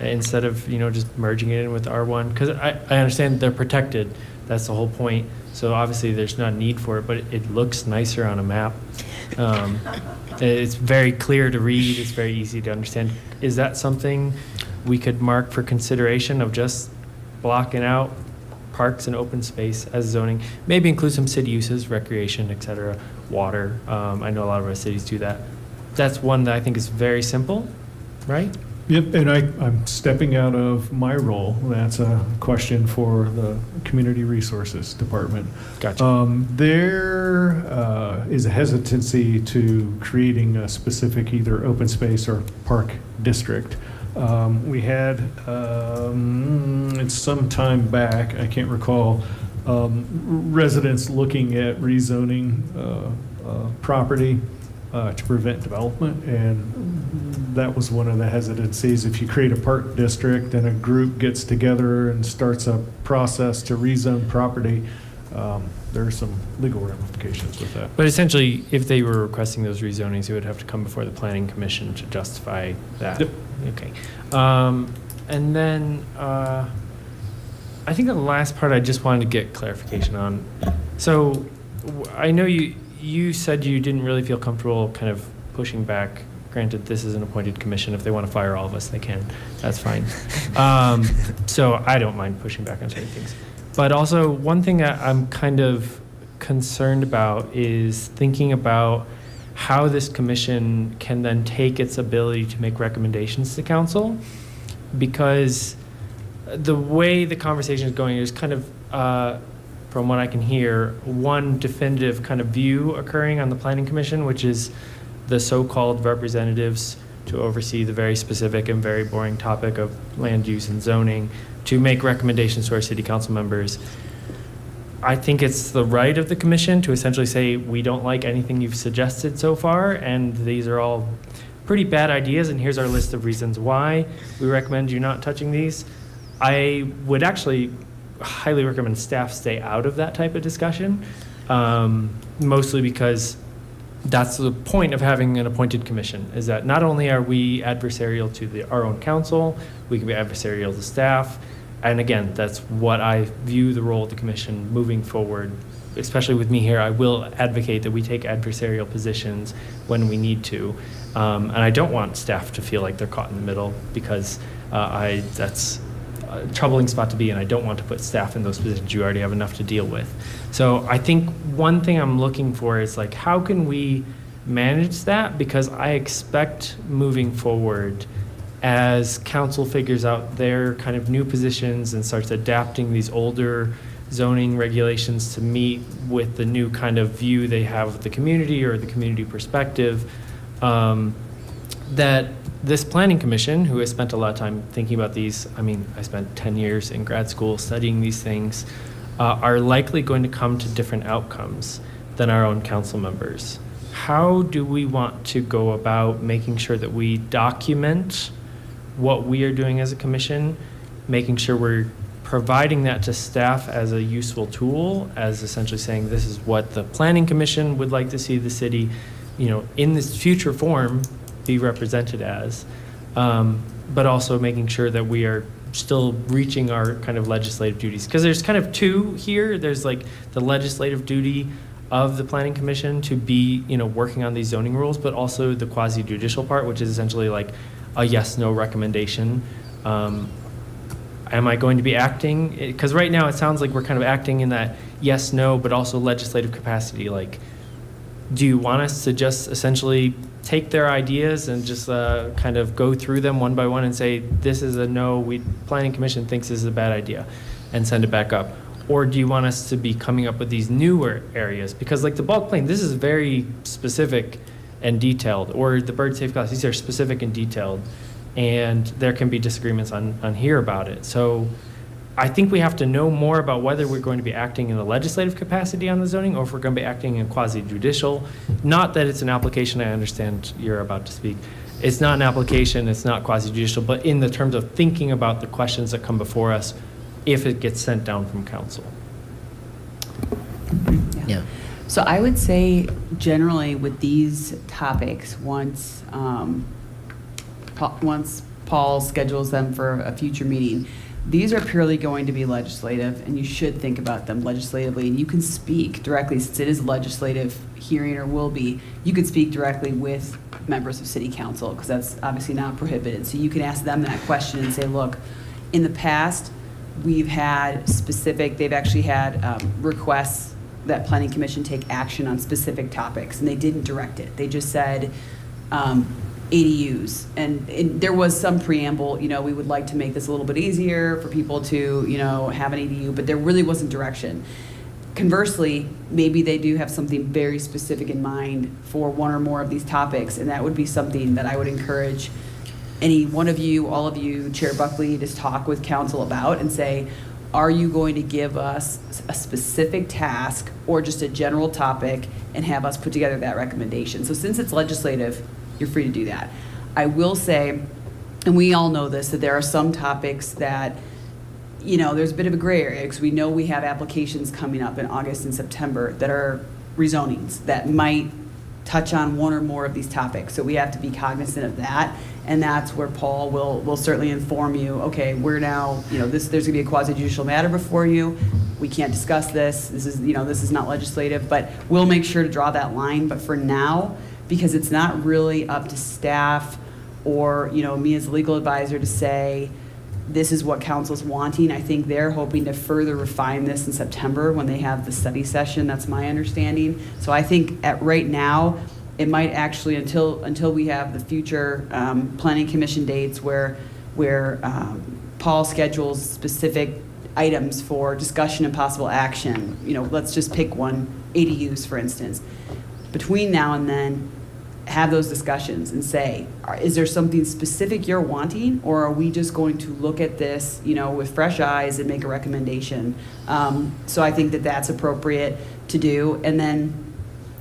instead of, just merging it in with R1? Because I understand they're protected. That's the whole point. So obviously there's not a need for it, but it looks nicer on a map. It's very clear to read. It's very easy to understand. Is that something we could mark for consideration of just blocking out parks and open space as zoning. Maybe include some city uses, recreation, et cetera, water. I know a lot of our cities do that. That's one that I think is very simple, right? Yep, and I'm stepping out of my role. That's a question for the Community Resources Department. Gotcha. There is a hesitancy to creating a specific either open space or park district. We had, it's some time back, I can't recall, residents looking at rezoning property to prevent development, and that was one of the hesitancies. If you create a park district and a group gets together and starts a process to rezone property, there are some legal ramifications with that. But essentially, if they were requesting those rezonings, it would have to come before the planning commission to justify that. Yep. Okay. And then I think the last part I just wanted to get clarification on. So I know you said you didn't really feel comfortable kind of pushing back. Granted, this is an appointed commission. If they want to fire all of us, they can. That's fine. So I don't mind pushing back on certain things. But also, one thing that I'm kind of concerned about is thinking about how this commission can then take its ability to make recommendations to council, because the way the conversation is going is kind of, from what I can hear, one definitive kind of view occurring on the planning commission, which is the so-called representatives to oversee the very specific and very boring topic of land use and zoning, to make recommendations to our city council members. I think it's the right of the commission to essentially say, we don't like anything you've suggested so far, and these are all pretty bad ideas, and here's our list of reasons why we recommend you not touching these. I would actually highly recommend staff stay out of that type of discussion, mostly because that's the point of having an appointed commission, is that not only are we adversarial to our own council, we can be adversarial to staff. And again, that's what I view the role of the commission moving forward, especially with me here. I will advocate that we take adversarial positions when we need to. And I don't want staff to feel like they're caught in the middle, because that's a troubling spot to be in. I don't want to put staff in those positions. You already have enough to deal with. So I think one thing I'm looking for is like, how can we manage that? Because I expect moving forward, as council figures out their kind of new positions and starts adapting these older zoning regulations to meet with the new kind of view they have of the community or the community perspective, that this planning commission, who has spent a lot of time thinking about these, I mean, I spent 10 years in grad school studying these things, are likely going to come to different outcomes than our own council members. How do we want to go about making sure that we document what we are doing as a commission, making sure we're providing that to staff as a useful tool, as essentially saying this is what the planning commission would like to see the city, in this future form be represented as, but also making sure that we are still reaching our kind of legislative duties. Because there's kind of two here. There's like the legislative duty of the planning commission to be, working on these zoning rules, but also the quasi-judicial part, which is essentially like a yes/no recommendation. Am I going to be acting? Because right now it sounds like we're kind of acting in that yes/no, but also legislative capacity. Like, do you want us to just essentially take their ideas and just kind of go through them one by one and say, this is a no, planning commission thinks this is a bad idea, and send it back up? Or do you want us to be coming up with these newer areas? Because like the bulk plain, this is very specific and detailed, or the bird safe class, these are specific and detailed, and there can be disagreements on here about it. So I think we have to know more about whether we're going to be acting in a legislative capacity on the zoning, or if we're going to be acting in quasi-judicial. Not that it's an application, I understand you're about to speak. It's not an application, it's not quasi-judicial, but in the terms of thinking about the questions that come before us if it gets sent down from council. Yeah. So I would say generally with these topics, once Paul schedules them for a future meeting, these are purely going to be legislative, and you should think about them legislatively. And you can speak directly, since it is a legislative hearing, or will be, you can speak directly with members of city council, because that's obviously not prohibited. So you can ask them that question and say, look, in the past, they've actually had requests that Planning Commission take action on specific topics, and they didn't direct it. They just said ADUs. And there was some preamble, we would like to make this a little bit easier for people to, have an ADU, but there really wasn't direction. Conversely, maybe they do have something very specific in mind for one or more of these topics, and that would be something that I would encourage any one of you, all of you, Chair Buckley, to talk with council about and say, are you going to give us a specific task or just a general topic and have us put together that recommendation? So since it's legislative, you're free to do that. I will say, and we all know this, that there are some topics that, there's a bit of a gray area because we know we have applications coming up in August and September that are rezonings that might touch on one or more of these topics. So we have to be cognizant of that. And that's where Paul will certainly inform you, okay, we're now, there's going to be a quasi-judicial matter before you. We can't discuss this. This is not legislative, but we'll make sure to draw that line. But for now, because it's not really up to staff or, me as a legal advisor to say, this is what council's wanting. I think they're hoping to further refine this in September when they have the study session. That's my understanding. So I think right now, it might actually, until we have the future planning commission dates where Paul schedules specific items for discussion and possible action. Let's just pick one, ADUs, for instance. Between now and then, have those discussions and say, is there something specific you're wanting, or are we just going to look at this, with fresh eyes and make a recommendation? So I think that that's appropriate to do, and then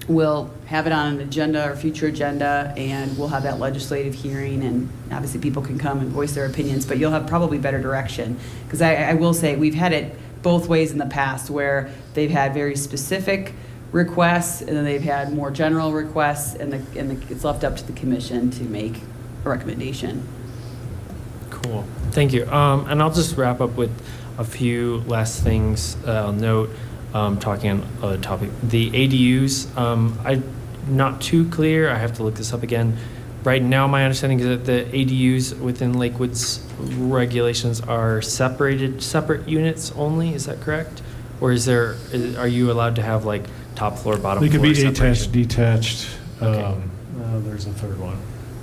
we'll have it on an agenda or future agenda, and we'll have that legislative hearing, and obviously people can come and voice their opinions, but you'll have probably better direction. Because I will say, we've had it both ways in the past, where they've had very specific requests, and then they've had more general requests, and it's left up to the commission to make a recommendation. Cool. Thank you. And I'll just wrap up with a few last things I'll note, talking on other topic. The ADUs, I'm not too clear. I have to look this up again. Right now, my understanding is that the ADUs within Lakewood's regulations are separate units only. Is that correct? Or are you allowed to have like top floor, bottom They floor could be separation? attached, detached. Okay. There's a third one.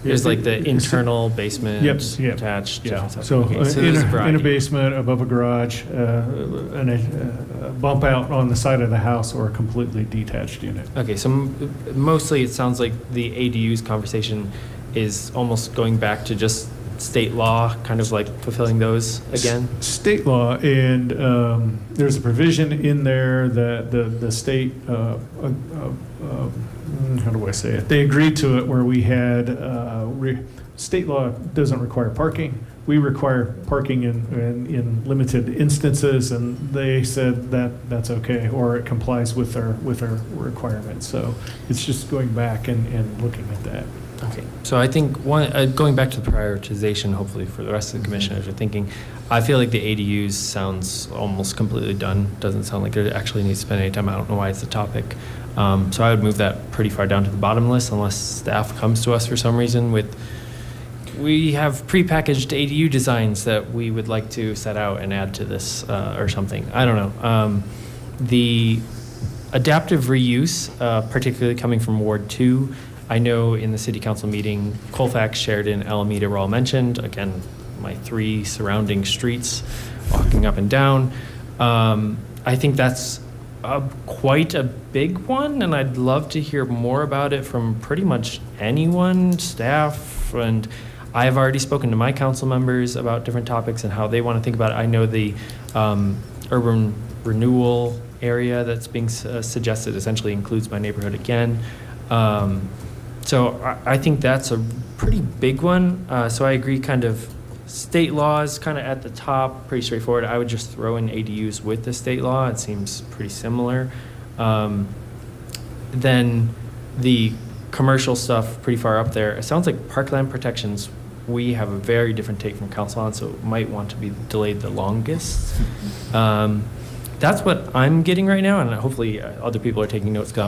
There's like the internal basement, Yep. attached. Yeah, different stuff. so Okay, there's in a variety. basement, above a garage, and a bump out on the side of the house, or a completely detached unit. Okay, so mostly it sounds like the ADUs conversation is almost going back to just state law, kind of like fulfilling those again? State law, and there's a provision in there that the state, how do I say it? They agreed to it where we had, state law doesn't require parking. We require parking in limited instances, and they said that that's okay, or it complies with our requirements. So it's just going back and looking at that. Okay, so I think going back to the prioritization, hopefully for the rest of the commissioners are thinking, I feel like the ADUs sounds almost completely done. Doesn't sound like it actually needs to spend any time. I don't know why it's a topic. So I would move that pretty far down to the bottom list unless staff comes to us for some reason we have prepackaged ADU designs that we would like to set out and add to this or something. I don't know. The adaptive reuse, particularly coming from Ward 2, I know in the city council meeting, Colfax, Sheridan, Alameda were all mentioned. Again, my 3 surrounding streets, walking up and down. I think that's quite a big one, and I'd love to hear more about it from pretty much anyone, staff, and I've already spoken to my council members about different topics and how they want to think about it. I know the urban renewal area that's being suggested essentially includes my neighborhood again. So I think that's a pretty big one. So I agree, kind of state law is kind of at the top, pretty straightforward. I would just throw in ADUs with the state law. It seems pretty similar. Then the commercial stuff, pretty far up there. It sounds like parkland protections, we have a very different take from council on, so it might want to be delayed the longest. That's what I'm getting right now, and hopefully other people are taking notes, because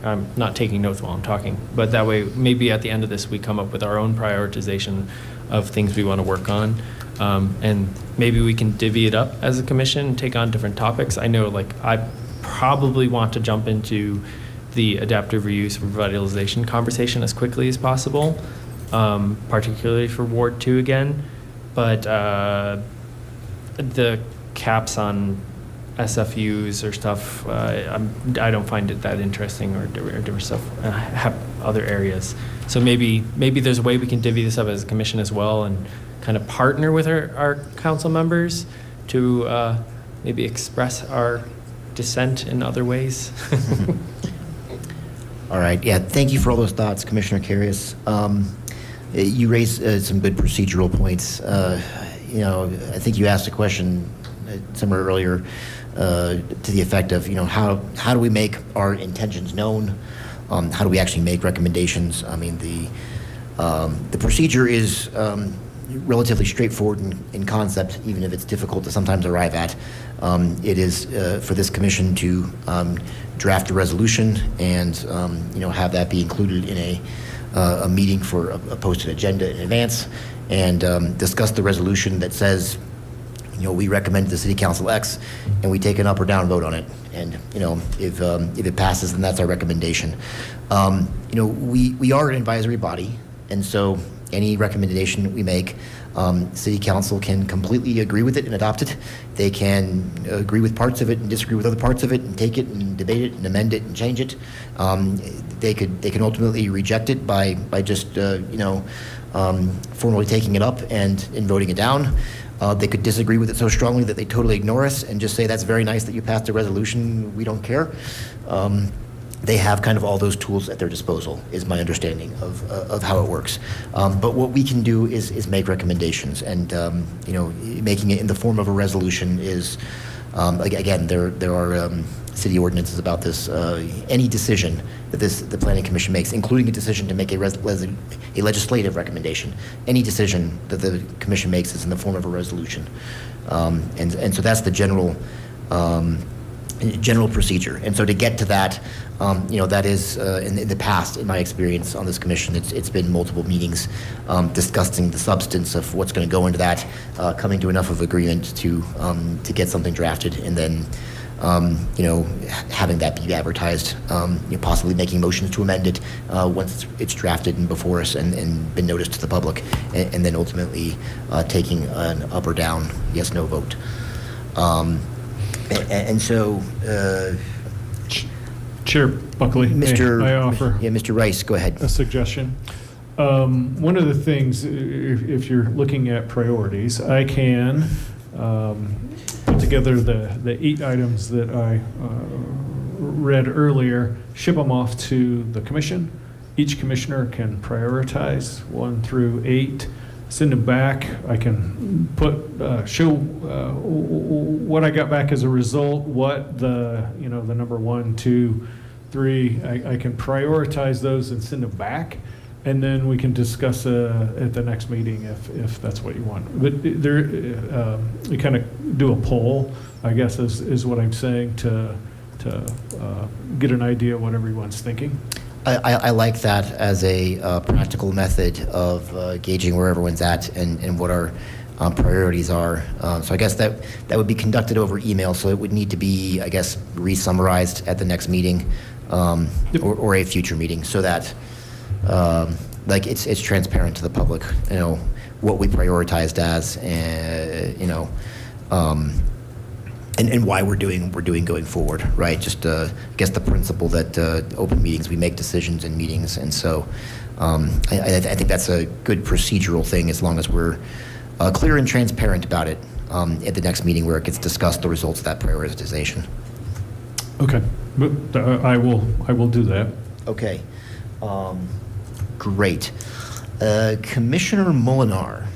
I'm not taking notes while I'm talking. But that way, maybe at the end of this, we come up with our own prioritization of things we want to work on. And maybe we can divvy it up as a commission and take on different topics. I know, like, I probably want to jump into the adaptive reuse revitalization conversation as quickly as possible, particularly for Ward 2 again. But the caps on SFUs or stuff, I don't find it that interesting, or different stuff have other areas. So maybe there's a way we can divvy this up as a commission as well, and kind of partner with our council members to maybe express our dissent in other ways. All right. Yeah. Thank you for all those thoughts, Commissioner Carius. You raised some good procedural points. I think you asked a question somewhere earlier to the effect of, how do we make our intentions known? How do we actually make recommendations? I mean, the procedure is relatively straightforward in concept, even if it's difficult to sometimes arrive at. It is for this commission to draft a resolution and have that be included in a meeting for a posted agenda in advance, and discuss the resolution that says, we recommend to the City Council X, and we take an up or down vote on it. And if it passes, then that's our recommendation. We are an advisory body, and so any recommendation we make, City Council can completely agree with it and adopt it. They can agree with parts of it and disagree with other parts of it, and take it and debate it and amend it and change it. They can ultimately reject it by just formally taking it up and voting it down. They could disagree with it so strongly that they totally ignore us and just say, that's very nice that you passed a resolution, we don't care. They have kind of all those tools at their disposal, is my understanding of how it works. But what we can do is make recommendations, and making it in the form of a resolution is, again, there are city ordinances about this. Any decision that the Planning Commission makes, including a decision to make a legislative recommendation, any decision that the Commission makes is in the form of a resolution, and so that's the general procedure. And so to get to that, that is in the past, in my experience on this commission, it's been multiple meetings discussing the substance of what's going to go into that, coming to enough of agreement to get something drafted, and then having that be advertised, possibly making motions to amend it once it's drafted and before us and been noticed to the public, and then ultimately taking an up or down yes/no vote. And so, Chair Buckley, Mr. may I offer Mr. Rice, go ahead. a suggestion? One of the things, if you're looking at priorities, I can put together the 8 items that I read earlier, ship them off to the commission. Each commissioner can prioritize 1 through 8, send them back. I can show what I got back as a result, what the number 1, 2, 3. I can prioritize those and send them back, and then we can discuss at the next meeting if that's what you want. But we kind of do a poll, I guess, is what I'm saying, to get an idea of what everyone's thinking. I like that as a practical method of gauging where everyone's at and what our priorities are. So I guess that would be conducted over email, so it would need to be, I guess, re-summarized at the next meeting or a future meeting, so that it's transparent to the public, what we prioritized as, and why we're doing going forward, right? Just I guess the principle that open meetings, we make decisions in meetings, and so I think that's a good procedural thing, as long as we're clear and transparent about it at the next meeting where it gets discussed, the results of that prioritization. Okay, but I will do that. Okay, great. Commissioner Molinar.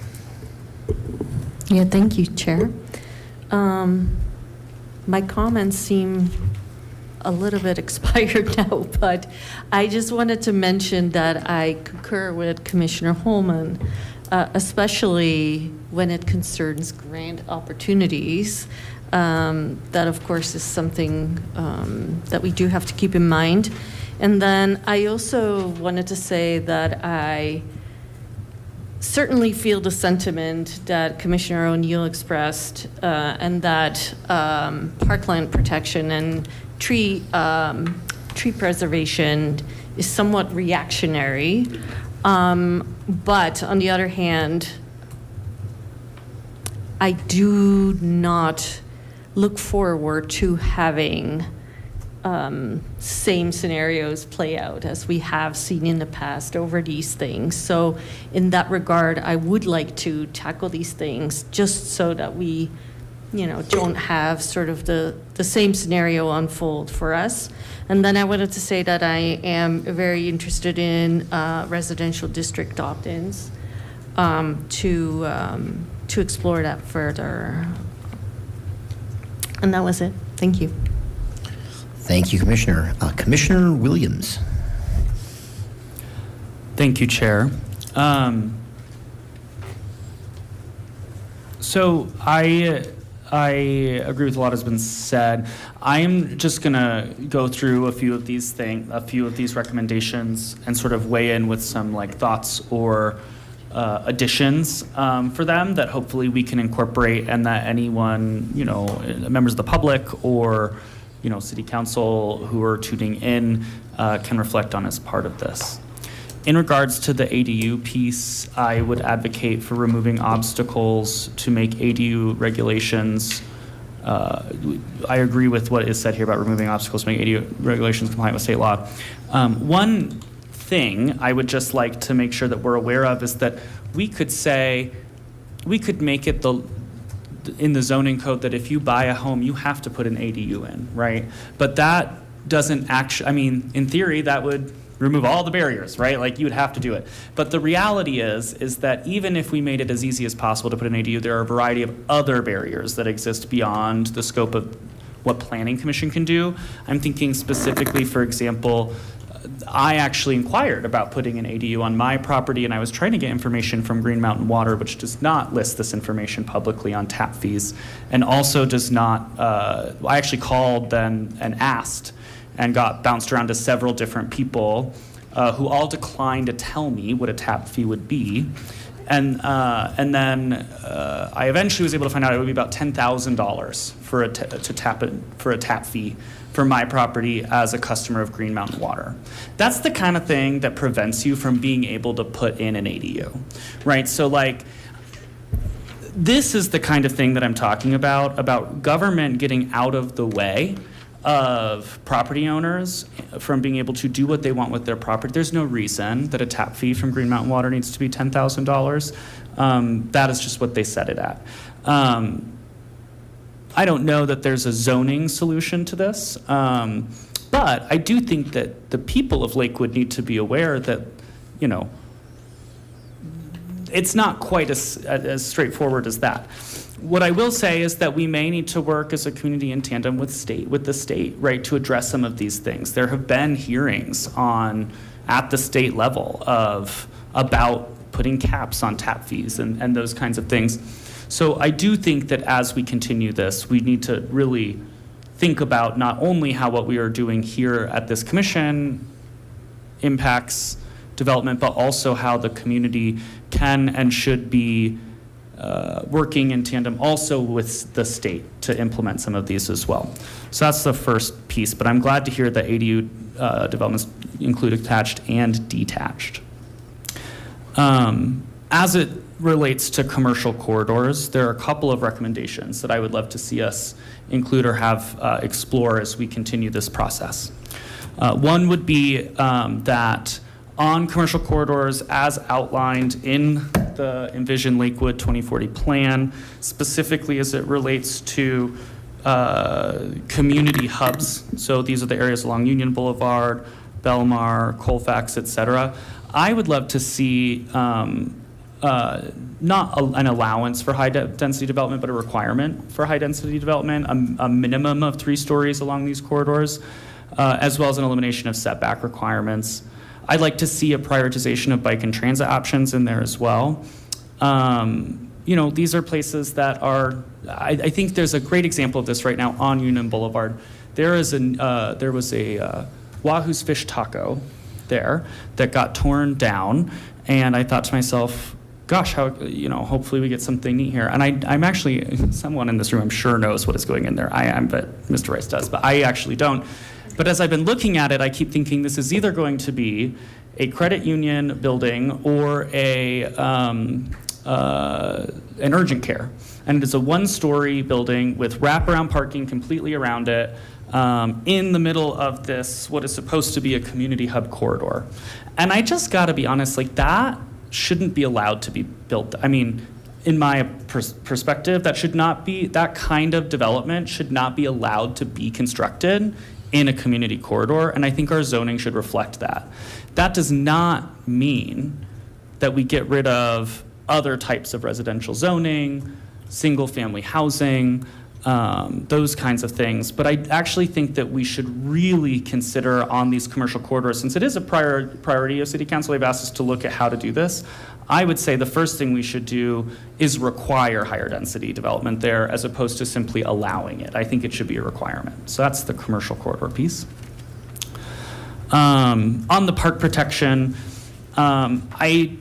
Yeah, thank you, Chair. My comments seem a little bit expired now, but I just wanted to mention that I concur with Commissioner Holman, especially when it concerns grant opportunities. That, of course, is something that we do have to keep in mind. And then I also wanted to say that I certainly feel the sentiment that Commissioner O'Neill expressed, and that parkland protection and tree preservation is somewhat reactionary. But on the other hand, I do not look forward to having same scenarios play out as we have seen in the past over these things. So in that regard, I would like to tackle these things just so that we, don't have sort of the same scenario unfold for us. And then I wanted to say that I am very interested in residential district opt-ins to explore that further. And that was it. Thank you. Thank you, Commissioner. Commissioner Williams. Thank you, Chair. So I agree with a lot has been said. I'm just gonna go through a few of these recommendations and sort of weigh in with some thoughts or additions for them that hopefully we can incorporate, and that anyone, members of the public or City Council who are tuning in can reflect on as part of this. In regards to the ADU piece, I would advocate for removing obstacles to make ADU regulations. I agree with what is said here about removing obstacles to make ADU regulations compliant with state law. One thing I would just like to make sure that we're aware of is that we could make it in the zoning code that if you buy a home, you have to put an ADU in, right? But that doesn't actually, in theory, that would remove all the barriers, right? You would have to do it. But the reality is that even if we made it as easy as possible to put an ADU, there are a variety of other barriers that exist beyond the scope of what Planning Commission can do. I'm thinking specifically, for example, I actually inquired about putting an ADU on my property, and I was trying to get information from Green Mountain Water, which does not list this information publicly on tap fees, and also does not, I actually called then and asked and got bounced around to several different people who all declined to tell me what a tap fee would be. And then I eventually was able to find out it would be about $10,000 for a tap fee for my property as a customer of Green Mountain Water. That's the kind of thing that prevents you from being able to put in an ADU, right? So this is the kind of thing that I'm talking about government getting out of the way of property owners from being able to do what they want with their property. There's no reason that a tap fee from Green Mountain Water needs to be $10,000. That is just what they set it at. I don't know that there's a zoning solution to this, but I do think that the people of Lakewood need to be aware that, it's not quite as straightforward as that. What I will say is that we may need to work as a community in tandem with the state, right, to address some of these things. There have been hearings at the state level about putting caps on tap fees and those kinds of things. So I do think that as we continue this, we need to really think about not only how what we are doing here at this commission impacts development, but also how the community can and should be working in tandem also with the state to implement some of these as well. So that's the first piece, but I'm glad to hear that ADU developments include attached and detached. As it relates to commercial corridors, there are a couple of recommendations that I would love to see us include or have explore as we continue this process. One would be that on commercial corridors as outlined in the Envision Lakewood 2040 plan, specifically as it relates to community hubs. So these are the areas along Union Boulevard, Belmar, Colfax, et cetera. I would love to see not an allowance for high-density development, but a requirement for high-density development, a minimum of 3 stories along these corridors, as well as an elimination of setback requirements. I'd like to see a prioritization of bike and transit options in there as well. These are places that are, I think there's a great example of this right now on Union Boulevard. There was a Wahoo's Fish Taco there that got torn down, and I thought to myself, gosh, how, hopefully we get something neat here. And I'm actually, someone in this room I'm sure knows what is going in there. I am, but Mr. Rice does, but I actually don't. But as I've been looking at it, I keep thinking this is either going to be a credit union building or an urgent care. And it is a one-story building with wraparound parking completely around it, in the middle of this, what is supposed to be a community hub corridor. And I just gotta be honest, like that shouldn't be allowed to be built. I mean, in my perspective, that kind of development should not be allowed to be constructed in a community corridor, and I think our zoning should reflect that. That does not mean that we get rid of other types of residential zoning, single-family housing, those kinds of things. But I actually think that we should really consider on these commercial corridors, since it is a priority of City Council, they've asked us to look at how to do this. I would say the first thing we should do is require higher density development there as opposed to simply allowing it. I think it should be a requirement. So that's the commercial corridor piece. On the park protection, I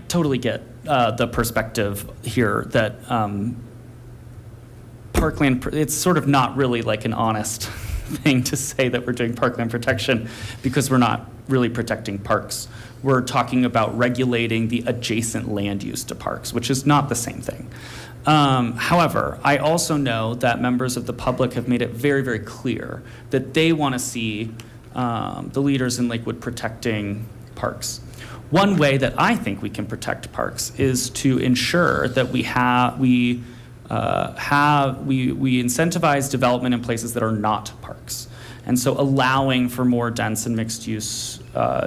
totally get the perspective here that parkland, it's sort of not really like an honest thing to say that we're doing parkland protection because we're not really protecting parks. We're talking about regulating the adjacent land use to parks, which is not the same thing. However, I also know that members of the public have made it very, very clear that they want to see the leaders in Lakewood protecting parks. One way that I think we can protect parks is to ensure that we incentivize development in places that are not parks. And so allowing for more dense and mixed use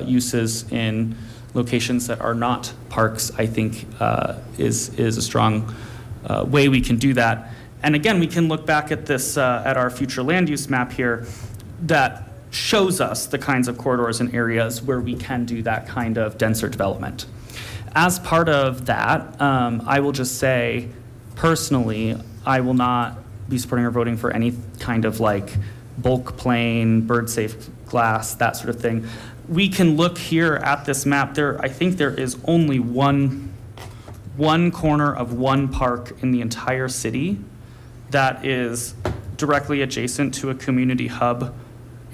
uses in locations that are not parks, I think is a strong way we can do that. And again, we can look back at this, at our future land use map here that shows us the kinds of corridors and areas where we can do that kind of denser development. As part of that, I will just say, personally, I will not be supporting or voting for any kind of like bulk plane, bird safe glass, that sort of thing. We can look here at this map. I think there is only one corner of one park in the entire city that is directly adjacent to a community hub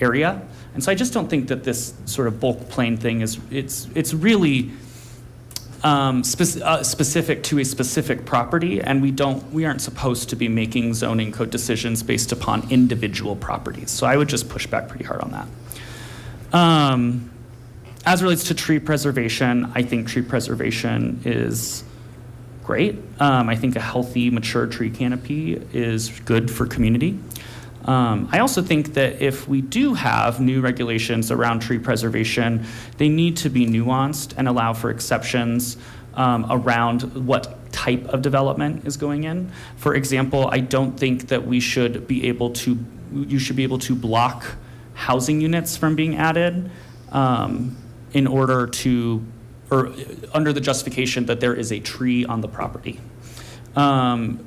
area. And so I just don't think that this sort of bulk plane thing it's really specific to a specific property, and we aren't supposed to be making zoning code decisions based upon individual properties. So I would just push back pretty hard on that. As it relates to tree preservation, I think tree preservation is great. I think a healthy, mature tree canopy is good for community. I also think that if we do have new regulations around tree preservation, they need to be nuanced and allow for exceptions around what type of development is going in. For example, I don't think that you should be able to block housing units from being added in order to, or under the justification that there is a tree on the property.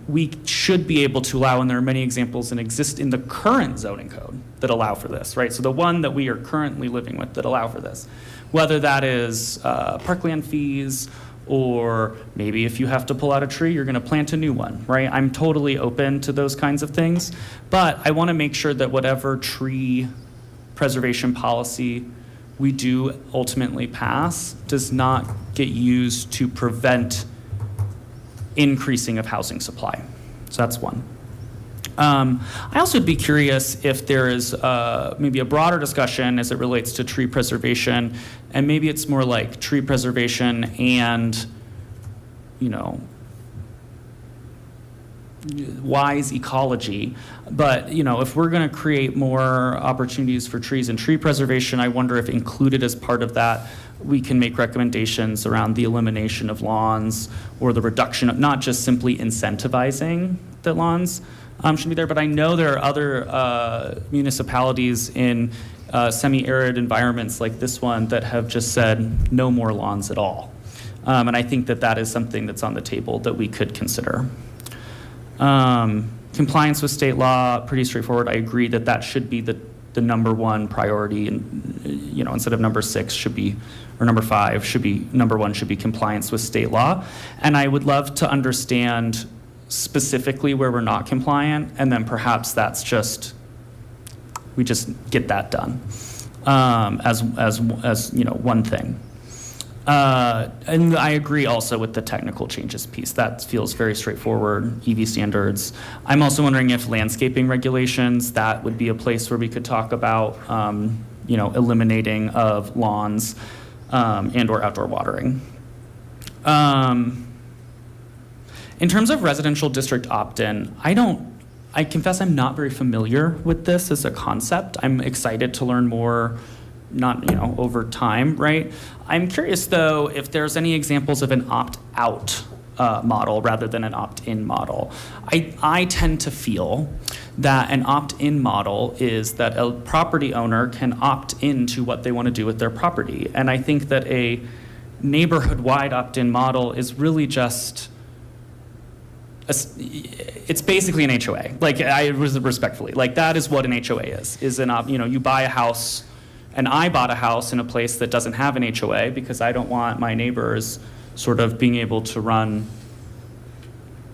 We should be able to allow, and there are many examples that exist in the current zoning code that allow for this, right? So the one that we are currently living with that allow for this, whether that is parkland fees, or maybe if you have to pull out a tree, you're going to plant a new one, right? I'm totally open to those kinds of things, but I want to make sure that whatever tree preservation policy we do ultimately pass does not get used to prevent increasing of housing supply. So that's one. I also would be curious if there is maybe a broader discussion as it relates to tree preservation, and maybe it's more like tree preservation and, wise ecology. But, if we're going to create more opportunities for trees and tree preservation, I wonder if included as part of that, we can make recommendations around the elimination of lawns or the reduction of, not just simply incentivizing that lawns should be there, but I know there are other municipalities in semi-arid environments like this one that have just said no more lawns at all. And I think that is something that's on the table that we could consider. Compliance with state law, pretty straightforward. I agree that should be the the number one priority, and instead of number 6 should be, or number 5 should be, number 1 should be compliance with state law. And I would love to understand specifically where we're not compliant, and then perhaps that's just, we just get that done as one thing. And I agree also with the technical changes piece. That feels very straightforward, EV standards. I'm also wondering if landscaping regulations, that would be a place where we could talk about, eliminating of lawns and or outdoor watering. In terms of residential district opt-in, I confess I'm not very familiar with this as a concept. I'm excited to learn more, not over time, right? I'm curious though if there's any examples of an opt-out model rather than an opt-in model. I tend to feel that an opt-in model is that a property owner can opt into what they want to do with their property, and I think that a neighborhood-wide opt-in model is really just it's basically an HOA. Like, respectfully, like that is what an HOA is you buy a house, and I bought a house in a place that doesn't have an HOA because I don't want my neighbors sort of being able to run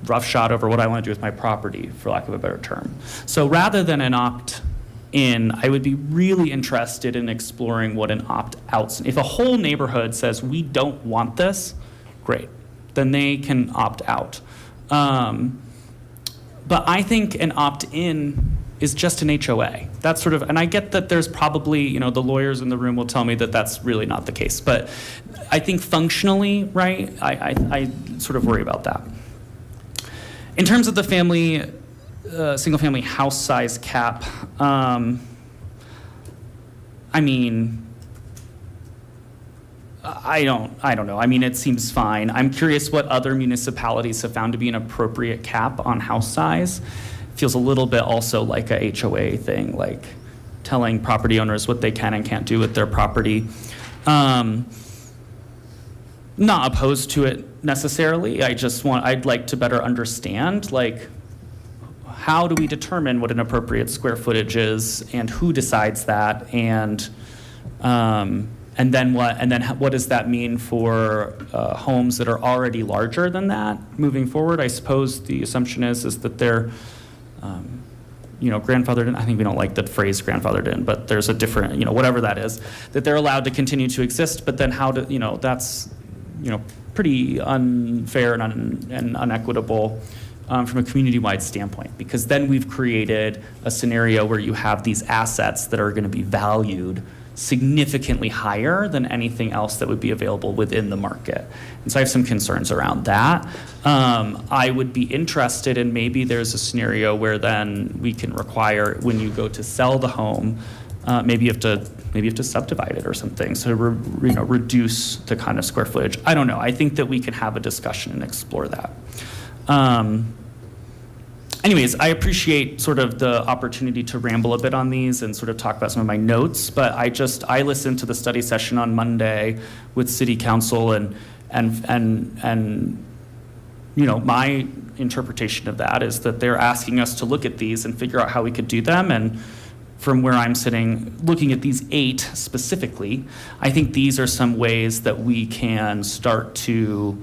roughshod over what I want to do with my property, for lack of a better term. So rather than an opt-in, I would be really interested in exploring what an opt-out. If a whole neighborhood says we don't want this, great, then they can opt out. But I think an opt-in is just an HOA. That's sort of, and I get that there's probably, the lawyers in the room will tell me that that's really not the case. But I think functionally, right, I sort of worry about that. In terms of the single-family house size cap, I don't know. It seems fine. I'm curious what other municipalities have found to be an appropriate cap on house size. Feels a little bit also like a HOA thing, like telling property owners what they can and can't do with their property. Not opposed to it necessarily. I'd like to better understand, like, how do we determine what an appropriate square footage is, and who decides that, and then what? And then what does that mean for homes that are already larger than that moving forward? I suppose the assumption is that they're, grandfathered in. I think we don't like the phrase grandfathered in, but there's a different, whatever that is, that they're allowed to continue to exist. But then how do, that's, pretty unfair and unequitable from a community-wide standpoint, because then we've created a scenario where you have these assets that are going to be valued significantly higher than anything else that would be available within the market. And so I have some concerns around that. I would be interested in, maybe there's a scenario where then we can require, when you go to sell the home, maybe you have to subdivide it or something, so reduce the kind of square footage. I don't know. I think that we can have a discussion and explore that. Anyways, I appreciate sort of the opportunity to ramble a bit on these and sort of talk about some of my notes, but I listened to the study session on Monday with City Council, and my interpretation of that is that they're asking us to look at these and figure out how we could do them. And from where I'm sitting, looking at these 8 specifically, I think these are some ways that we can start to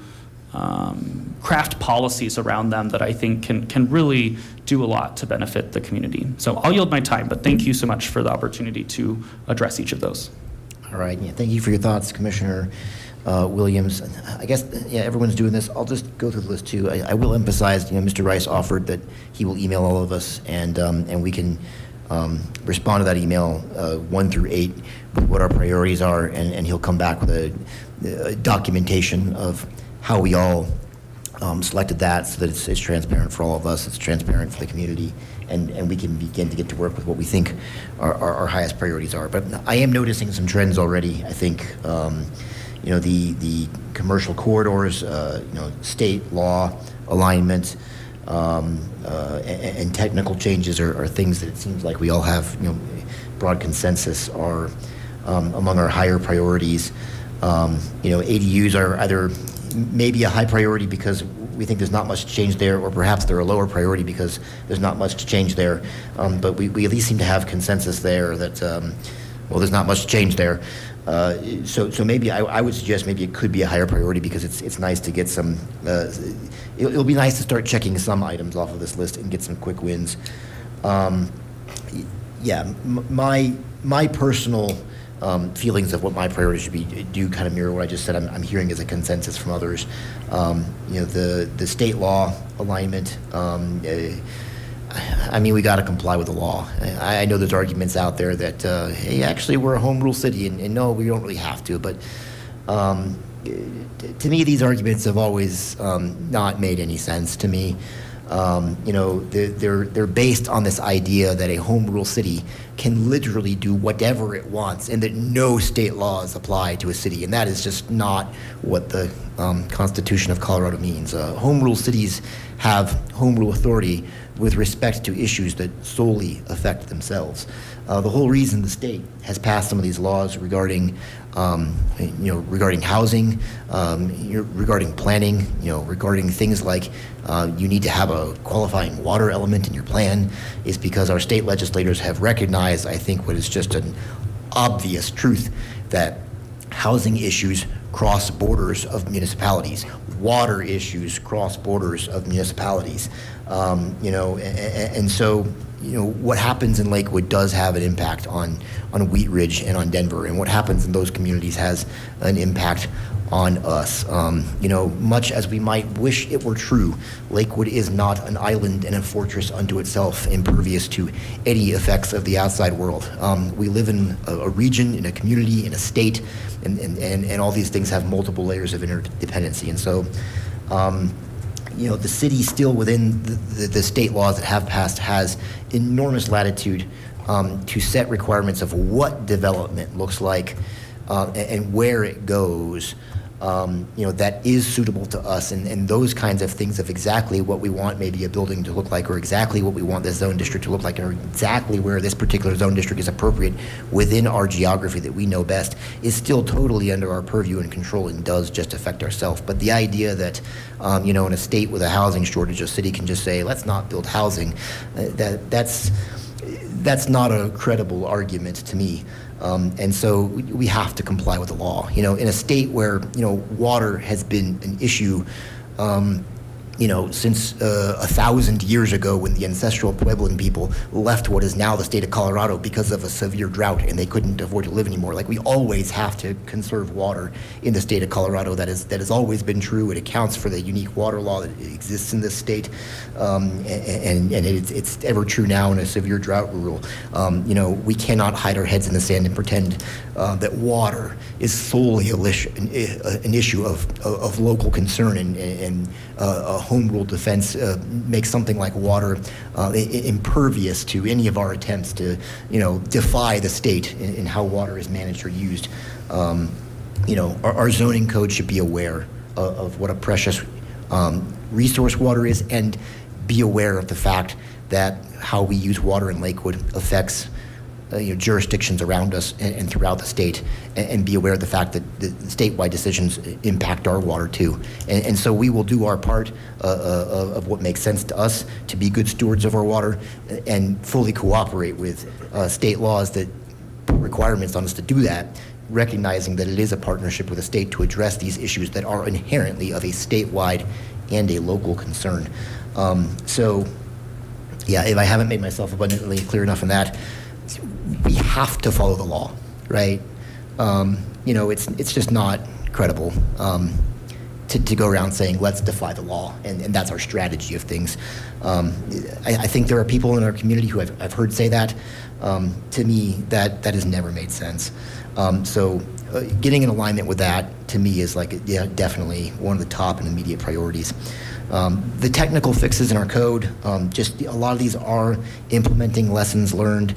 craft policies around them that I think can really do a lot to benefit the community. So I'll yield my time, but thank you so much for the opportunity to address each of those. All right. Yeah, thank you for your thoughts, Commissioner Williams. I guess, everyone's doing this. I'll just go through the list too. I will emphasize, Mr. Rice offered that he will email all of us, and we can respond to that email 1 through 8 with what our priorities are, and he'll come back with a documentation of how we all selected that, so that it's transparent for all of us, it's transparent for the community, and we can begin to get to work with what we think our highest priorities are. But I am noticing some trends already. I think the commercial corridors, state law alignment, and technical changes are things that it seems like we all have broad consensus are among our higher priorities. ADUs are either maybe a high priority because we think there's not much to change there, or perhaps they're a lower priority because there's not much to change there. But we at least seem to have consensus there that, well, there's not much to change there. So maybe I would suggest maybe it could be a higher priority because it's nice to get some, it'll be nice to start checking some items off of this list and get some quick wins. Yeah, my personal feelings of what my priorities should be do kind of mirror what I just said. I'm hearing as a consensus from others. The state law alignment, I mean, we got to comply with the law. I know there's arguments out there that, hey, actually, we're a home rule city, and no, we don't really have to. But to me, these arguments have always not made any sense to me. They're based on this idea that a home rule city can literally do whatever it wants and that no state laws apply to a city. And that is just not what the Constitution of Colorado means. Home rule cities have home rule authority with respect to issues that solely affect themselves. The whole reason the state has passed some of these laws regarding, regarding housing, regarding planning, regarding things like you need to have a qualifying water element in your plan, is because our state legislators have recognized, I think, what is just an obvious truth, that housing issues cross borders of municipalities. Water issues cross borders of municipalities. And so, what happens in Lakewood does have an impact on Wheat Ridge and on Denver, and what happens in those communities has an impact on us. Much as we might wish it were true, Lakewood is not an island and a fortress unto itself, impervious to any effects of the outside world. We live in a region, in a community, in a state, and all these things have multiple layers of interdependency. And so, the city still within the state laws that have passed has enormous latitude to set requirements of what development looks like and where it goes, that is suitable to us, and those kinds of things of exactly what we want maybe a building to look like, or exactly what we want this zone district to look like, or exactly where this particular zone district is appropriate within our geography that we know best, is still totally under our purview and control and does just affect ourselves. But the idea that, in a state with a housing shortage, a city can just say, let's not build housing, that's not a credible argument to me. And so we have to comply with the law. In a state where, water has been an issue, since 1,000 years ago, when the ancestral Puebloan people left what is now the state of Colorado because of a severe drought and they couldn't afford to live anymore. Like, we always have to conserve water in the state of Colorado. That has always been true. It accounts for the unique water law that exists in this state, and it's ever true now in a severe drought rule. We cannot hide our heads in the sand and pretend that water is solely an issue of local concern, and home rule defense makes something like water impervious to any of our attempts to, defy the state in how water is managed or used. Our zoning code should be aware of what a precious resource water is, and be aware of the fact that how we use water in Lakewood affects jurisdictions around us and throughout the state, and be aware of the fact that the statewide decisions impact our water too. And so we will do our part of what makes sense to us to be good stewards of our water, and fully cooperate with state laws that put requirements on us to do that, recognizing that it is a partnership with the state to address these issues that are inherently of a statewide and a local concern. If I haven't made myself abundantly clear enough in that, we have to follow the law, right? It's just not credible to go around saying, let's defy the law, and that's our strategy of things. I think there are people in our community who I've heard say that. To me, that has never made sense. Getting in alignment with that, to me, is definitely one of the top and immediate priorities. The technical fixes in our code, just a lot of these are implementing lessons learned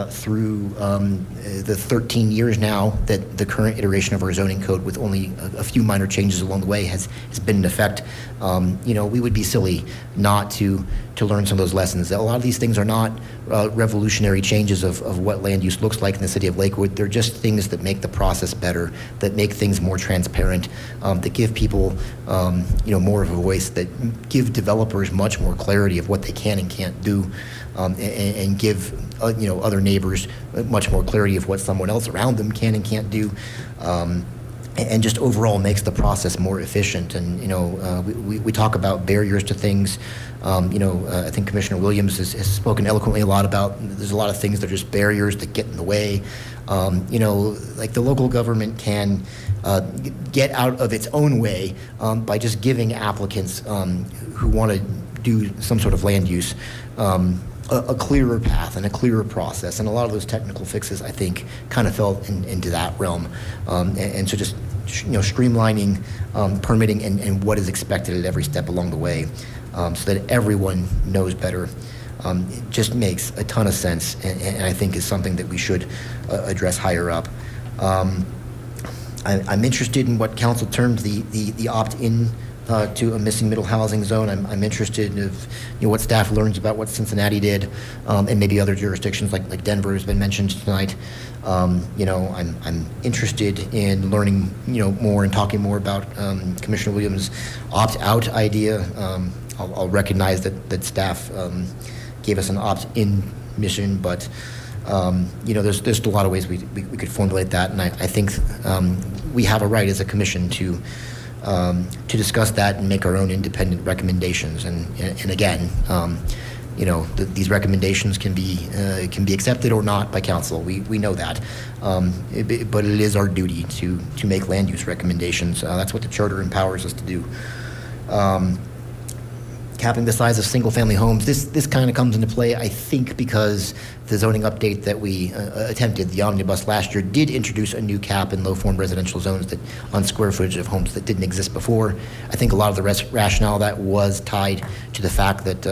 through the 13 years now that the current iteration of our zoning code, with only a few minor changes along the way, has been in effect. We would be silly not to to learn some of those lessons. A lot of these things are not revolutionary changes of what land use looks like in the city of Lakewood. They're just things that make the process better, that make things more transparent, that give people more of a voice, that give developers much more clarity of what they can and can't do, and give other neighbors much more clarity of what someone else around them can and can't do. And just overall makes the process more efficient. And we talk about barriers to things. I think Commissioner Williams has spoken eloquently a lot about. There's a lot of things that are just barriers that get in the way. Like the local government can get out of its own way by just giving applicants who want to do some sort of land use a clearer path and a clearer process. And a lot of those technical fixes, I think, kind of fell into that realm. And so just streamlining permitting and what is expected at every step along the way, so that everyone knows better, it just makes a ton of sense, and I think is something that we should address higher up. I'm interested in what council termed the opt-in to a missing middle housing zone. I'm interested in what staff learns about what Cincinnati did, and maybe other jurisdictions like Denver has been mentioned tonight. I'm interested in learning more and talking more about Commissioner Williams' opt-out idea. I'll recognize that staff gave us an opt-in mission, but there's a lot of ways we could formulate that, and I think we have a right as a commission to discuss that and make our own independent recommendations. And again, these recommendations can be accepted or not by council. We know that, but it is our duty to make land use recommendations. That's what the charter empowers us to do. Capping the size of single-family homes, this kind of comes into play, I think, because the zoning update that we attempted, the omnibus last year, did introduce a new cap in low-form residential zones that on square footage of homes that didn't exist before. I think a lot of the rationale that was tied to the fact that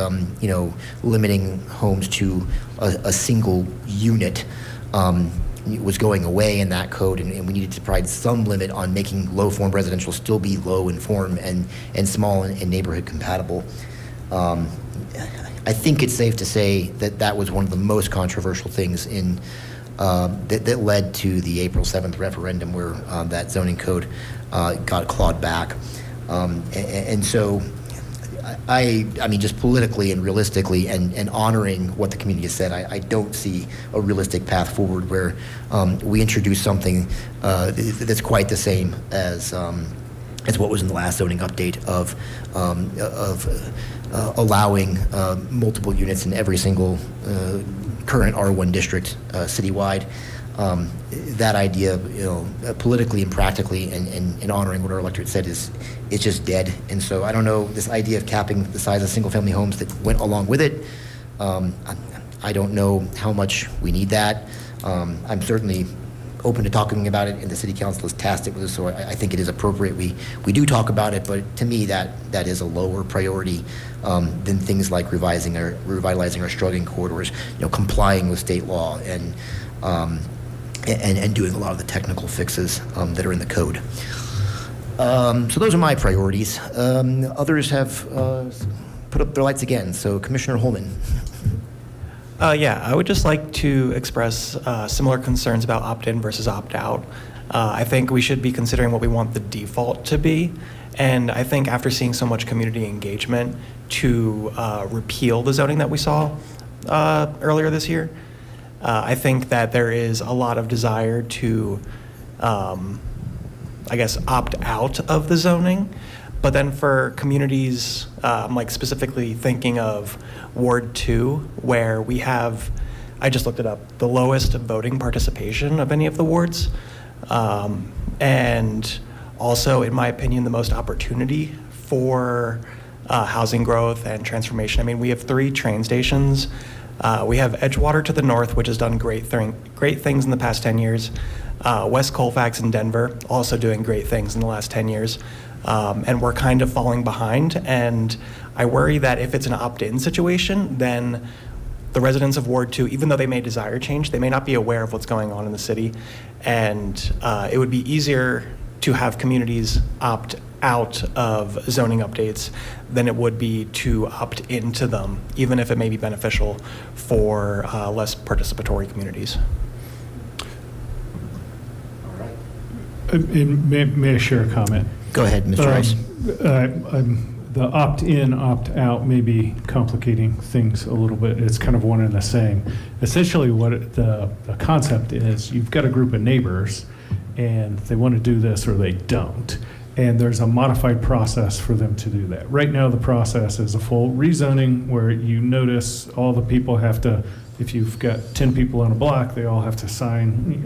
limiting homes to a single unit was going away in that code, and we needed to provide some limit on making low-form residential still be low in form and small and neighborhood compatible. I think it's safe to say that was one of the most controversial things that led to the April 7th referendum, where that zoning code got clawed back. And so I mean, just politically and realistically and honoring what the community has said, I don't see a realistic path forward where we introduce something that's quite the same as what was in the last zoning update of allowing multiple units in every single current R1 district citywide. That idea, politically and practically, and honoring what our electorate said is just dead. And so I don't know, this idea of capping the size of single-family homes that went along with it, I don't know how much we need that. I'm certainly open to talking about it, and the city council is tasked it with it, so I think it is appropriate we do talk about it, but to me that is a lower priority than things like revitalizing our struggling corridors, complying with state law, and doing a lot of the technical fixes that are in the code. So those are my priorities. Others have put up their lights again, so Commissioner Holman. Yeah, I would just like to express similar concerns about opt-in versus opt-out. I think we should be considering what we want the default to be. And I think after seeing so much community engagement to repeal the zoning that we saw earlier this year, I think that there is a lot of desire to, opt out of the zoning. But then for communities, like specifically thinking of Ward 2, where we have, I just looked it up, the lowest voting participation of any of the wards. And also, in my opinion, the most opportunity for housing growth and transformation. I mean, we have 3 train stations. We have Edgewater to the north, which has done great things in the past 10 years. West Colfax and Denver also doing great things in the last 10 years. And we're kind of falling behind. And I worry that if it's an opt-in situation, then the residents of Ward 2, even though they may desire change, they may not be aware of what's going on in the city. And it would be easier to have communities opt out of zoning updates than it would be to opt into them, even if it may be beneficial for less participatory communities. And may I share a comment? Go ahead, Mr. Rice. The opt-in, opt-out may be complicating things a little bit. It's kind of one and the same. Essentially, what the concept is, you've got a group of neighbors, and they want to do this or they don't. And there's a modified process for them to do that. Right now, the process is a full rezoning where you notice all the people have to, if you've got 10 people on a block, they all have to sign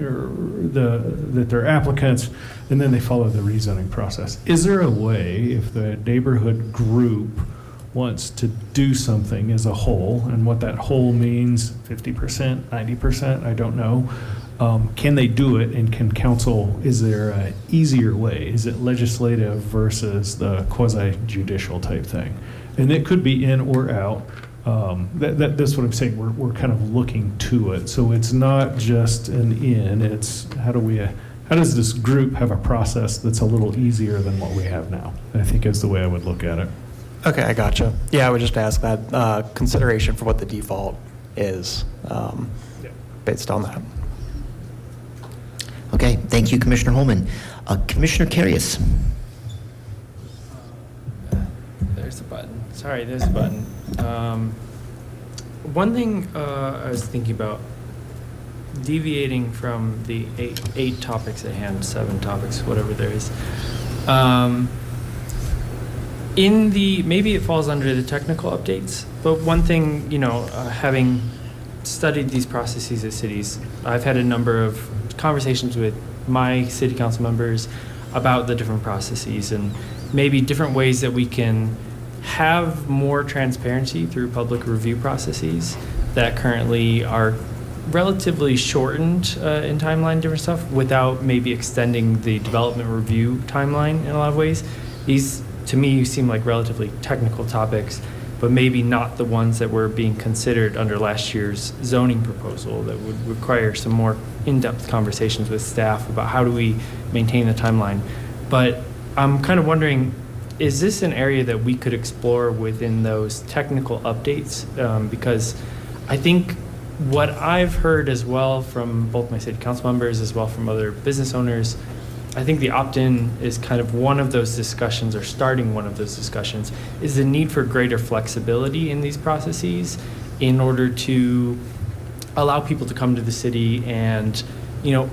that they're applicants, and then they follow the rezoning process. Is there a way, if the neighborhood group wants to do something as a whole, and what that whole means, 50%, 90%, I don't know, can they do it, and can council, is there an easier way? Is it legislative versus the quasi-judicial type thing? And it could be in or out. That's what I'm saying. We're kind of looking to it. So it's not just an in, it's how does this group have a process that's a little easier than what we have now? I think is the way I would look at it. Okay, I gotcha. Yeah, I would just ask that consideration for what the default is based on that. Okay, thank you, Commissioner Holman. Commissioner Carius. There's the button. Sorry, there's the button. One thing I was thinking about, deviating from the eight topics at hand, 7 topics, whatever there is. Maybe it falls under the technical updates, but one thing, having studied these processes at cities, I've had a number of conversations with my city council members about the different processes and maybe different ways that we can have more transparency through public review processes that currently are relatively shortened in timeline, different stuff, without maybe extending the development review timeline in a lot of ways. These, to me, seem like relatively technical topics, but maybe not the ones that were being considered under last year's zoning proposal that would require some more in-depth conversations with staff about how do we maintain the timeline. But I'm kind of wondering, is this an area that we could explore within those technical updates? Because I think what I've heard as well from both my city council members as well from other business owners, I think the opt-in is kind of one of those discussions, or starting one of those discussions, is the need for greater flexibility in these processes in order to allow people to come to the city and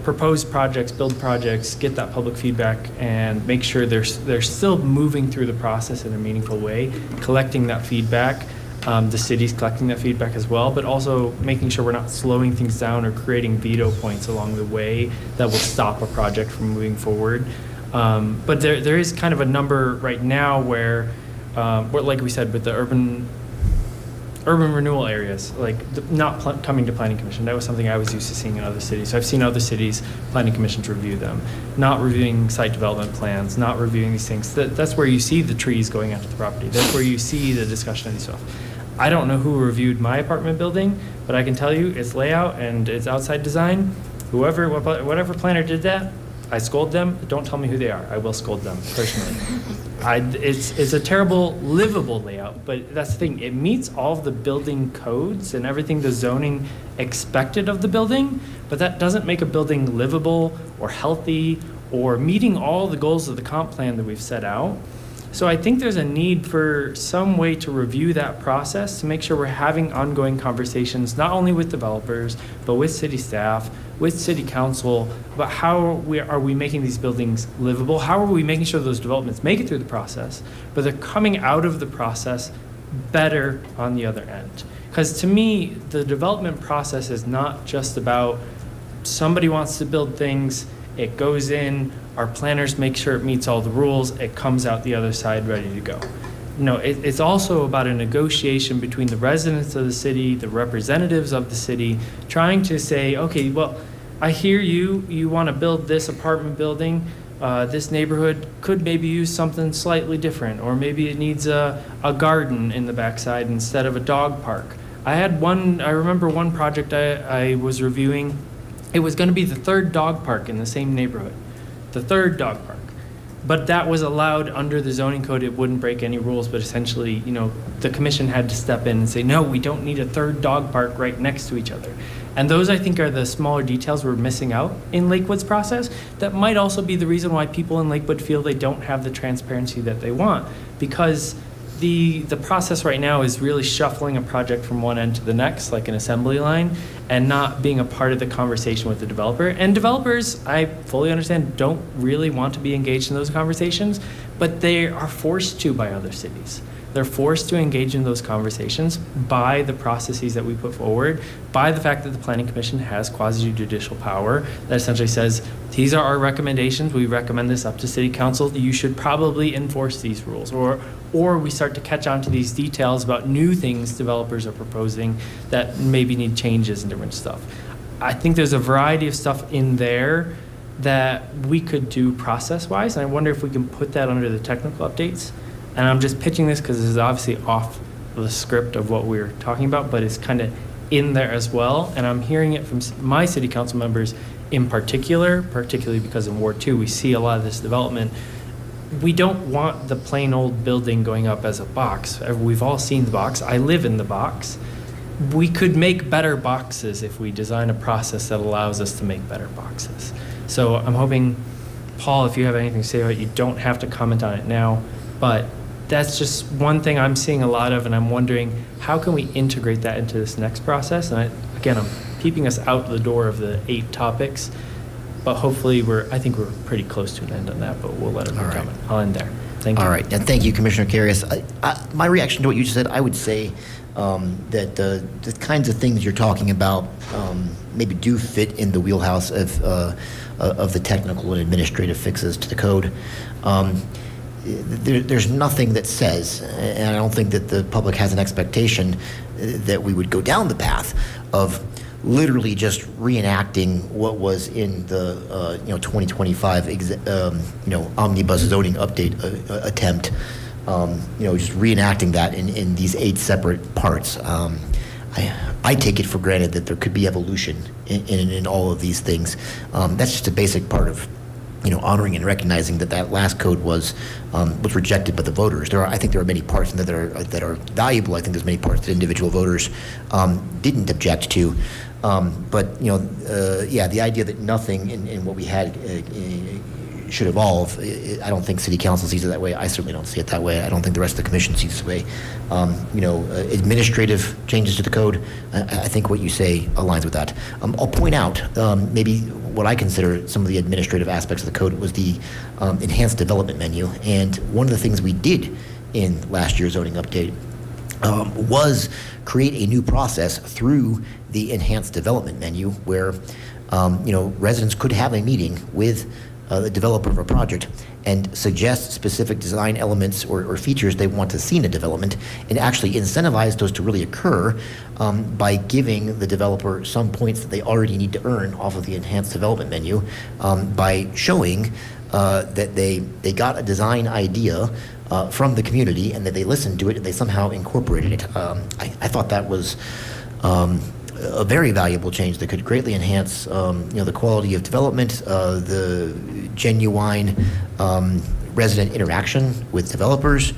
propose projects, build projects, get that public feedback, and make sure they're still moving through the process in a meaningful way, collecting that feedback. The city's collecting that feedback as well, but also making sure we're not slowing things down or creating veto points along the way that will stop a project from moving forward. But there is kind of a number right now where like we said, with the urban renewal areas, like not coming to planning commission. That was something I was used to seeing in other cities. So I've seen other cities, planning commissions review them, not reviewing site development plans, not reviewing these things. That's where you see the trees going onto the property. That's where you see the discussion of these stuff. I don't know who reviewed my apartment building, but I can tell you its layout and its outside design. Whatever planner did that, I scold them. Don't tell me who they are. I will scold them personally. It's a terrible livable layout, but that's the thing. It meets all of the building codes and everything the zoning expected of the building, but that doesn't make a building livable or healthy or meeting all the goals of the comp plan that we've set out. So I think there's a need for some way to review that process to make sure we're having ongoing conversations, not only with developers, but with city staff, with city council, about how are we making these buildings livable? How are we making sure those developments make it through the process, but they're coming out of the process better on the other end? Because to me, the development process is not just about somebody wants to build things, it goes in, our planners make sure it meets all the rules, it comes out the other side ready to go. No, it's also about a negotiation between the residents of the city, the representatives of the city, trying to say, okay, well, I hear you want to build this apartment building, this neighborhood could maybe use something slightly different, or maybe it needs a garden in the backside instead of a dog park. I remember one project I was reviewing. It was going to be the third dog park in the same neighborhood. The third dog park. But that was allowed under the zoning code. It wouldn't break any rules, but essentially, the commission had to step in and say, no, we don't need a third dog park right next to each other. And those, I think, are the smaller details we're missing out in Lakewood's process. That might also be the reason why people in Lakewood feel they don't have the transparency that they want, because the process right now is really shuffling a project from one end to the next, like an assembly line, and not being a part of the conversation with the developer. And developers, I fully understand, don't really want to be engaged in those conversations, but they are forced to by other cities. They're forced to engage in those conversations by the processes that we put forward, by the fact that the Planning Commission has quasi-judicial power that essentially says, these are our recommendations, we recommend this up to City Council, you should probably enforce these rules. Or we start to catch on to these details about new things developers are proposing that maybe need changes and different stuff. I think there's a variety of stuff in there that we could do process-wise, and I wonder if we can put that under the technical updates. And I'm just pitching this because this is obviously off the script of what we're talking about, but it's kind of in there as well. And I'm hearing it from my city council members in particularly because in Ward 2, we see a lot of this development. We don't want the plain old building going up as a box. We've all seen the box. I live in the box. We could make better boxes if we design a process that allows us to make better boxes. So I'm hoping, Paul, if you have anything to say about it, you don't have to comment on it now, but that's just one thing I'm seeing a lot of, and I'm wondering how can we integrate that into this next process? And I'm keeping us out the door of the 8 topics, but hopefully I think we're pretty close to an end on that, but we'll let everyone All right. comment. I'll end there. Thank you. All right, and thank you, Commissioner Carius. My reaction to what you just said, I would say that the kinds of things you're talking about maybe do fit in the wheelhouse of the technical and administrative fixes to the code. There's nothing that says, and I don't think that the public has an expectation that we would go down the path of literally just reenacting what was in the 2025 omnibus zoning update attempt. Just reenacting that in these 8 separate parts. I take it for granted that there could be evolution in all of these things. That's just a basic part of honoring and recognizing that last code was rejected by the voters. I think there are many parts in there that are valuable. I think there's many parts that individual voters didn't object to. But the idea that nothing in what we had should evolve, I don't think City Council sees it that way. I certainly don't see it that way. I don't think the rest of the Commission sees it this way. Administrative changes to the code, I think what you say aligns with that. I'll point out maybe what I consider some of the administrative aspects of the code was the enhanced development menu. And one of the things we did in last year's zoning update was create a new process through the enhanced development menu where residents could have a meeting with the developer of a project and suggest specific design elements or features they want to see in a development, and actually incentivize those to really occur by giving the developer some points that they already need to earn off of the enhanced development menu by showing that they got a design idea from the community and that they listened to it and they somehow incorporated it. I thought that was a very valuable change that could greatly enhance the quality of development, the genuine resident interaction with developers,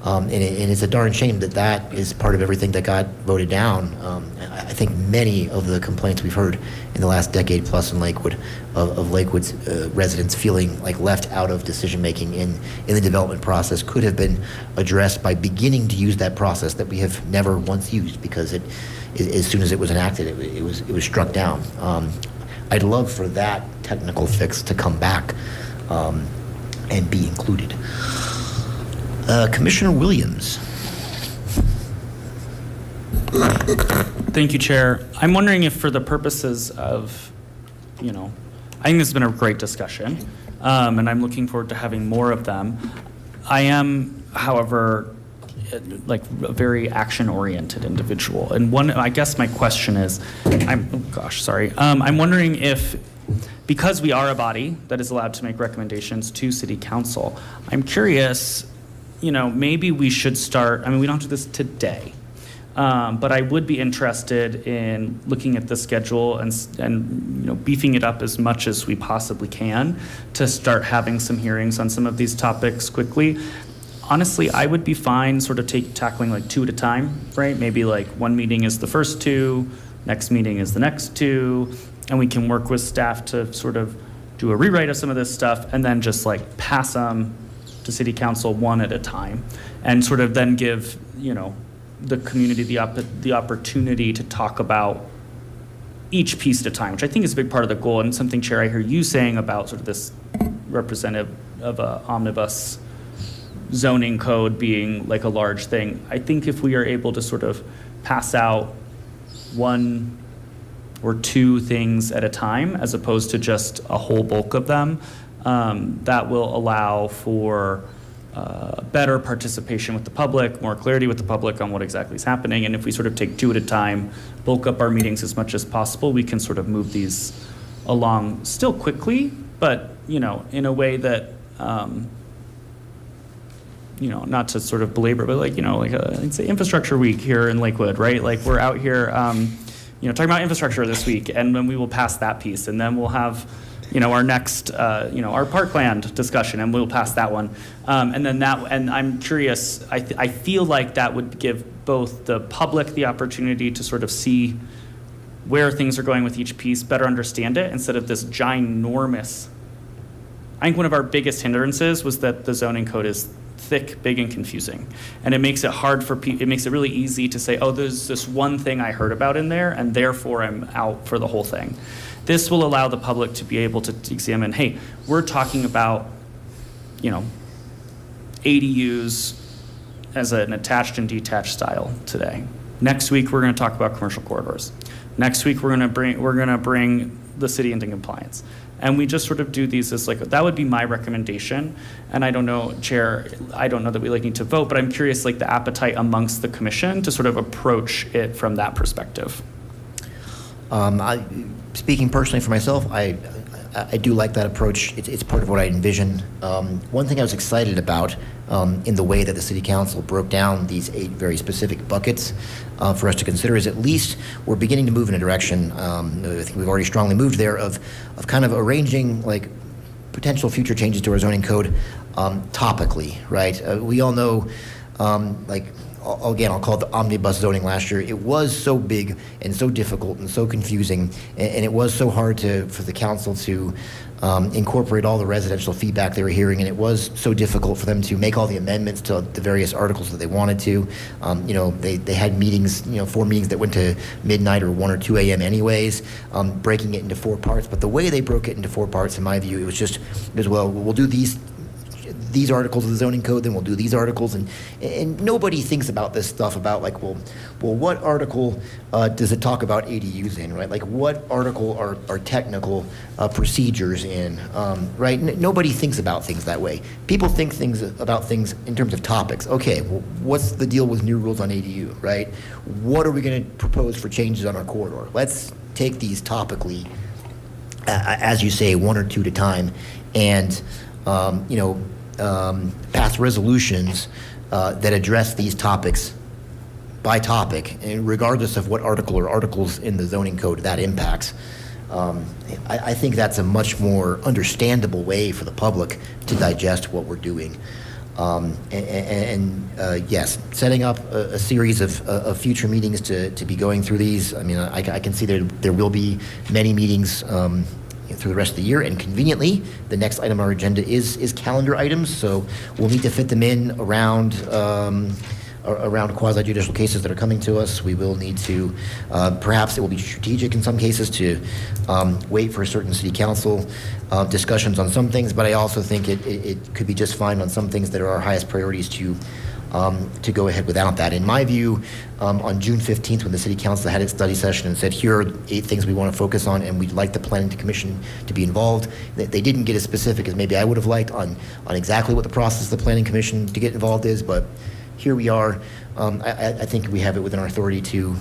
and it's a darn shame that is part of everything that got voted down. I think many of the complaints we've heard in the last decade plus in Lakewood of Lakewood's residents feeling like left out of decision making in the development process could have been addressed by beginning to use that process that we have never once used, because as soon as it was enacted, it was struck down. I'd love for that technical fix to come back and be included. Commissioner Williams. Thank you, Chair. I'm wondering if for the purposes of, I think this has been a great discussion, and I'm looking forward to having more of them. I am, however, like a very action-oriented individual. And I guess my question is, I'm wondering if, because we are a body that is allowed to make recommendations to City Council, I'm curious, maybe we should start, we don't do this today, But I would be interested in looking at the schedule and beefing it up as much as we possibly can to start having some hearings on some of these topics quickly. Honestly, I would be fine sort of tackling like 2 at a time, right? Maybe like one meeting is the first 2, next meeting is the next 2, and we can work with staff to sort of do a rewrite of some of this stuff and then just like pass them to city council one at a time and sort of then give, the community the opportunity to talk about each piece at a time, which I think is a big part of the goal, and something, Chair, I hear you saying about sort of this representative of a omnibus zoning code being like a large thing. I think if we are able to sort of pass out 1 or 2 things at a time, as opposed to just a whole bulk of them, that will allow for better participation with the public, more clarity with the public on what exactly is happening. And if we sort of take 2 at a time, bulk up our meetings as much as possible, we can sort of move these along still quickly, but, in a way that, not to sort of belabor, but I'd say Infrastructure Week here in Lakewood, right? Like we're out here, talking about infrastructure this week, and then we will pass that piece, and then we'll have, our next, our parkland discussion, and we'll pass that one. And I'm curious, I feel like that would give both the public the opportunity to sort of see where things are going with each piece, better understand it, instead of this ginormous. I think one of our biggest hindrances was that the zoning code is thick, big, and confusing. And it makes it hard for people, it makes it really easy to say, oh, there's this one thing I heard about in there, and therefore I'm out for the whole thing. This will allow the public to be able to examine, hey, we're talking about, ADUs as an attached and detached style today. Next week, we're going to talk about commercial corridors. Next week, we're going to bring the city into compliance. And we just sort of do these as that would be my recommendation. And I don't know, Chair, I don't know that we need to vote, but I'm curious the appetite amongst the commission to sort of approach it from that perspective. Speaking personally for myself, I do like that approach. It's part of what I envision. One thing I was excited about in the way that the City Council broke down these 8 very specific buckets for us to consider is at least we're beginning to move in a direction, I think we've already strongly moved there, of kind of arranging potential future changes to our zoning code topically, right? We all know, again, I'll call it the omnibus zoning last year. It was so big and so difficult and so confusing, and it was so hard for the council to incorporate all the residential feedback they were hearing, and it was so difficult for them to make all the amendments to the various articles that they wanted to. They had meetings, 4 meetings that went to midnight or 1 or 2 a.m. anyways, breaking it into 4 parts. But the way they broke it into 4 parts, in my view, it was well, we'll do these articles of the zoning code, then we'll do these articles, and nobody thinks about this stuff about well, what article does it talk about ADUs in, right? What article are technical procedures in, right? Nobody thinks about things that way. People think about things in terms of topics. Okay, well, what's the deal with new rules on ADU, right? What are we going to propose for changes on our corridor? Let's take these topically, as you say, 1 or 2 at a time, and pass resolutions that address these topics by topic, and regardless of what article or articles in the zoning code that impacts. I think that's a much more understandable way for the public to digest what we're doing. Yes, setting up a series of future meetings to be going through these. I mean, I can see there will be many meetings through the rest of the year, and conveniently, the next item on our agenda is calendar items, so we'll need to fit them in around quasi-judicial cases that are coming to us. We will need to, perhaps it will be strategic in some cases to wait for a certain city council discussions on some things, but I also think it could be just fine on some things that are our highest priorities to go ahead without that. In my view, on June 15th, when the City Council had its study session and said, here are 8 things we want to focus on, and we'd like the Planning Commission to be involved, they didn't get as specific as maybe I would have liked on exactly what the process of the Planning Commission to get involved is, but here we are. I think we have it within our authority to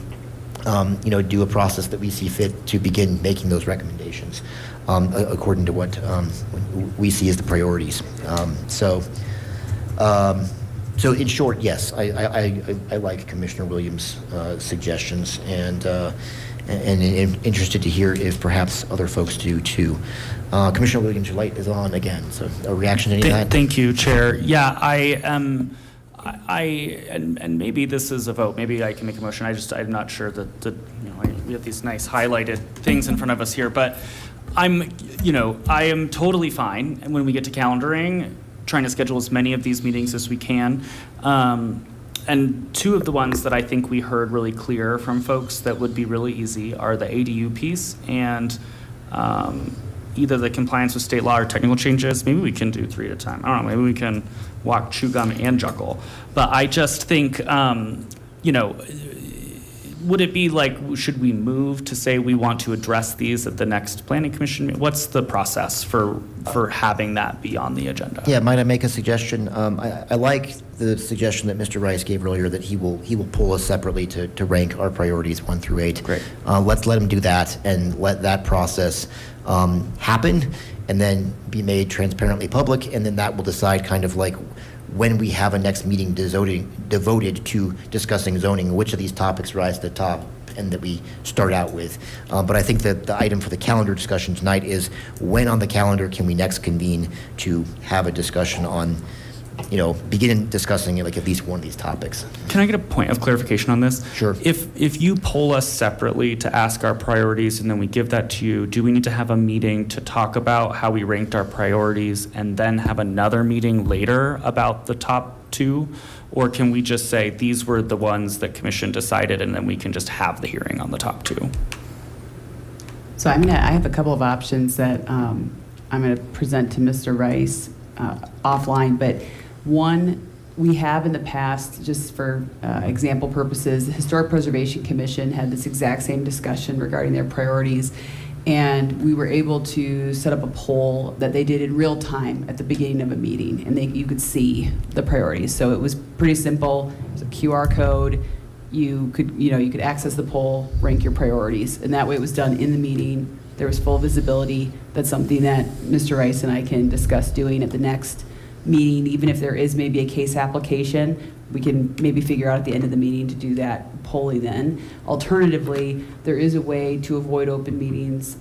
do a process that we see fit to begin making those recommendations according to what we see as the priorities. So in short, yes, I like Commissioner Williams' suggestions, and interested to hear if perhaps other folks do too. Commissioner Williams, your light is on again, so a reaction to any of that? Thank you, Chair. Yeah, and maybe this is a vote. Maybe I can make a motion. I'm not sure that we have these nice highlighted things in front of us here, but I am totally fine when we get to calendaring, trying to schedule as many of these meetings as we can. And two of the ones that I think we heard really clear from folks that would be really easy are the ADU piece and either the compliance with state law or technical changes. Maybe we can do 3 at a time. I don't know. Maybe we can walk, chew gum, and juggle. But I just think, would it be like, should we move to say we want to address these at the next planning commission? What's the process for having that be on the agenda? Yeah, might I make a suggestion? I like the suggestion that Mr. Rice gave earlier that he will pull us separately to rank our priorities 1 through 8. Great. Let's let him do that and let that process happen and then be made transparently public, and then that will decide kind of like when we have a next meeting devoted to discussing zoning, which of these topics rise to the top and that we start out with. But I think that the item for the calendar discussion tonight is when on the calendar can we next convene to have a discussion on, begin discussing like at least one of these topics. Can I get a point of clarification on this? Sure. If you poll us separately to ask our priorities and then we give that to you, do we need to have a meeting to talk about how we ranked our priorities and then have another meeting later about the top 2? Or can we just say these were the ones that commission decided and then we can just have the hearing on the top 2? So I have a couple of options that I'm going to present to Mr. Rice offline, but one, we have in the past, just for example purposes, the Historic Preservation Commission had this exact same discussion regarding their priorities, and we were able to set up a poll that they did in real time at the beginning of a meeting, and you could see the priorities. So it was pretty simple. It was a QR code. You could access the poll, rank your priorities, and that way it was done in the meeting. There was full visibility. That's something that Mr. Rice and I can discuss doing at the next meeting, even if there is maybe a case application, we can maybe figure out at the end of the meeting to do that polling then. Alternatively, there is a way to avoid open meetings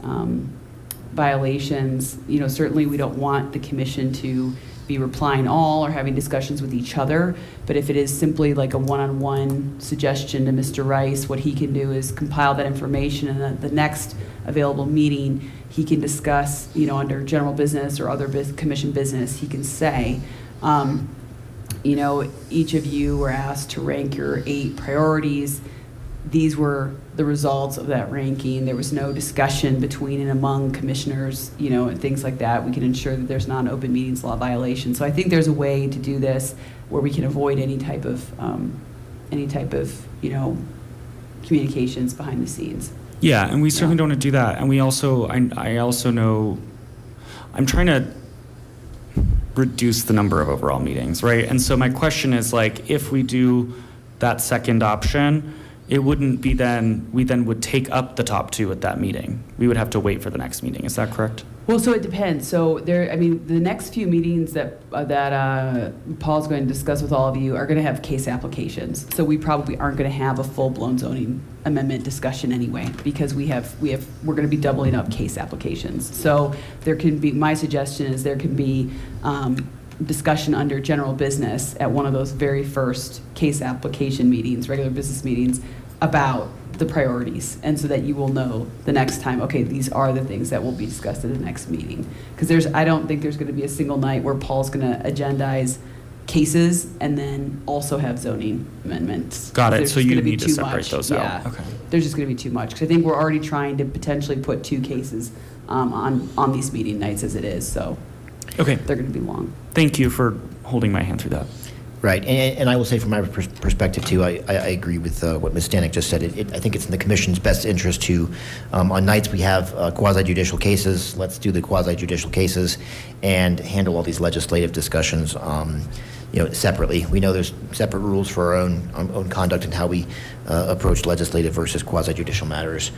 violations. Certainly we don't want the commission to be replying all or having discussions with each other, but if it is simply like a one-on-one suggestion to Mr. Rice, what he can do is compile that information, and at the next available meeting, he can discuss, under general business or other commission business, he can say, each of you were asked to rank your 8 priorities. These were the results of that ranking. There was no discussion between and among commissioners, and things like that. We can ensure that there's not an open meetings law violation. So I think there's a way to do this where we can avoid any type of communications behind the scenes. Yeah, and we certainly don't want to do that. And we also, I also know, I'm trying to reduce the number of overall meetings, right? And so my question is if we do that second option, it wouldn't be we then would take up the top 2 at that meeting. We would have to wait for the next meeting. Is that correct? Well, so it depends. So the next few meetings that Paul's going to discuss with all of you are going to have case applications. So we probably aren't going to have a full-blown zoning amendment discussion anyway, because we're going to be doubling up case applications. So my suggestion is there can be discussion under general business at one of those very first case application meetings, regular business meetings, about the priorities, and so that you will know the next time, okay, these are the things that will be discussed at the next meeting. Because I don't think there's going to be a single night where Paul's going to agendize cases and then also have zoning amendments. Got it. There's So just you gonna be need to too separate much. those Yeah. out. Okay. There's just going to be too much. Because I think we're already trying to potentially put 2 cases on these meeting nights as it is. So Okay. they're going to be long. Thank you for holding my hand through that. Right, and I will say from my perspective too, I agree with what Ms. Stanek just said. I think it's in the commission's best interest to, on nights we have quasi-judicial cases, let's do the quasi-judicial cases and handle all these legislative discussions separately. We know there's separate rules for our own conduct and how we approach legislative versus quasi-judicial matters.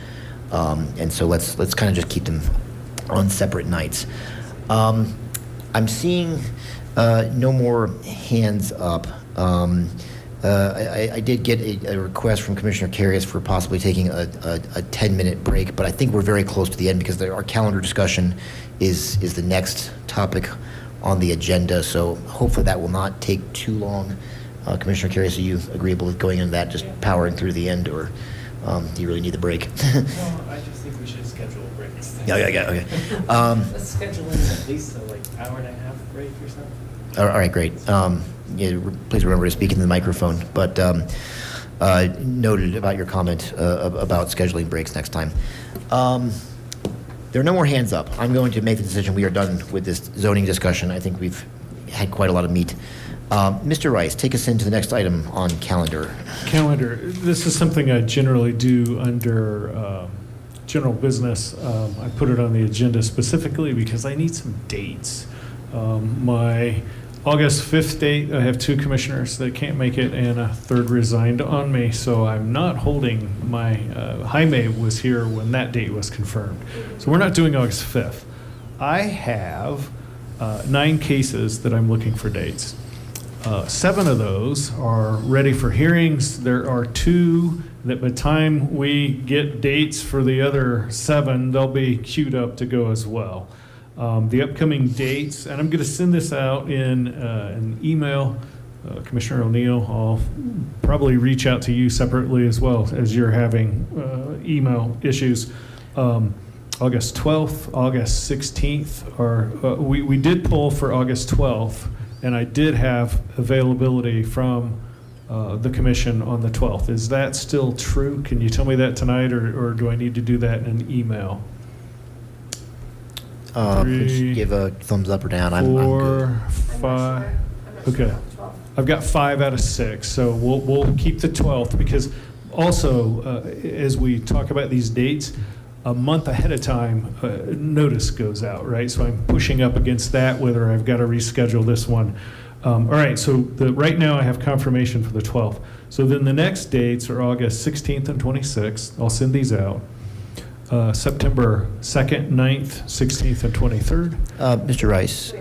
And so let's kind of just keep them on separate nights. I'm seeing no more hands up. I did get a request from Commissioner Carius for possibly taking a 10-minute break, but I think we're very close to the end because our calendar discussion is the next topic on the agenda, so hopefully that will not take too long. Commissioner Carius, are you agreeable with going into that, just powering through the end, or do you really need the break? No, I just think we should schedule a break. Yeah, okay. Let's schedule in at least a hour and a half break or something. All right, great. Please remember to speak into the microphone, but noted about your comment about scheduling breaks next time. There are no more hands up. I'm going to make the decision. We are done with this zoning discussion. I think we've had quite a lot of meat. Mr. Rice, take us into the next item on calendar. Calendar, this is something I generally do under general business. I put it on the agenda specifically because I need some dates. My August 5th date, I have 2 commissioners that can't make it, and a third resigned on me, so I'm not holding my, Jaime was here when that date was confirmed. So we're not doing August 5th. I have 9 cases that I'm looking for dates. 7 of those are ready for hearings. There are 2 that by the time we get dates for the other 7, they'll be queued up to go as well. The upcoming dates, and I'm going to send this out in an email. Commissioner O'Neill, I'll probably reach out to you separately as well as you're having email issues. August 12th, August 16th, we did pull for August 12th, and I did have availability from the commission on the 12th. Is that still true? Can you tell me that tonight, or do I need to do that in an email? Could you give a thumbs up or down? I'm good. 4, 5. Okay. I've got 5 out of 6, so we'll keep the 12th because also as we talk about these dates, a month ahead of time, notice goes out, right? So I'm pushing up against that, whether I've got to reschedule this one. All right, so right now I have confirmation for the 12th. So then the next dates are August 16th and 26th. I'll send these out. September 2nd, 9th, 16th, and 23rd. Mr. Rice,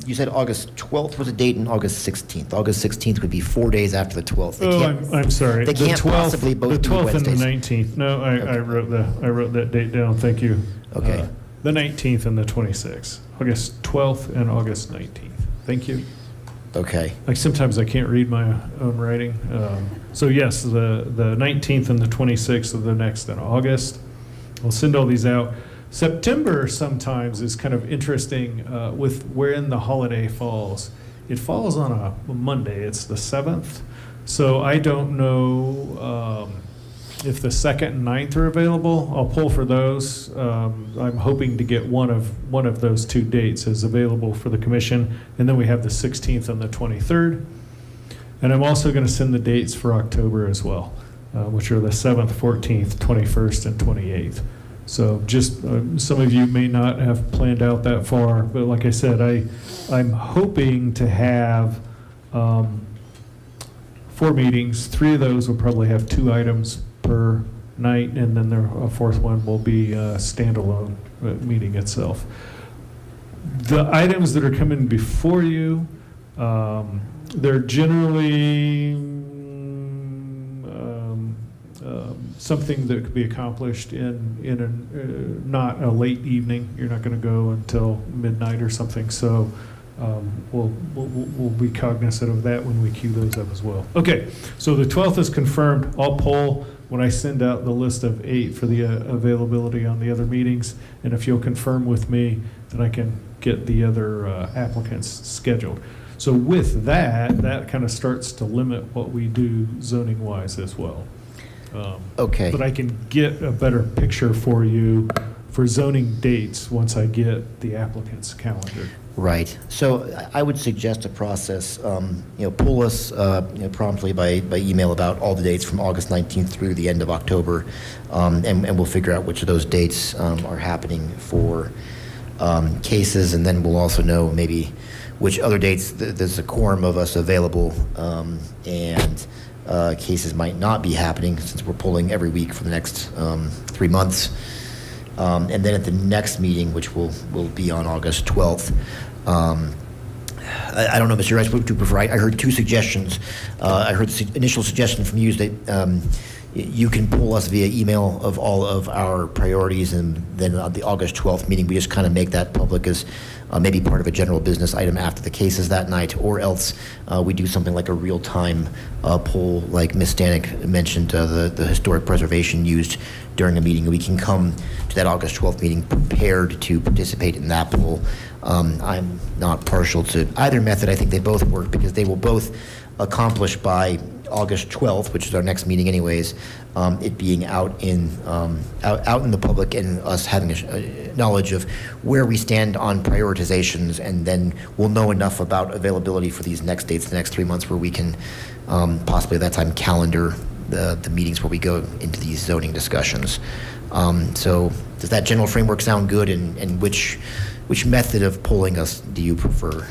you said August 12th was a date and August 16th. August 16th would be 4 days after the 12th. They can't, I'm sorry. They can't possibly both the be 12th and the Wednesdays. 19th. No, I wrote that date down. Thank you. Okay. The 19th and the 26th. August 12th and August 19th. Thank you. Okay. Like sometimes I can't read my own writing. So yes, the 19th and the 26th of the next in August. We'll send all these out. September sometimes is kind of interesting with when the holiday falls. It falls on a Monday. It's the 7th. So I don't know if the 2nd and 9th are available. I'll pull for those. I'm hoping to get one of those 2 dates as available for the commission. And then we have the 16th and the 23rd. And I'm also going to send the dates for October as well, which are the 7th, 14th, 21st, and 28th. So just some of you may not have planned out that far, but like I said, I'm hoping to have 4 meetings. 3 of those will probably have 2 items per night, and then a 4th one will be a standalone meeting itself. The items that are coming before you, they're generally something that could be accomplished in not a late evening. You're not going to go until midnight or something. So we'll be cognizant of that when we queue those up as well. Okay, so the 12th is confirmed. I'll poll when I send out the list of 8 for the availability on the other meetings. And if you'll confirm with me, then I can get the other applicants scheduled. So with that kind of starts to limit what we do zoning-wise as well. Okay. But I can get a better picture for you for zoning dates once I get the applicant's calendar. Right. So I would suggest a process, pull us promptly by email about all the dates from August 19th through the end of October, and we'll figure out which of those dates are happening for cases, and then we'll also know maybe which other dates there's a quorum of us available, and cases might not be happening since we're polling every week for the next 3 months. And then at the next meeting, which will be on August 12th, I don't know, Mr. Rice, what would you prefer? I heard two suggestions. I heard the initial suggestion from you is that you can pull us via email of all of our priorities, and then on the August 12th meeting, we just kind of make that public as maybe part of a general business item after the cases that night, or else we do something like a real-time poll, like Ms. Stanek mentioned, the historic preservation used during a meeting. We can come to that August 12th meeting prepared to participate in that poll. I'm not partial to either method. I think they both work because they will both accomplish by August 12th, which is our next meeting anyways, it being out in the public and us having a knowledge of where we stand on prioritizations, and then we'll know enough about availability for these next dates, the next 3 months, where we can possibly at that time calendar the meetings where we go into these zoning discussions. So does that general framework sound good, and which method of polling us do you prefer?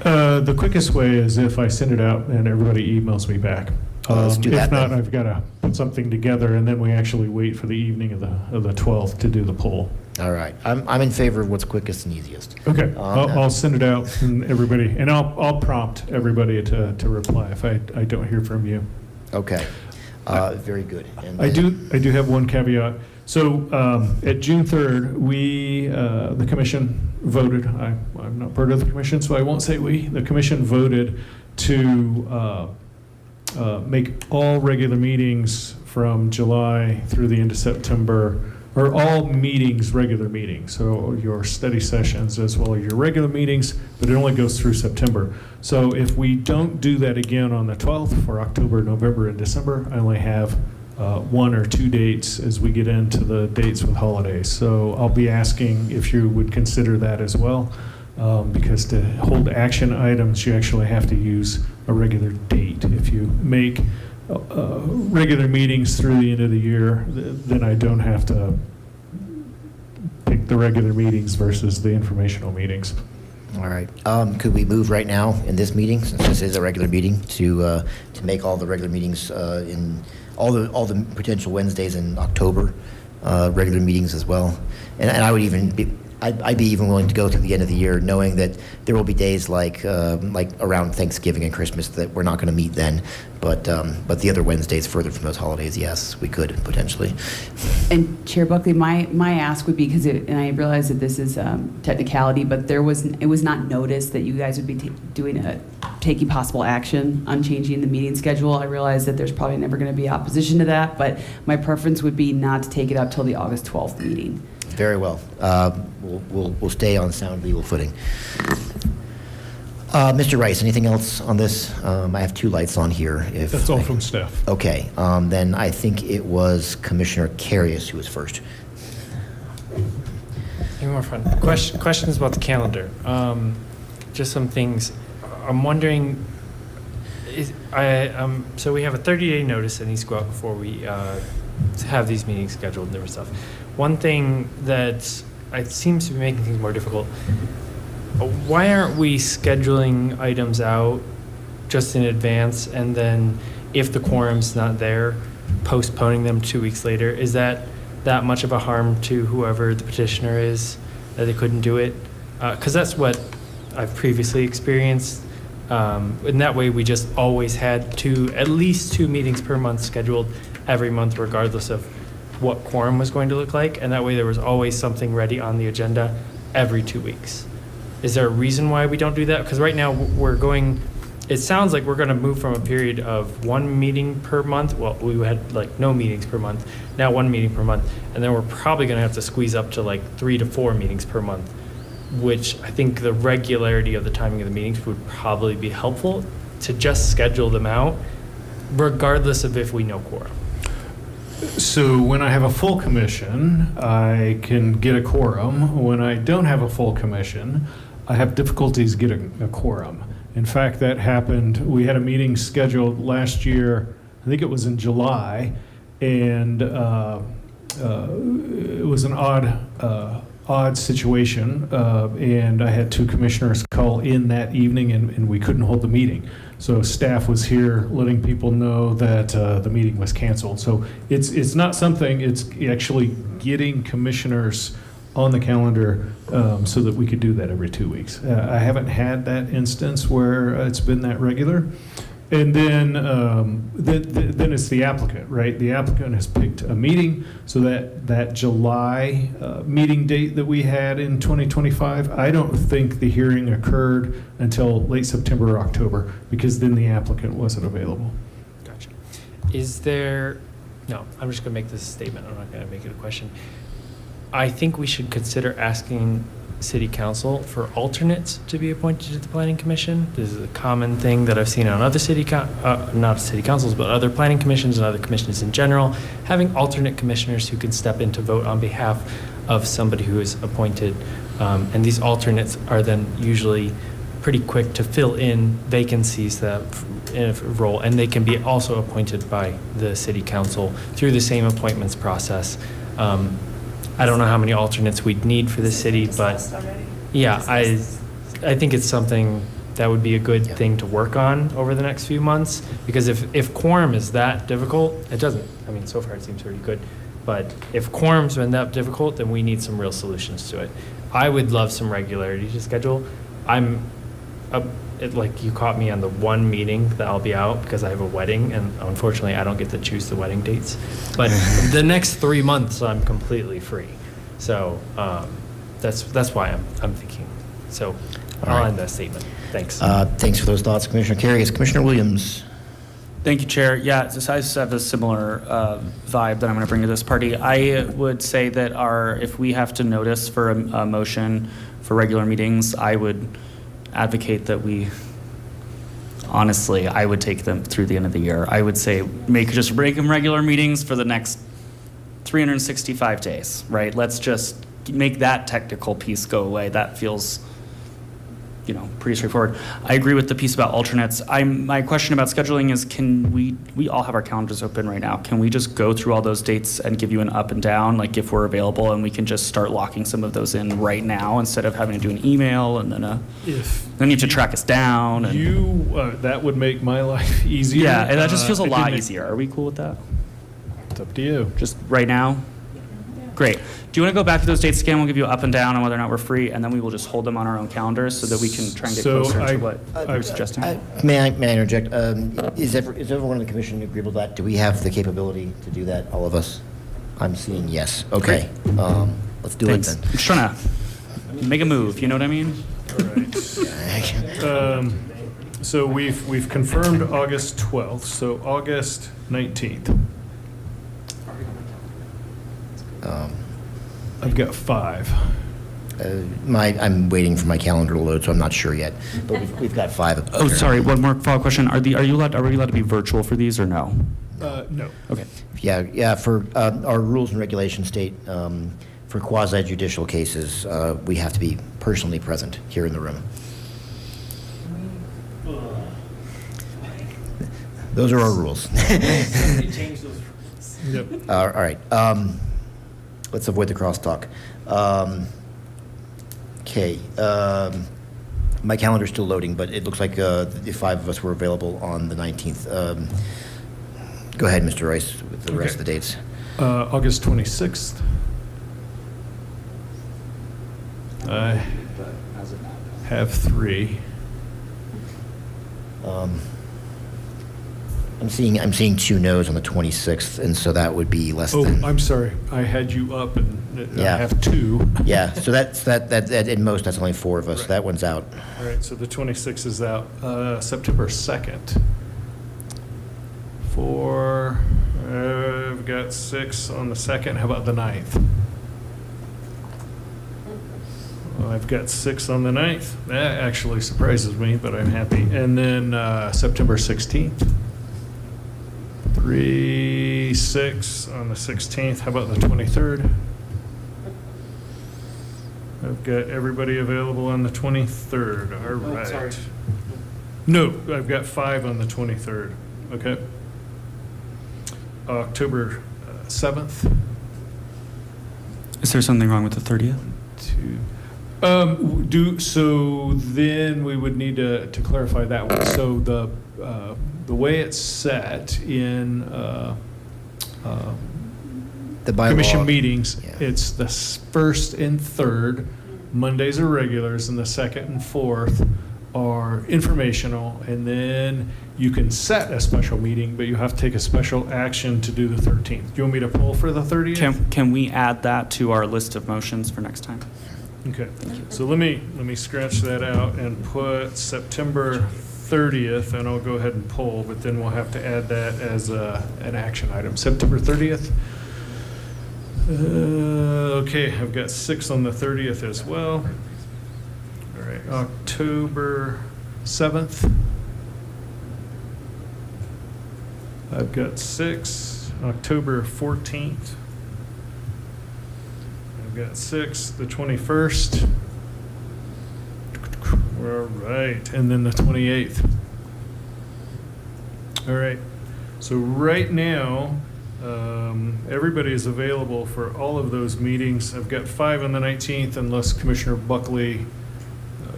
The quickest way is if I send it out and everybody emails me back. Let's do that If not, then. I've got to put something together, and then we actually wait for the evening of the 12th to do the poll. All right, I'm in favor of what's quickest and easiest. Okay, I'll send it out, and everybody, and I'll prompt everybody to reply if I don't hear from you. Okay, very good. And I do have one caveat. So at June 3rd, we, the commission voted, I'm not part of the commission, so I won't say we, the commission voted to make all regular meetings from July through the end of September, or all meetings regular meetings. So your study sessions as well as your regular meetings, but it only goes through September. So if we don't do that again on the 12th for October, November, and December, I only have 1 or 2 dates as we get into the dates with holidays. So I'll be asking if you would consider that as well, because to hold action items, you actually have to use a regular date. If you make regular meetings through the end of the year, then I don't have to pick the regular meetings versus the informational meetings. All right. Could we move right now in this meeting, since this is a regular meeting, to make all the regular meetings in all the potential Wednesdays in October regular meetings as well? And I would even be. I'd be even willing to go through the end of the year, knowing that there will be days like around Thanksgiving and Christmas that we're not going to meet then, but the other Wednesdays further from those holidays, yes, we could potentially. And Chair Buckley, my ask would be, and I realize that this is technicality, but it was not noticed that you guys would be taking possible action on changing the meeting schedule. I realize that there's probably never going to be opposition to that, but my preference would be not to take it up till the August 12th meeting. Very well. We'll stay on sound legal footing. Mr. Rice, anything else on this? I have 2 lights on here. That's all from staff. Okay. Then I think it was Commissioner Carius who was first. Any more fun? Questions about the calendar. Just some things. I'm wondering, so we have a 30-day notice that needs to go out before we have these meetings scheduled and different stuff. One thing that seems to be making things more difficult, why aren't we scheduling items out just in advance, and then if the quorum's not there, postponing them 2 weeks later? Is that much of a harm to whoever the petitioner is, that they couldn't do it? Because that's what I've previously experienced. In that way, we just always had at least 2 meetings per month scheduled every month, regardless of what quorum was going to look like, and that way there was always something ready on the agenda every 2 weeks. Is there a reason why we don't do that? Because right now it sounds like we're going to move from a period of 1 meeting per month. Well, we had like no meetings per month, now 1 meeting per month, and then we're probably going to have to squeeze up to like 3 to 4 meetings per month, which I think the regularity of the timing of the meetings would probably be helpful to just schedule them out, regardless of if we know quorum. So when I have a full commission, I can get a quorum. When I don't have a full commission, I have difficulties getting a quorum. In fact, that happened. We had a meeting scheduled last year, I think it was in July, and it was an odd situation, and I had 2 commissioners call in that evening, and we couldn't hold the meeting. So staff was here letting people know that the meeting was canceled. So it's not something, it's actually getting commissioners on the calendar so that we could do that every 2 weeks. I haven't had that instance where it's been that regular. And then it's the applicant, right? The applicant has picked a meeting, so that July meeting date that we had in 2025, I don't think the hearing occurred until late September or October, because then the applicant wasn't available. Gotcha. No, I'm just going to make this a statement. I'm not going to make it a question. I think we should consider asking City Council for alternates to be appointed to the Planning Commission. This is a common thing that I've seen on other not city councils, but other planning commissions and other commissions in general, having alternate commissioners who can step in to vote on behalf of somebody who is appointed. And these alternates are then usually pretty quick to fill in vacancies that in a role, and they can be also appointed by the City Council through the same appointments process. I don't know how many alternates we'd need for the city, but yeah, I think it's something that would be a good thing to work on over the next few months, because if quorum is that difficult, it doesn't, I mean, so far it seems pretty good, but if quorum's been that difficult, then we need some real solutions to it. I would love some regularity to schedule. Like you caught me on the one meeting that I'll be out because I have a wedding, and unfortunately I don't get to choose the wedding dates. But the next 3 months I'm completely free. So that's why I'm thinking. So I'll end that statement. Thanks. Thanks for those thoughts, Commissioner Carey. Commissioner Williams. Thank you, Chair. Yeah, I just have a similar vibe that I'm going to bring to this party. I would say that if we have to notice for a motion for regular meetings, I would advocate that honestly, I would take them through the end of the year. I would say make them regular meetings for the next 365 days, right? Let's just make that technical piece go away. That feels, pretty straightforward. I agree with the piece about alternates. My question about scheduling is, can we all have our calendars open right now. Can we just go through all those dates and give you an up and down, like if we're available, and we can just start locking some of those in right now instead of having to do an email and then then you have to track us down. And, that would make my life easier. yeah, and that just feels a It could lot make- easier. Are we cool with that? It's up to you. Just right now? Great. Do you want to go back to those dates again? We'll give you up and down on whether or not we're free, and then we will just hold them on our own calendars so that we can try and get closer to what you're suggesting. May I interject? Is everyone in the commission agreeable to that? Do we have the capability to do that, all of us? I'm seeing yes. Okay. Let's do Thanks. it I'm then. just trying to make a move, you know what I mean? All right. So we've confirmed August 12th, so August 19th. I've got 5. I'm waiting for my calendar to load, so I'm not sure yet. But we've got 5. Oh, sorry. One more follow-up question. Are we allowed to be virtual for these or no? No. Okay. Yeah. For our rules and regulations state for quasi judicial cases, we have to be personally present here in the room. Those are our rules. Yep. All right. Let's avoid the crosstalk. Okay. My calendar's still loading, but it looks like the 5 of us were available on the 19th. Go ahead, Mr. Rice, with the rest of the dates. August 26th. I have 3. I'm seeing 2 no's on the 26th, and so that would be less Oh, than. I'm sorry. I had you up, and Yeah. I have 2. Yeah, so that at most that's only 4 of us. Right. That one's out. All right, so the 26th is out. September 2nd. I've got 6 on the 2nd. How about the 9th? I've got 6 on the 9th. That actually surprises me, but I'm happy. And then September 16th. 3, 6 on the 16th. How about the 23rd? I've got everybody available on the 23rd. All right. sorry. No, I've got 5 on the 23rd. Okay. October 7th. Is there something wrong with the 30th? 2. So then we would need to clarify that one. So the way it's set in The bylaw. commission meetings, Yeah. it's the first and third. Mondays are regulars, and the second and fourth are informational. And then you can set a special meeting, but you have to take a special action to do the 13th. Do you want me to pull for the 30th? Can we add that to our list of motions for next time? Okay, so let me scratch that out and put September 30th, and I'll go ahead and pull, but then we'll have to add that as an action item. September 30th. Okay, I've got 6 on the 30th as well. All right, October 7th. I've got 6. October 14th. I've got 6, the 21st. All right, and then the 28th. All right, so right now, everybody is available for all of those meetings. I've got 5 on the 19th, unless Commissioner Buckley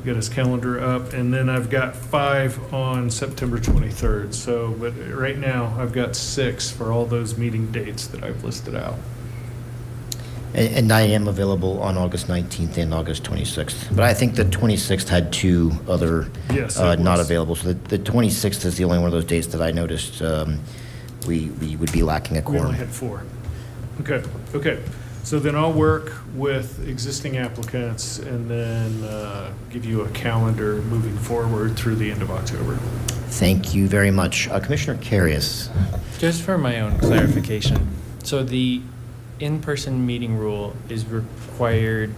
get his calendar up, and then I've got 5 on September 23rd. So, but right now, I've got 6 for all those meeting dates that I've listed out. And I am available on August 19th and August 26th. But I think the 26th had 2 other Yes, it not was. available. So the 26th is the only one of those dates that I noticed we would be lacking a We only quorum. had 4. Okay. So then I'll work with existing applicants and then give you a calendar moving forward through the end of October. Thank you very much. Commissioner Carius. Just for my own clarification, so the in-person meeting rule is required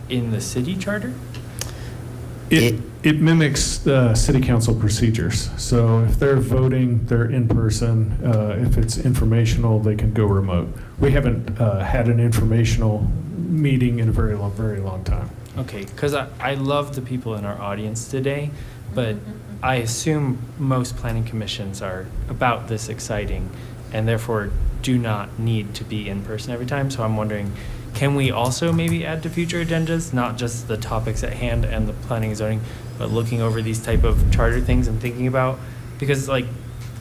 in the city charter? It mimics the city council procedures. So if they're voting, they're in person. If it's informational, they can go remote. We haven't had an informational meeting in a very long time. Okay, because I love the people in our audience today, but I assume most planning commissions are about this exciting and therefore do not need to be in person every time. So I'm wondering, can we also maybe add to future agendas, not just the topics at hand and the planning and zoning, but looking over these type of charter things and thinking about, because like,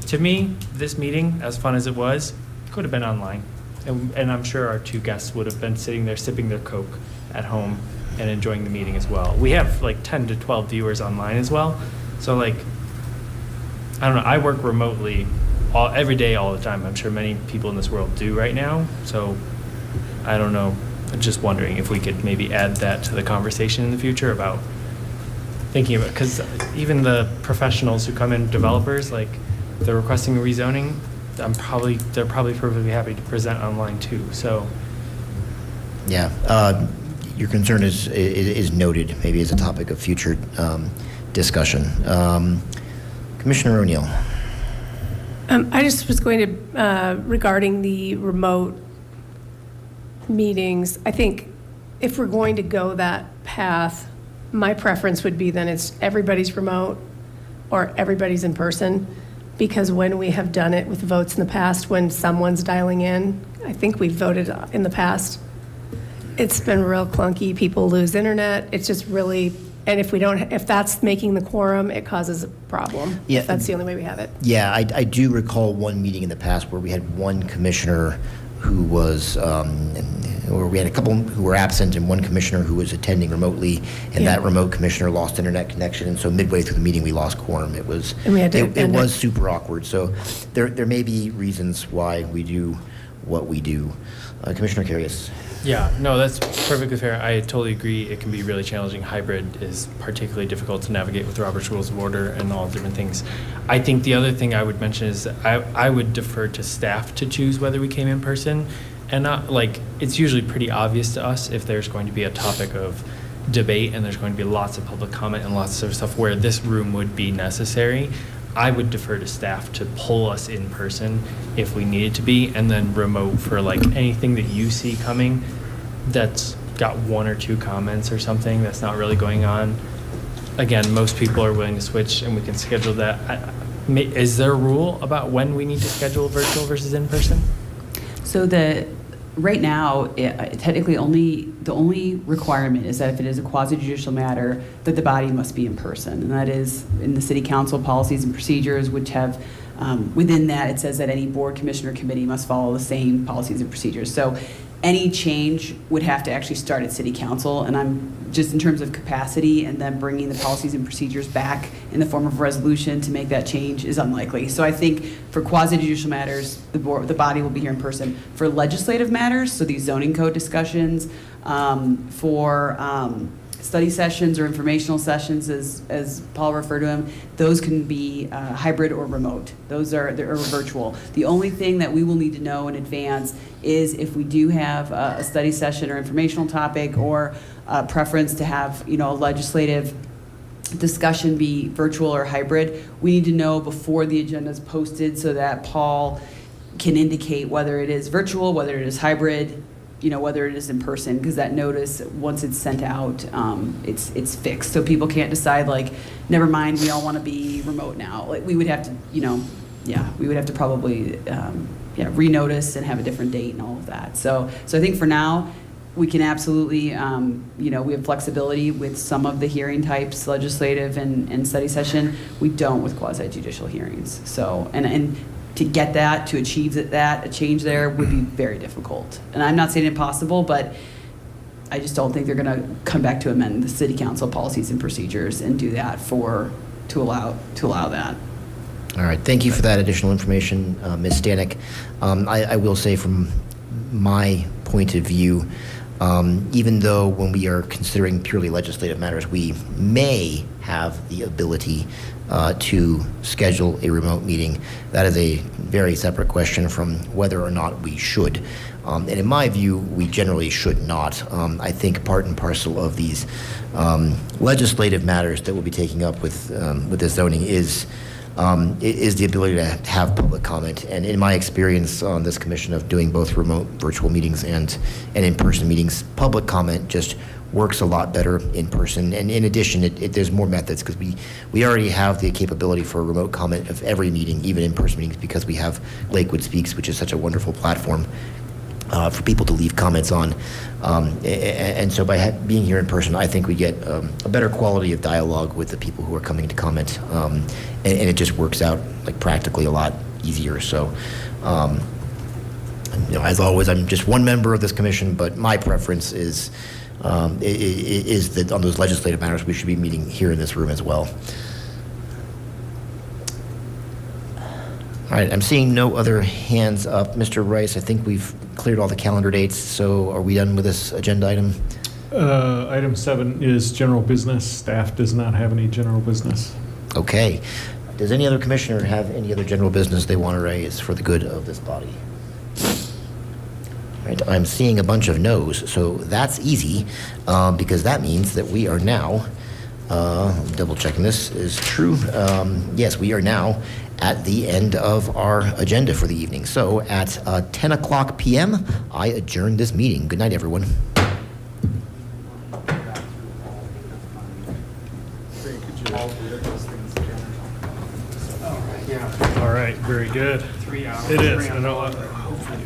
to me, this meeting, as fun as it was, could have been online. And I'm sure our 2 guests would have been sitting there sipping their Coke at home and enjoying the meeting as well. We have like 10 to 12 viewers online as well. So like, I don't know, I work remotely every day, all the time. I'm sure many people in this world do right now. So I don't know, I'm just wondering if we could maybe add that to the conversation in the future about thinking about, because even the professionals who come in, developers, like they're requesting a rezoning, they're probably perfectly happy to present online too. So Yeah, your concern is noted, maybe as a topic of future discussion. Commissioner O'Neill. I just was going to, regarding the remote meetings, I think if we're going to go that path, my preference would be then it's everybody's remote or everybody's in person, because when we have done it with votes in the past, when someone's dialing in, I think we've voted in the past, it's been real clunky. People lose internet. It's just really, and if that's making the quorum, it causes a problem. Yeah. If that's the only way we have it. Yeah, I do recall one meeting in the past where we had one commissioner who was, or we had a couple who were absent and one commissioner who was attending remotely, and Yeah. that remote commissioner lost internet connection, and so midway through the meeting, we lost quorum. It was, And we had to it end it. was super awkward. So there may be reasons why we do what we do. Commissioner Carius. yeah, no, that's perfectly fair. I totally agree. It can be really challenging. Hybrid is particularly difficult to navigate with Robert's Rules of Order and all different things. I think the other thing I would mention is I would defer to staff to choose whether we came in person, and not like, it's usually pretty obvious to us if there's going to be a topic of debate and there's going to be lots of public comment and lots of stuff where this room would be necessary. I would defer to staff to pull us in person if we needed to be, and then remote for like anything that you see coming that's got 1 or 2 comments or something that's not really going on. Again, most people are willing to switch and we can schedule that. Is there a rule about when we need to schedule virtual versus in person? So right now, technically the only requirement is that if it is a quasi-judicial matter, that the body must be in person. And that is in the city council policies and procedures, which have within that, it says that any board, commission, or committee must follow the same policies and procedures. So any change would have to actually start at city council, and I'm just in terms of capacity and then bringing the policies and procedures back in the form of a resolution to make that change is unlikely. So I think for quasi judicial matters, the body will be here in person. For legislative matters, so these zoning code discussions, for study sessions or informational sessions, as Paul referred to them, those can be hybrid or remote. They're virtual. The only thing that we will need to know in advance is if we do have a study session or informational topic, or a preference to have, a legislative discussion be virtual or hybrid, we need to know before the agenda is posted so that Paul can indicate whether it is virtual, whether it is hybrid, whether it is in person, because that notice, once it's sent out, it's fixed. So people can't decide, like, never mind, we all want to be remote now. Like, we would have to, we would have to probably, renotice and have a different date and all of that. So I think for now, we can absolutely, we have flexibility with some of the hearing types, legislative and study session. We don't with quasi judicial hearings. So, and to get that, to achieve that, a change there would be very difficult. And I'm not saying impossible, but I just don't think they're going to come back to amend the city council policies and procedures and do that to allow that. All right, thank you for that additional information, Ms. Stanek. I will say from my point of view, even though when we are considering purely legislative matters, we may have the ability to schedule a remote meeting, that is a very separate question from whether or not we should. And in my view, we generally should not. I think part and parcel of these legislative matters that we'll be taking up with this zoning is the ability to have public comment. And in my experience on this commission of doing both remote virtual meetings and in-person meetings, public comment just works a lot better in person. And in addition, there's more methods, because we already have the capability for remote comment of every meeting, even in-person meetings, because we have Lakewood Speaks, which is such a wonderful platform for people to leave comments on. And so by being here in person, I think we get a better quality of dialogue with the people who are coming to comment. And it just works out like practically a lot easier. So, as always, I'm just one member of this commission, but my preference is that on those legislative matters, we should be meeting here in this room as well. All right, I'm seeing no other hands up. Mr. Rice, I think we've cleared all the calendar dates, so are we done with this agenda item? Item 7 is general business. Staff does not have any general business. Okay. Does any other commissioner have any other general business they want to raise for the good of this body? All right, I'm seeing a bunch of no's, so that's easy, because that means that we are now, double checking this is true, yes, we are now at the end of our agenda for the evening. So at 10 o'clock p.m., I adjourn this meeting. Good night, everyone. All right, very good. 3 hours. It is. I know. Hopefully.